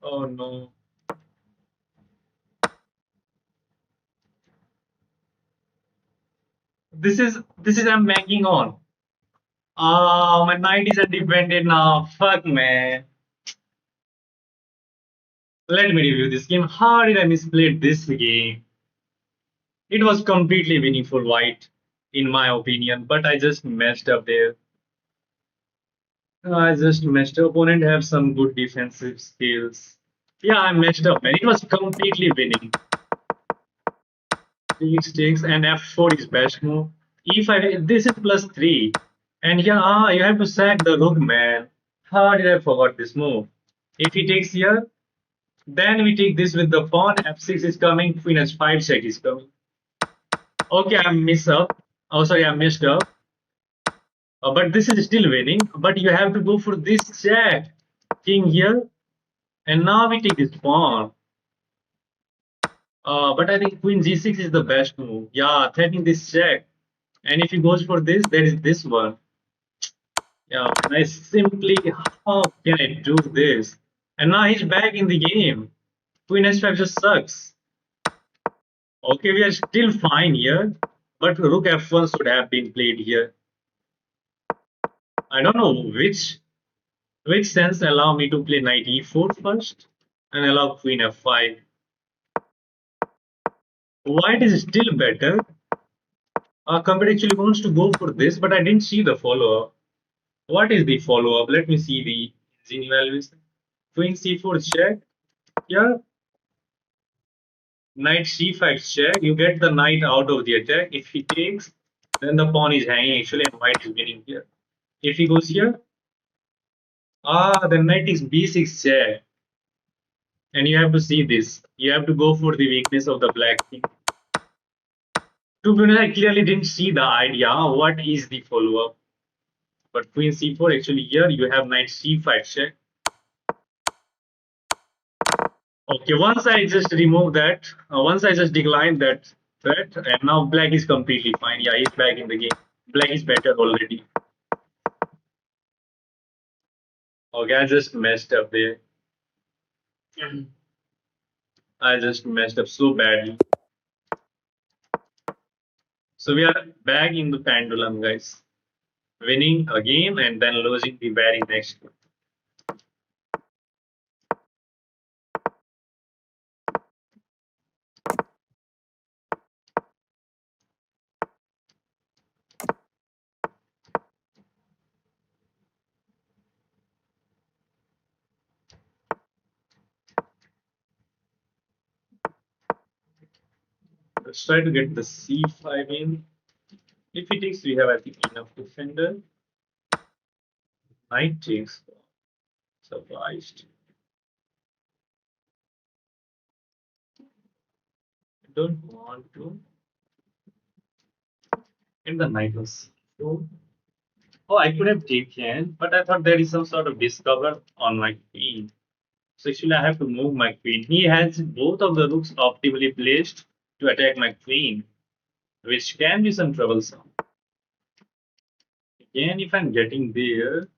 Oh no. This is I'm banking on. Ah, my knight is independent now. Fuck, man. Let me review this game. How did I misplay this game? It was completely winning for white, in my opinion, but I just messed up there. I just messed up. Opponent have some good defensive skills. Yeah, I messed up, man. It was completely winning. Three sticks and f4 is best move. E5, this is +3. And yeah, you have to sack the rook, man. How did I forget this move? If he takes here, then we take this with the pawn. F6 is coming. Queen h5 check is coming. Okay, I miss up. Oh, sorry, I messed up. But this is still winning. But you have to go for this check. King here. And now we take this pawn. But I think Queen g6 is the best move. Yeah, threatening this check. And if he goes for this, there is this one. Yeah, and I simply, how can I do this? And now he's back in the game. Queen h5 just sucks. Okay, we are still fine here, but rook f1 should have been played here. I don't know which sense allow me to play knight e4 first and allow queen f5. White is still better. Company actually wants to go for this, but I didn't see the follow-up. What is the follow-up? Let me see the engine evaluation. Queen c4 check. Yeah, knight c5 check. You get the knight out of the attack. If he takes, then the pawn is hanging actually, and white is winning here. If he goes here, the knight is b6 check. And you have to see this. You have to go for the weakness of the black king. To be honest, I clearly didn't see the idea. What is the follow-up? But queen c4, actually here you have knight c5 check. Okay, once I just remove that, once I just decline that threat, and now black is completely fine. Yeah, he's back in the game. Black is better already. Okay, I just messed up there. I just messed up so badly. So we are back in the pendulum, guys. Winning a game and then losing the very next one. Let's try to get the c5 in. If it takes, we have, I think, enough defender. Knight takes. Surprised. I don't want to. And the knight was so. Oh, I could have taken, but I thought there is some sort of discover on my queen. So actually, I have to move my queen. He has both of the rooks optimally placed to attack my queen, which can be some troublesome. Again, if I'm getting there,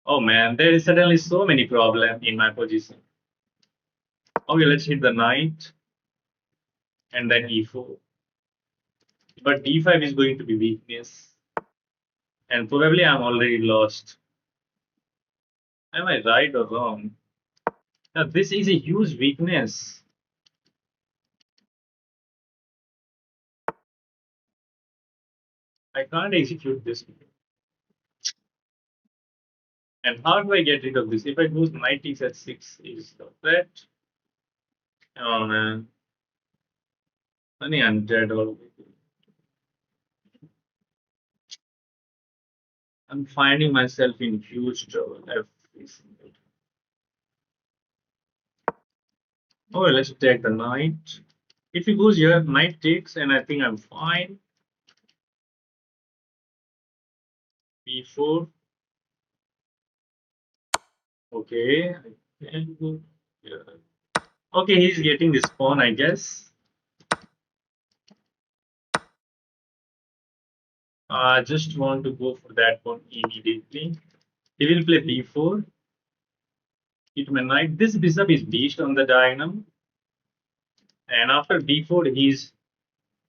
oh man, there is suddenly so many problems in my position. Okay, let's hit the knight and then e4. But d5 is going to be weakness, and probably I'm already lost. Am I right or wrong? Now, this is a huge weakness. I can't execute this. And how do I get rid of this? If I go knight takes h6 is the threat. Oh man. I think I'm dead already. I'm finding myself in huge trouble. Oh, let's take the knight. If he goes here, knight takes, and I think I'm fine. b4. Okay. I can go here. Okay, he's getting this pawn, I guess. I just want to go for that pawn immediately. He will play b4. Hit my knight. This bishop is beast on the diagonal. And after b4, he's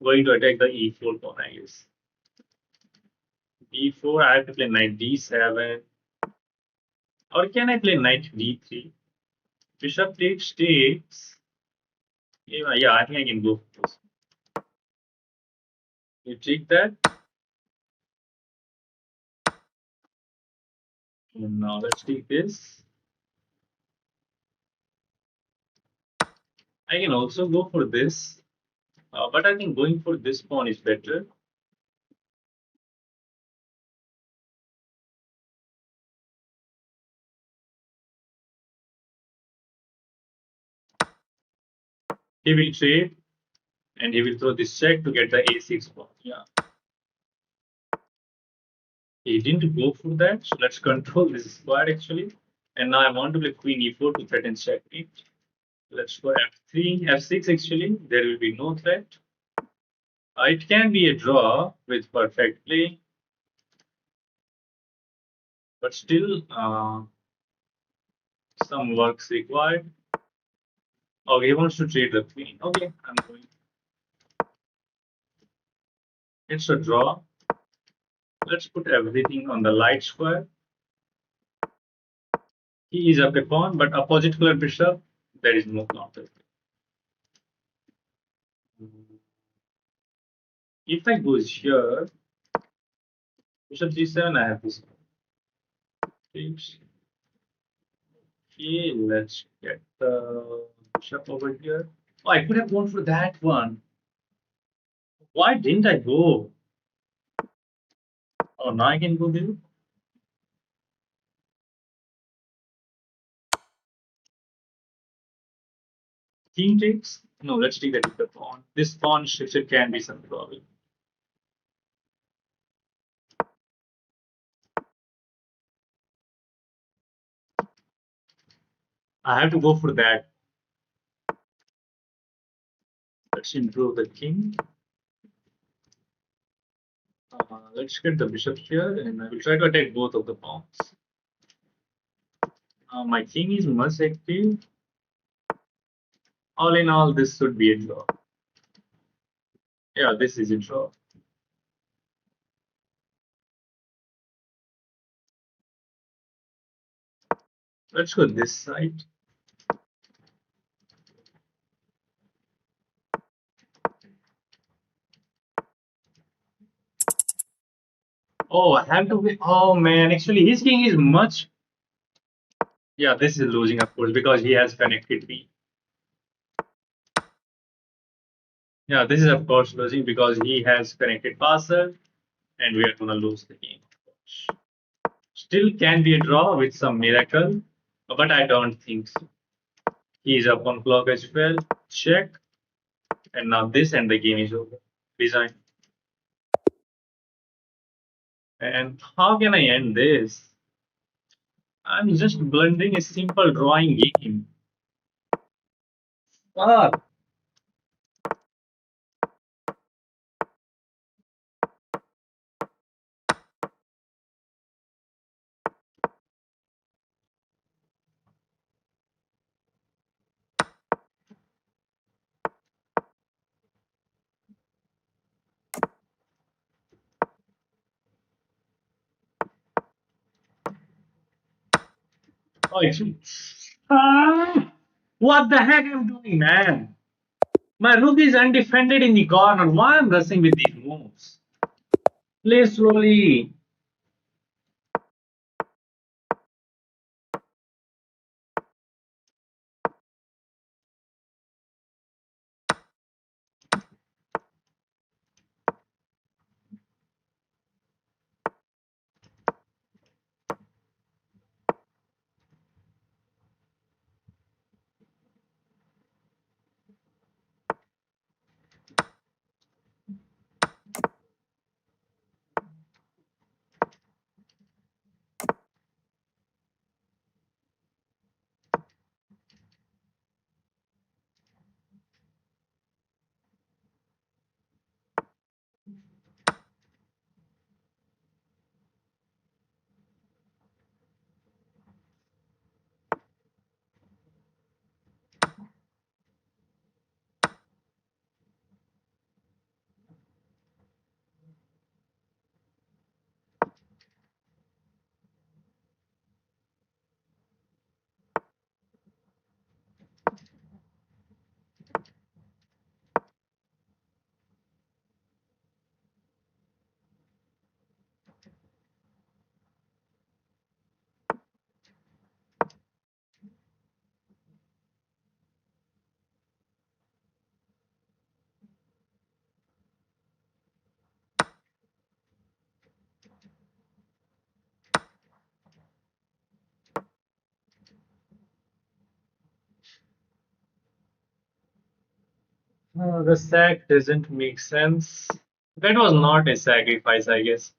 going to attack the e4 pawn, I guess. b4, I have to play knight d7. Or can I play knight d3? Bishop takes. Yeah, I think I can go for this. You take that. And now let's take this. I can also go for this, but I think going for this pawn is better. He will trade and he will throw this check to get the a6 pawn. Yeah, he didn't go for that. So let's control this square actually. And now I want to play queen e4 to threaten checkmate. Let's go f3, f6 actually. There will be no threat. It can be a draw with perfect play, but still some works required. Okay, he wants to trade the queen. Okay, I'm going. It's a draw. Let's put everything on the light square. He is up a pawn, but opposite color bishop, there is no counter. If I go here, bishop g7, I have this. Okay, let's get the bishop over here. Oh, I could have gone for that one. Why didn't I go? Oh, now I can go there. King takes. No, let's take that with the pawn. This pawn shifted can be some problem. I have to go for that. Let's improve the king. Let's get the bishop here, and I will try to attack both of the pawns. My king is much active. All in all, this should be a draw. Yeah, this is a draw. Let's go this side. Oh, I have to. Oh man, actually, his king is much. Yeah, this is losing, of course, because he has connected me. Yeah, this is of course losing because he has connected passer, and we are gonna lose the game. Of course. Still can be a draw with some miracle, but I don't think so. He is up on clock as well. Check, and now this, and the game is over. Design. And how can I end this? I'm just blundering a simple drawing game. Ah, oh, what the heck am I doing, man? My rook is undefended in the corner. Why am I rushing with these moves? Play slowly. The sack doesn't make sense. That was not a sacrifice, I guess.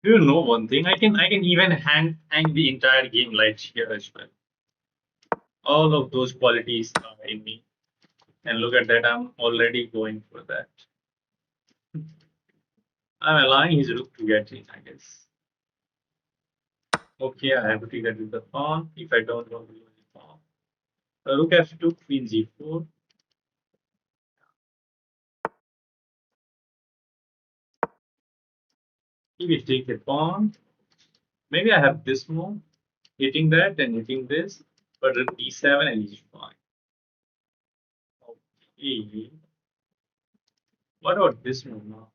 Do you know one thing? I can even hang the entire game light here as well. All of those qualities are in me. And look at that, I'm already going for that. I'm allowing his rook to get in, I guess. Okay, I have to take that with the pawn if I don't want to lose the pawn. Rook f2, queen g4. He will take the pawn. Maybe I have this move, hitting that and hitting this, but rook d7 and he's fine. Okay. What about this move now?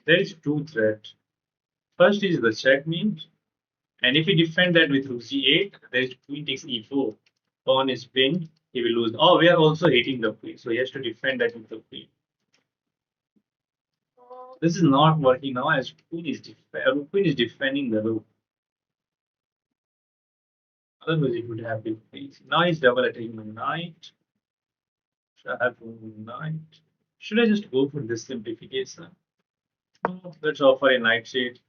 There is two threats. First is the checkmate, and if he defend that with rook c8, there is queen takes e4. Pawn is pinned, he will lose. Oh, we are also hitting the queen, so he has to defend that with the queen. This is not working now as queen is defending the rook. Otherwise, it would have been crazy. Now he's double attacking the knight. Should I have knight? Should I just go for this simplification? No, let's offer a knight shade.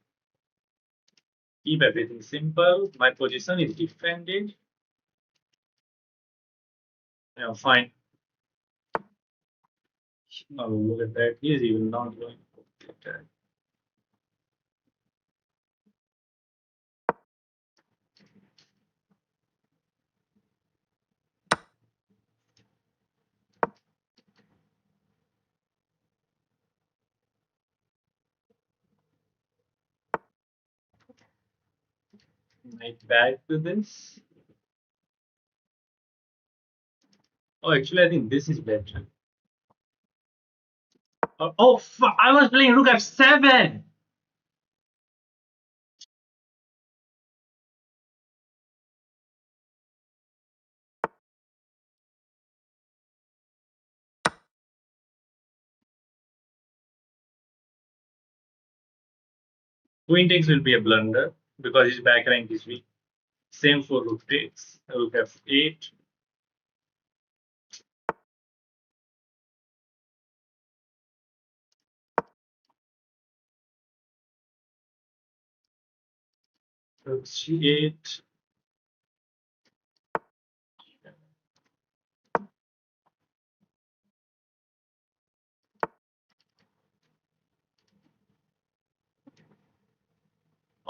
Keep everything simple. My position is defended. Yeah, fine. Now look at that. He is even not going for the attack. Knight back to this. Oh, actually, I think this is better. Oh, fuck! I was playing rook f7. Queen takes will be a blunder because his back rank is weak. Same for rook takes. Rook f8. Rook c8.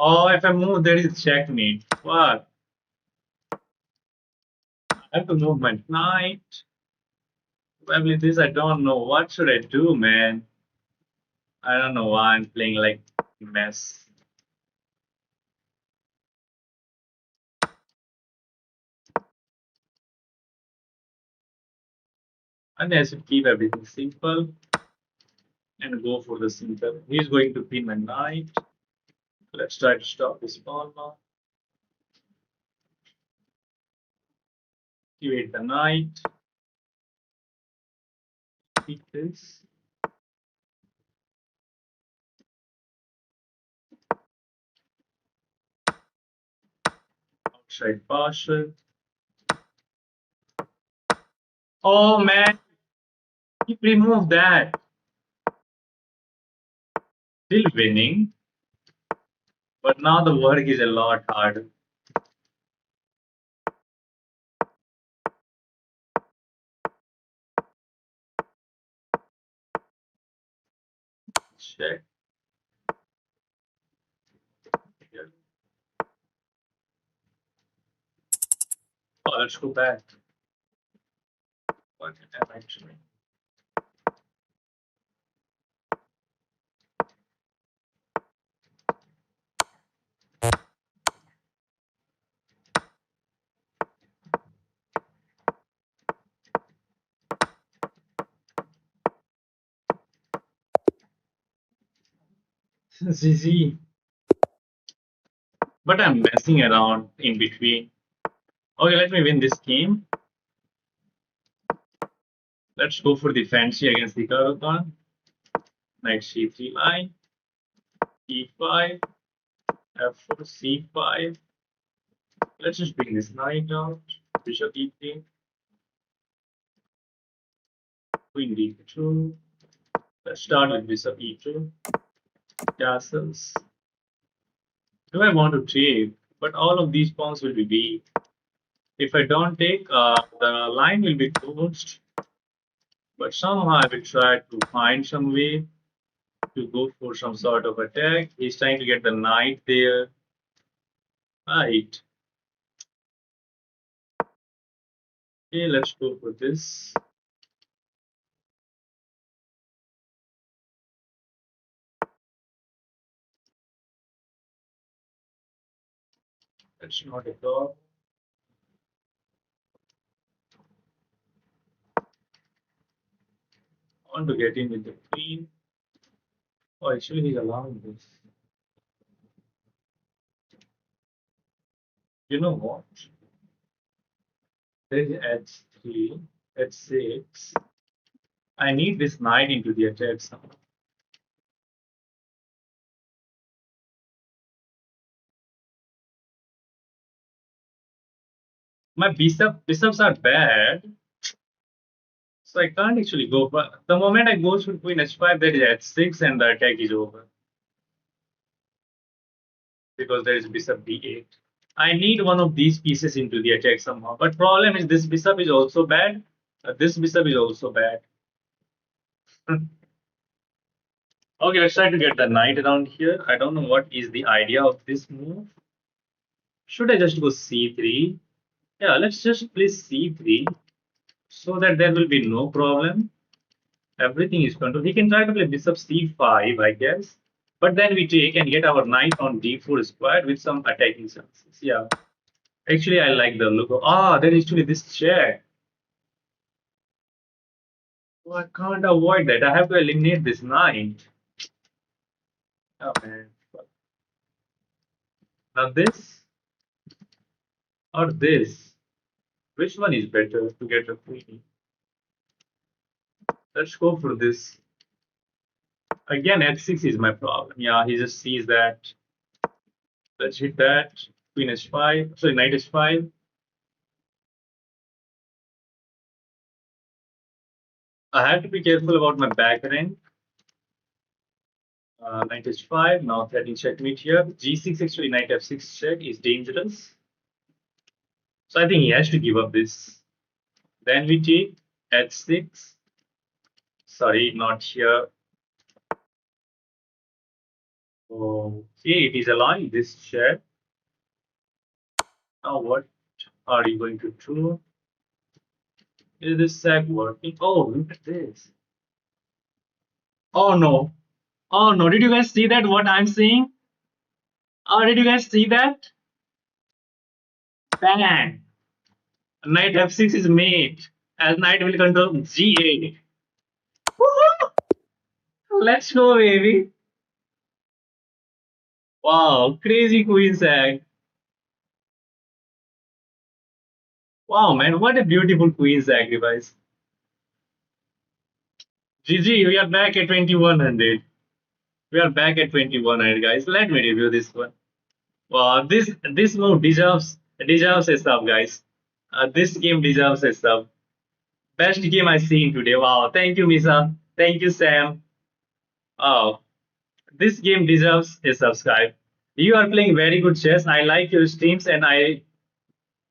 Oh, if I move, there is checkmate. What? I have to move my knight. Probably this, I don't know. What should I do, man? I don't know why I'm playing like mess. And I should keep everything simple and go for the simple. He's going to pin my knight. Let's try to stop this pawn now. Activate the knight. Keep this. Outside partial. Oh man, he removed that. Still winning, but now the work is a lot harder. Check. Oh, let's go back. What did I actually? ZZ. But I'm messing around in between. Okay, let me win this game. Let's go for the fancy against the Karotan. Knight c3 line, e5, f4, c5. Let's just bring this knight out. Bishop e3, queen d2. Let's start with bishop e2. Castles. Do I want to take? But all of these pawns will be weak. If I don't take, the line will be closed. But somehow I will try to find some way to go for some sort of attack. He's trying to get the knight there. Right. Okay, let's go for this. That's not a top. I want to get in with the queen. Oh, actually, he's allowing this. You know what? There's h3, h6. I need this knight into the attack somehow. My bishops are bad, so I can't actually go. But the moment I go to queen h5, there is h6, and the attack is over because there is bishop d8. I need one of these pieces into the attack somehow. But problem is this bishop is also bad. This bishop is also bad. Okay, let's try to get the knight around here. I don't know what is the idea of this move. Should I just go c3? Yeah, let's just play c3 so that there will be no problem. Everything is controlled. He can try to play bishop c5, I guess. But then we take and get our knight on d4 square with some attacking chances. Yeah. Actually, I like the look of. Ah, there is actually this check. Oh, I can't avoid that. I have to eliminate this knight. Oh, man. Now this or this. Which one is better to get a queen? Let's go for this. Again, h6 is my problem. Yeah, he just sees that. Let's hit that. Queen h5. Sorry, knight h5. I have to be careful about my back rank. Knight h5. Now threatening checkmate here. g6 actually knight f6 check is dangerous. So I think he has to give up this. Then we take h6. Sorry, not here. Okay, it is allowing this check. Now what are you going to do? Is this sack working? Oh, look at this. Oh no. Oh no. Did you guys see that? What I'm seeing? Oh, did you guys see that? Bang! Knight f6 is mate. As knight will control g8. Woohoo! Let's go, baby. Wow, crazy queen sack. Wow, man, what a beautiful queen sacrifice. GG, we are back at 2100. We are back at 2100, guys. Let me review this one. Wow, this move deserves a sub, guys. This game deserves a sub. Best game I've seen today. Wow, thank you, Misa. Thank you, Sam. Oh, this game deserves a subscribe. You are playing very good chess. I like your streams and I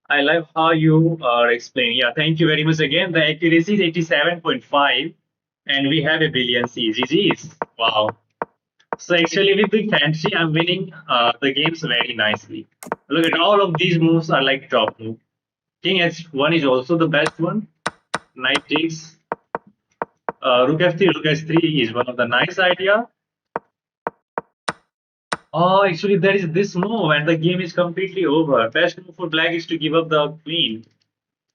love how you are explaining. Yeah, thank you very much again. The accuracy is 87.5 and we have a billion C. GG's. Wow. So actually with the fancy, I'm winning the games very nicely. Look at all of these moves are like top move. King H1 is also the best one. Knight takes. Rook F3, Rook H3 is one of the nice idea. Oh, actually there is this move and the game is completely over. Best move for black is to give up the queen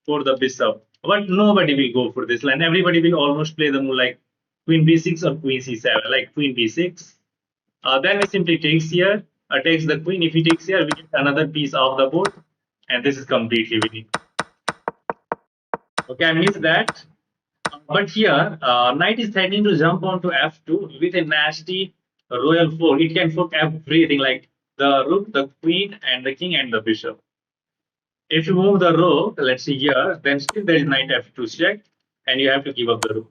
for the bishop. But nobody will go for this line. Everybody will almost play the move like queen b6 or queen c7, like queen b6. Then we simply takes here, takes the queen. If he takes here, we get another piece off the board, and this is completely winning. Okay, I missed that. But here, knight is threatening to jump onto f2 with a nasty royal fork. It can fork everything, like the rook, the queen, and the king and the bishop. If you move the rook, let's see here, then still there is knight f2 check, and you have to give up the rook.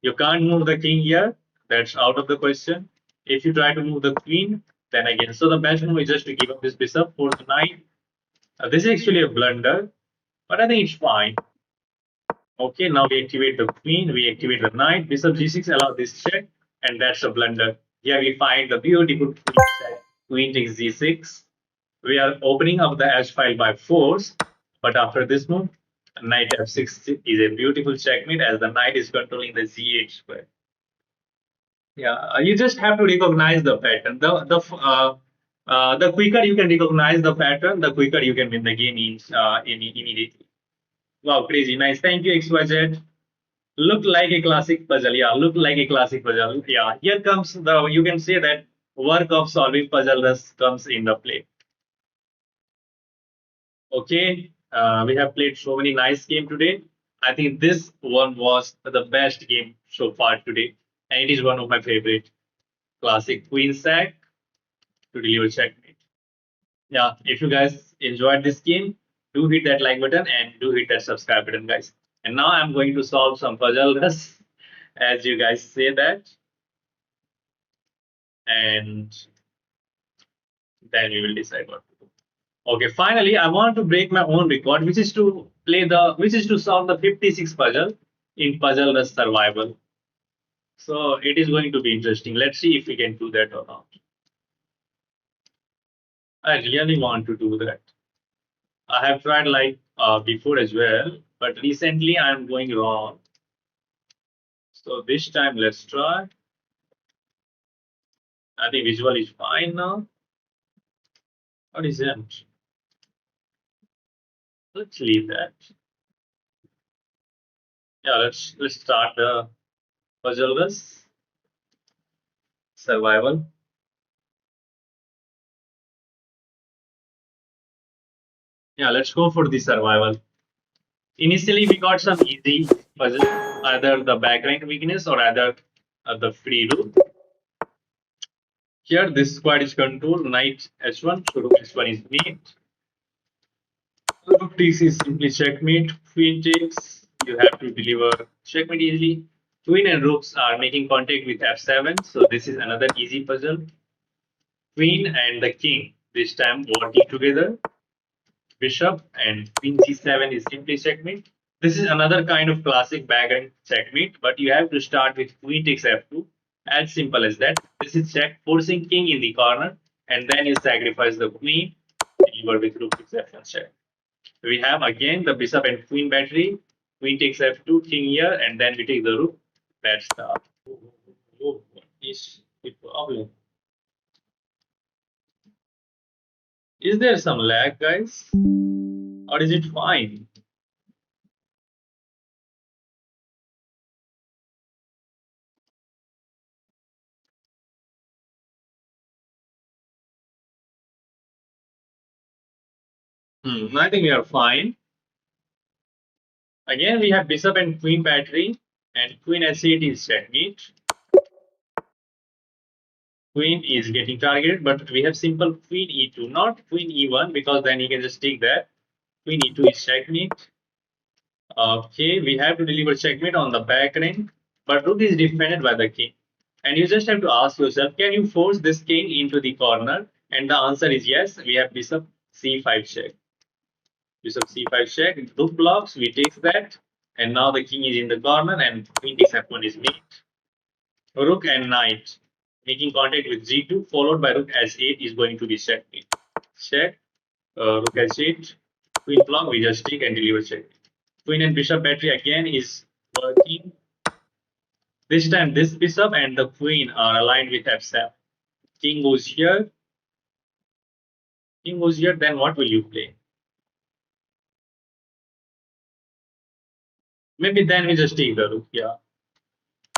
You can't move the king here, that's out of the question. If you try to move the queen, then again, so the best move is just to give up this bishop for the knight. This is actually a blunder, but I think it's fine. Okay, now we activate the queen, we activate the knight, bishop g6 allow this check, and that's a blunder. Here we find the beautiful queen check, queen takes g6. We are opening up the h file by force, but after this move, knight f6 is a beautiful checkmate as the knight is controlling the z8 square. Yeah, you just have to recognize the pattern. The quicker you can recognize the pattern, the quicker you can win the game immediately. Wow, crazy nice. Thank you, XYZ. Look like a classic puzzle. Yeah, look like a classic puzzle. Yeah, here comes the, you can say that work of solving puzzle comes in the play. Okay, we have played so many nice game today. I think this one was the best game so far today, and it is one of my favorite. Classic queen sack to deliver checkmate. Yeah, if you guys enjoyed this game, do hit that like button and do hit that subscribe button, guys. And now I'm going to solve some puzzles, as you guys say that, and then we will decide what to do. Okay, finally, I want to break my own record, which is to solve the 56 puzzle in Puzzle Rush Survival. So it is going to be interesting. Let's see if we can do that or not. I really want to do that. I have tried like before as well, but recently I'm going wrong. So this time let's try. I think visual is fine now. What is that? Let's leave that. Yeah, let's start the Puzzle Rush Survival. Yeah, let's go for the survival. Initially, we got some easy puzzle, either the back rank weakness or either the free rook. Here, this squad is controlled, knight h1, so rook h1 is mate. Rook takes is simply checkmate, queen takes, you have to deliver checkmate easily. Queen and rooks are making contact with f7, so this is another easy puzzle. Queen and the king, this time working together. Bishop and queen c7 is simply checkmate. This is another kind of classic background checkmate, but you have to start with queen takes f2. As simple as that. This is check, forcing king in the corner, and then you sacrifice the queen, deliver with rook takes f1 check. We have again the bishop and queen battery. Queen takes f2, king here, and then we take the rook. Bad start. Oh, what is the problem? Is there some lag, guys? Or is it fine? I think we are fine. Again, we have bishop and queen battery, and queen h8 is checkmate. Queen is getting targeted, but we have simple queen e2, not queen e1, because then he can just take that. Queen e2 is checkmate. Okay, we have to deliver checkmate on the back rank, but rook is defended by the king. And you just have to ask yourself, can you force this king into the corner? And the answer is yes. We have bishop c5 check. Bishop c5 check, rook blocks, we take that, and now the king is in the corner and queen takes f1 is mate. Rook and knight making contact with g2, followed by rook h8 is going to be checkmate. Check, rook h8, queen block, we just take and deliver check. Queen and bishop battery again is working. This time this bishop and the queen are aligned with f7. King goes here. King goes here, then what will you play? Maybe then we just take the rook, yeah.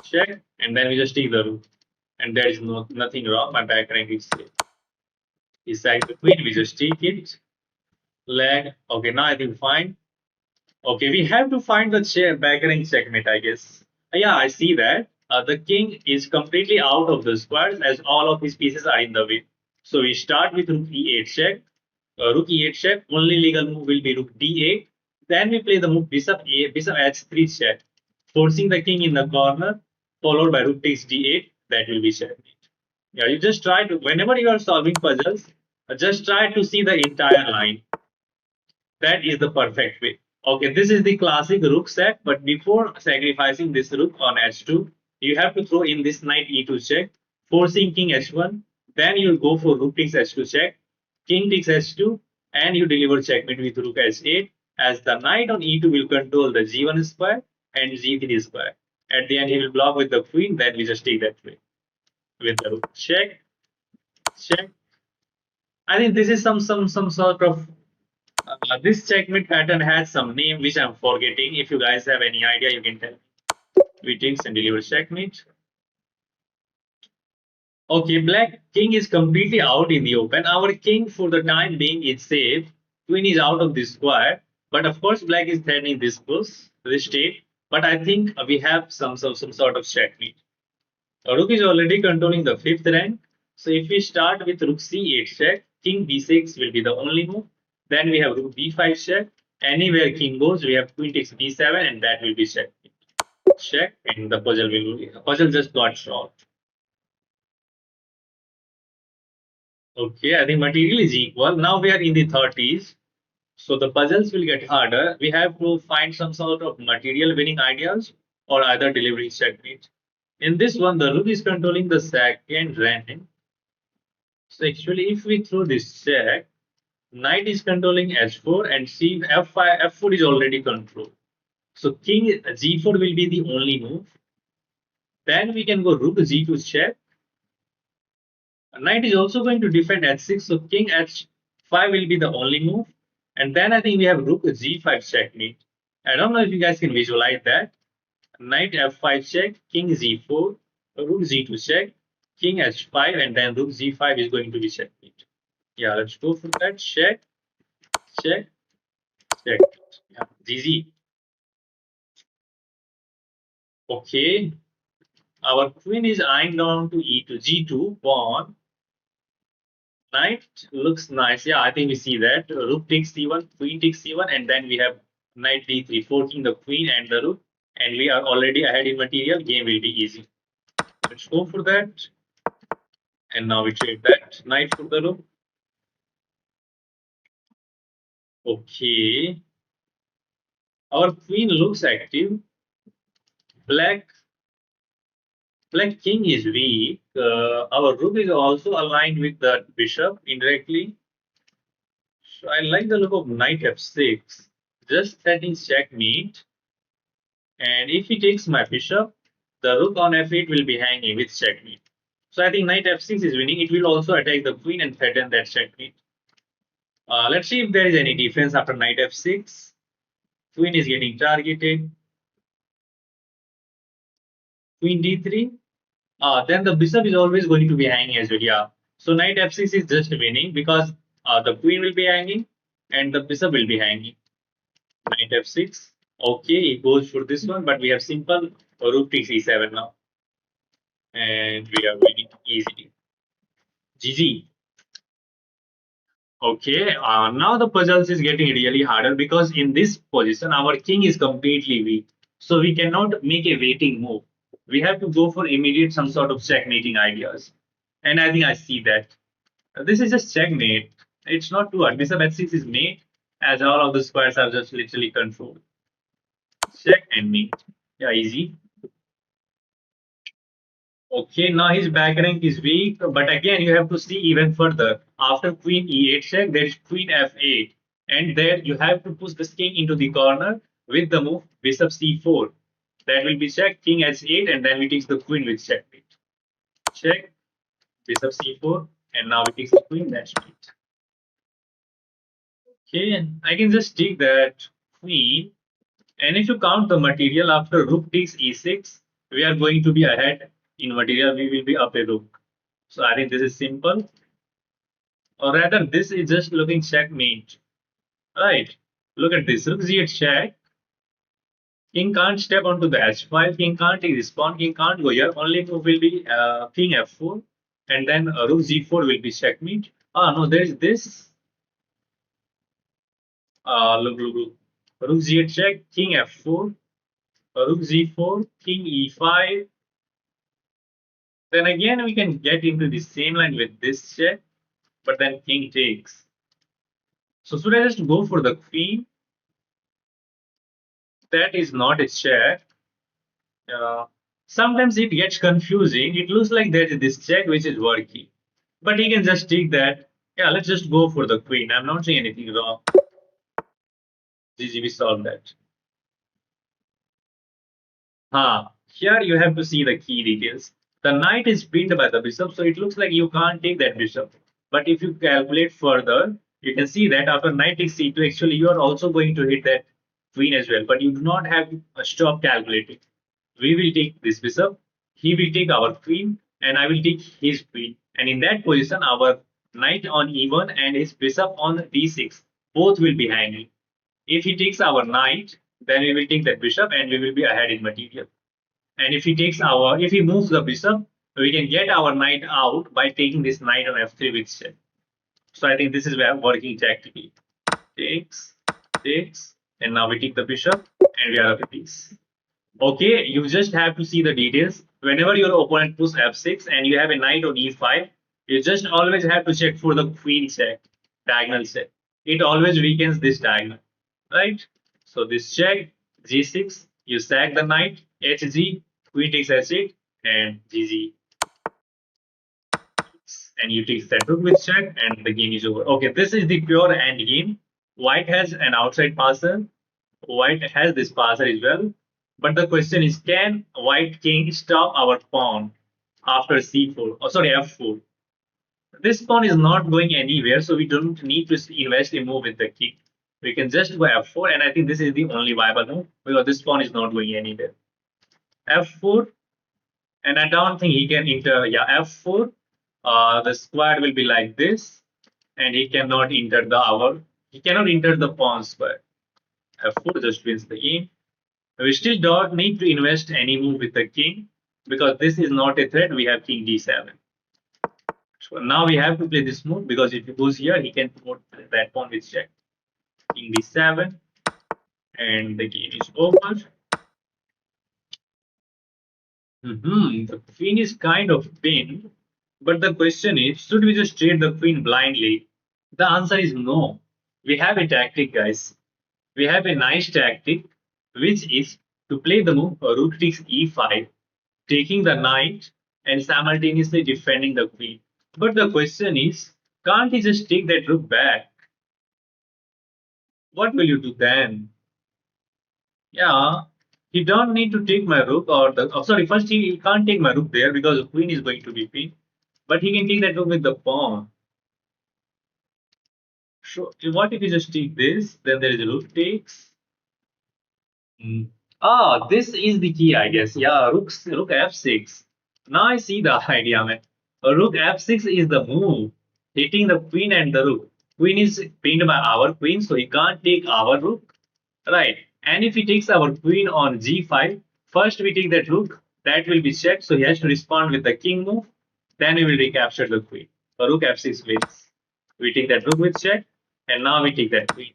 Check, and then we just take the rook. And there is nothing wrong, my back rank is safe. He sacked the queen, we just take it. Leg, okay, now I think fine. Okay, we have to find the back rank checkmate, I guess. Yeah, I see that. The king is completely out of the squares as all of his pieces are in the way. So we start with rook e8 check. Rook e8 check. Only legal move will be rook d8. Then we play the move bishop h3 check, forcing the king in the corner, followed by rook takes d8. That will be checkmate. Yeah, you just try to, whenever you are solving puzzles, just try to see the entire line. That is the perfect way. Okay, this is the classic rook set, but before sacrificing this rook on h2, you have to throw in this knight e2 check, forcing king h1. Then you go for rook takes h2 check, king takes h2, and you deliver checkmate with rook h8, as the knight on e2 will control the g1 square and g3 square. At the end, he will block with the queen, then we just take that way with the rook check, check. I think this is some sort of this checkmate pattern has some name which I'm forgetting. If you guys have any idea, you can tell. We takes and deliver checkmate. Okay, black king is completely out in the open. Our king, for the time being, is safe. Queen is out of this square, but of course, black is threatening this push, this state. But I think we have some sort of checkmate. Rook is already controlling the fifth rank. So if we start with rook c8 check, king b6 will be the only move. Then we have rook b5 check. Anywhere king goes, we have queen takes b7, and that will be check. Check, and the puzzle just got solved. Okay, I think material is equal. Now we are in the 30s. So the puzzles will get harder. We have to find some sort of material winning ideas or either delivery checkmate. In this one, the rook is controlling the second rank. So actually, if we throw this check, knight is controlling h4 and f5, f4 is already controlled. So king g4 will be the only move. Then we can go rook g2 check. Knight is also going to defend h6, so king h5 will be the only move. And then I think we have rook g5 checkmate. I don't know if you guys can visualize that. Knight f5 check, king z4, rook g2 check, king h5, and then rook g5 is going to be checkmate. Yeah, let's go for that. Check, check, check. Yeah, GG. Okay. Our queen is eyeing down to e2, g2, pawn. Knight looks nice. Yeah, I think we see that. Rook takes c1, queen takes c1, and then we have knight d3, forking the queen and the rook. And we are already ahead in material. Game will be easy. Let's go for that. And now we trade that knight for the rook. Okay. Our queen looks active. Black king is weak. Our rook is also aligned with the bishop indirectly. So I like the look of knight f6. Just setting checkmate. And if he takes my bishop, the rook on f8 will be hanging with checkmate. So I think knight f6 is winning. It will also attack the queen and threaten that checkmate. Let's see if there is any defense after knight f6. Queen is getting targeted. Queen d3. Then the bishop is always going to be hanging as well. Yeah. So knight f6 is just winning because the queen will be hanging and the bishop will be hanging. Knight f6. Okay, it goes for this one, but we have simple rook takes e7 now. And we are winning easily. GG. Okay, now the puzzles is getting really harder because in this position, our king is completely weak. So we cannot make a waiting move. We have to go for immediate some sort of checkmating ideas. And I think I see that. This is just checkmate. It's not too hard. Bishop h6 is mate, as all of the squares are just literally controlled. Check and mate. Yeah, easy. Okay, now his back rank is weak, but again, you have to see even further. After queen e8 check, there is queen f8, and there you have to push this king into the corner with the move bishop c4. That will be check, king h8, and then we take the queen with checkmate. Check, bishop c4, and now we take the queen, that's mate. Okay, I can just take that queen, and if you count the material after rook takes e6, we are going to be ahead in material, we will be up a rook. So I think this is simple. Or rather, this is just looking checkmate. Right? Look at this. Rook z8 check. King can't step onto the h5. King can't respond. King can't go here. Only move will be king f4. and then rook g4 will be checkmate. Ah, no, there is this. Look. Rook g8 check, king f4, rook g4, king e5. Then again, we can get into the same line with this check, but then king takes. So should I just go for the queen? That is not a check. Uh, Sometimes it gets confusing. It looks like there is this check which is working, but he can just take that. Yeah, let's just go for the queen. I'm not saying anything wrong. GG, we solved that. Here you have to see the key details. The knight is pinned by the bishop, so it looks like you can't take that bishop. But if you calculate further, you can see that after knight takes c2, actually you are also going to hit that queen as well. But you do not have to stop calculating. We will take this bishop, he will take our queen, and I will take his queen. And in that position, our knight on e1 and his bishop on d6 both will be hanging. If he takes our knight, then we will take that bishop and we will be ahead in material. And if he moves the bishop, we can get our knight out by taking this knight on f3 with check. So I think this is where working tactically. Takes, takes, and now we take the bishop and we are at peace. Okay, you just have to see the details. Whenever your opponent puts f6 and you have a knight on e5, you just always have to check for the queen check, diagonal check. It always weakens this diagonal, right? So this check, g6, you sack the knight, hg, queen takes h8, and gg. And you take that rook with check, and the game is over. Okay, this is the pure end game. White has an outside passer. White has this passer as well. But the question is, can white king stop our pawn after c4? Oh, sorry, f4. This pawn is not going anywhere, so we don't need to invest a move with the king. We can just go f4, and I think this is the only viable move because this pawn is not going anywhere. f4, and I don't think he can enter. Yeah, f4. The square will be like this, and he cannot enter the pawn square. f4 just wins the game. We still don't need to invest any move with the king because this is not a threat. We have king d7. So now we have to play this move because if he goes here, he can put that pawn with check. King d7, and the game is over. The queen is kind of pinned, but the question is, should we just trade the queen blindly? The answer is no. We have a tactic, guys. We have a nice tactic, which is to play the move rook takes e5, taking the knight and simultaneously defending the queen. But the question is, can't he just take that rook back? What will you do then? Yeah, he don't need to take my rook or the. Oh, sorry, first he can't take my rook there because the queen is going to be pinned. But he can take that rook with the pawn. So what if you just take this? Then there is a rook takes. This is the key, I guess. Yeah, rook f6. Now I see the idea, man. Rook f6 is the move, hitting the queen and the rook. Queen is pinned by our queen, so he can't take our rook, right? And if he takes our queen on g5, first we take that rook, that will be checked, so he has to respond with the king move. Then we will recapture the queen. So rook f6 wins. We take that rook with check, and now we take that queen.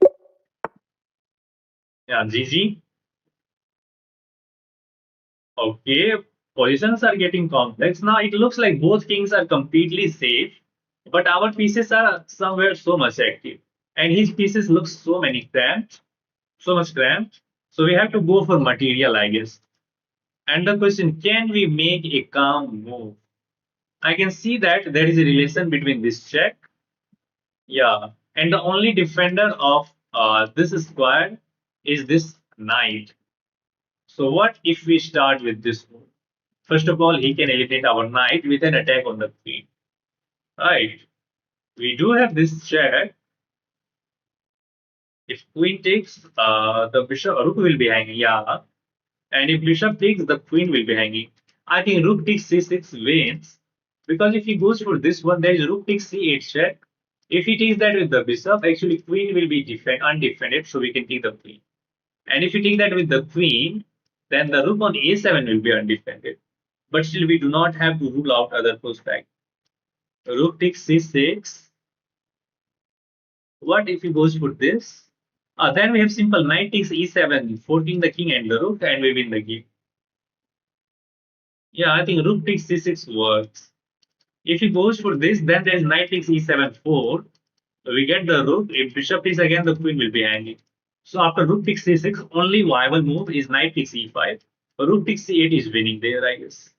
Yeah, GG. Okay, positions are getting complex. Now it looks like both kings are completely safe, but our pieces are somewhere so much active. And his pieces look so much cramped. So we have to go for material, I guess. And the question, can we make a calm move? I can see that there is a relation between this check. Yeah. And the only defender of this square is this knight. So what if we start with this move? First of all, he can eliminate our knight with an attack on the queen. Right. We do have this check. If queen takes, the bishop, rook will be hanging. Yeah. And if bishop takes, the queen will be hanging. I think rook takes c6 wins. Because if he goes for this one, there is rook takes c8 check. If he takes that with the bishop, actually queen will be undefended, so we can take the queen. And if you take that with the queen, then the rook on a7 will be undefended. But still, we do not have to rule out other prospects. Rook takes c6. What if he goes for this? Then we have simple knight takes e7, forking the king and the rook, and we win the game. Yeah, I think rook takes c6 works. If he goes for this, then there's knight takes e7 4. We get the rook. If bishop takes again, the queen will be hanging. So after rook takes c6, only viable move is knight takes e5. Rook takes c8 is winning there, I guess.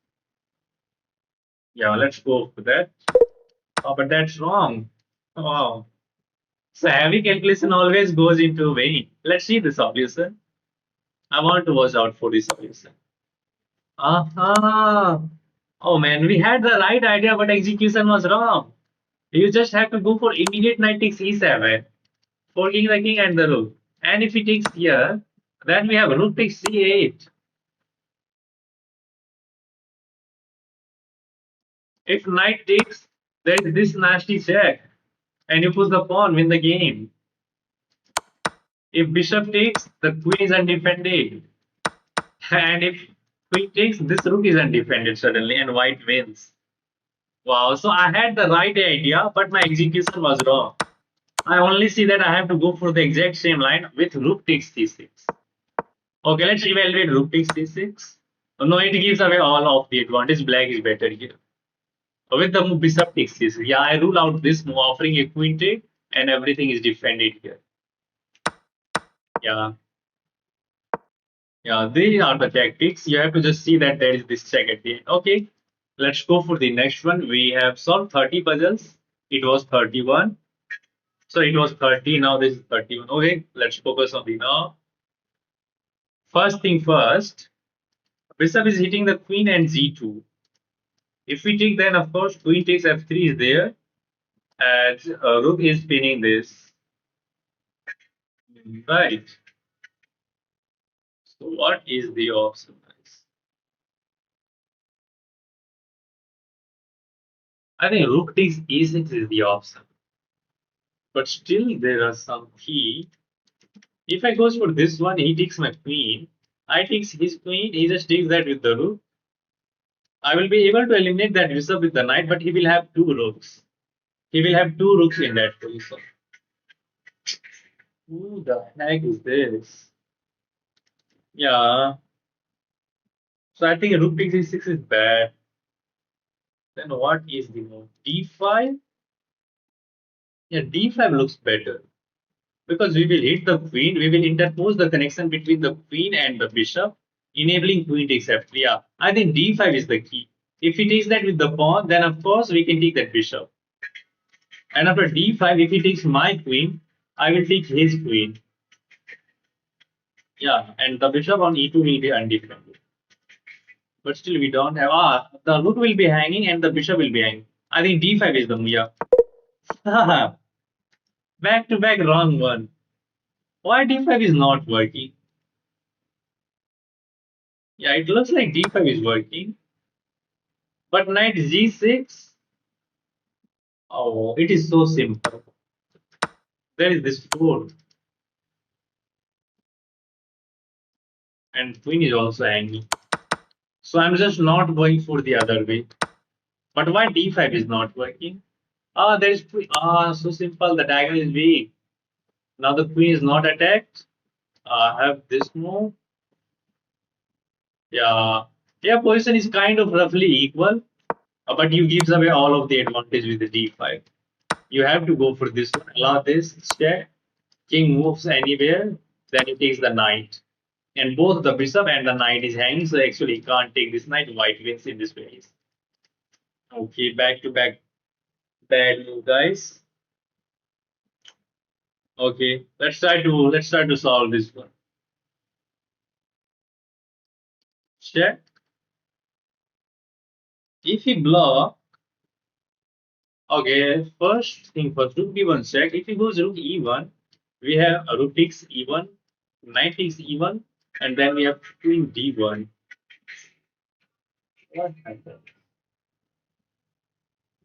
Yeah, let's go for that. Oh, but that's wrong. Oh. So heavy calculation always goes into vain. Let's see the solution. I want to watch out for the solution. Aha! Oh man, we had the right idea, but execution was wrong. You just have to go for immediate knight takes e7, forking the king and the rook. And if he takes here, then we have rook takes c8. If knight takes, there is this nasty check, and you push the pawn, win the game. If bishop takes, the queen is undefended. And if queen takes, this rook is undefended suddenly, and white wins. Wow, so I had the right idea, but my execution was wrong. I only see that I have to go for the exact same line with rook takes c6. Okay, let's evaluate rook takes c6. No, it gives away all of the advantage. Black is better here. With the move bishop takes c6. Yeah, I rule out this move, offering a queen take, and everything is defended here. Yeah. Yeah, these are the tactics. You have to just see that there is this check at the end. Okay, let's go for the next one. We have solved 30 puzzles. It was 31. So it was 30. Now this is 31. Okay, let's focus on the now. First thing first, bishop is hitting the queen and g2. If we take, then of course queen takes f3 is there, and rook is pinning this. Right. So what is the option, guys? I think rook takes e6 is the option, but still there are some key. If I goes for this one, he takes my queen. I takes his queen. He just takes that with the rook. I will be able to eliminate that bishop with the knight, but he will have two rooks. He will have two rooks in that position. Who the heck is this? Yeah. So I think rook takes e6 is bad. Then what is the move? d5? Yeah, d5 looks better. Because we will hit the queen, we will interpose the connection between the queen and the bishop, enabling queen takes f3. Yeah, I think d5 is the key. If he takes that with the pawn, then of course we can take that bishop. And after d5, if he takes my queen, I will take his queen. Yeah, and the bishop on e2 will be undefended. But still we don't have, the rook will be hanging and the bishop will be hanging. I think d5 is the move, yeah. Back to back wrong one. Why d5 is not working? Yeah, it looks like d5 is working. But knight g6, oh, it is so simple. There is this 4, and queen is also hanging. So I'm just not going for the other way. But why d5 is not working? There is so simple. The diagonal is weak. Now the queen is not attacked. I have this move. Yeah, yeah. Position is kind of roughly equal, but you gives away all of the advantage with the d5. You have to go for this one. Allow this check. King moves anywhere, then he takes the knight. And both the bishop and the knight is hanging, so actually he can't take this knight. White wins in this phase. Okay, back to back bad move, guys. Okay, let's try to solve this one. Check. If he block, okay, first thing first, rook b1 check. If he goes rook e1, we have a rook takes e1, knight takes e1, and then we have queen d1. What happened?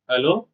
Hello?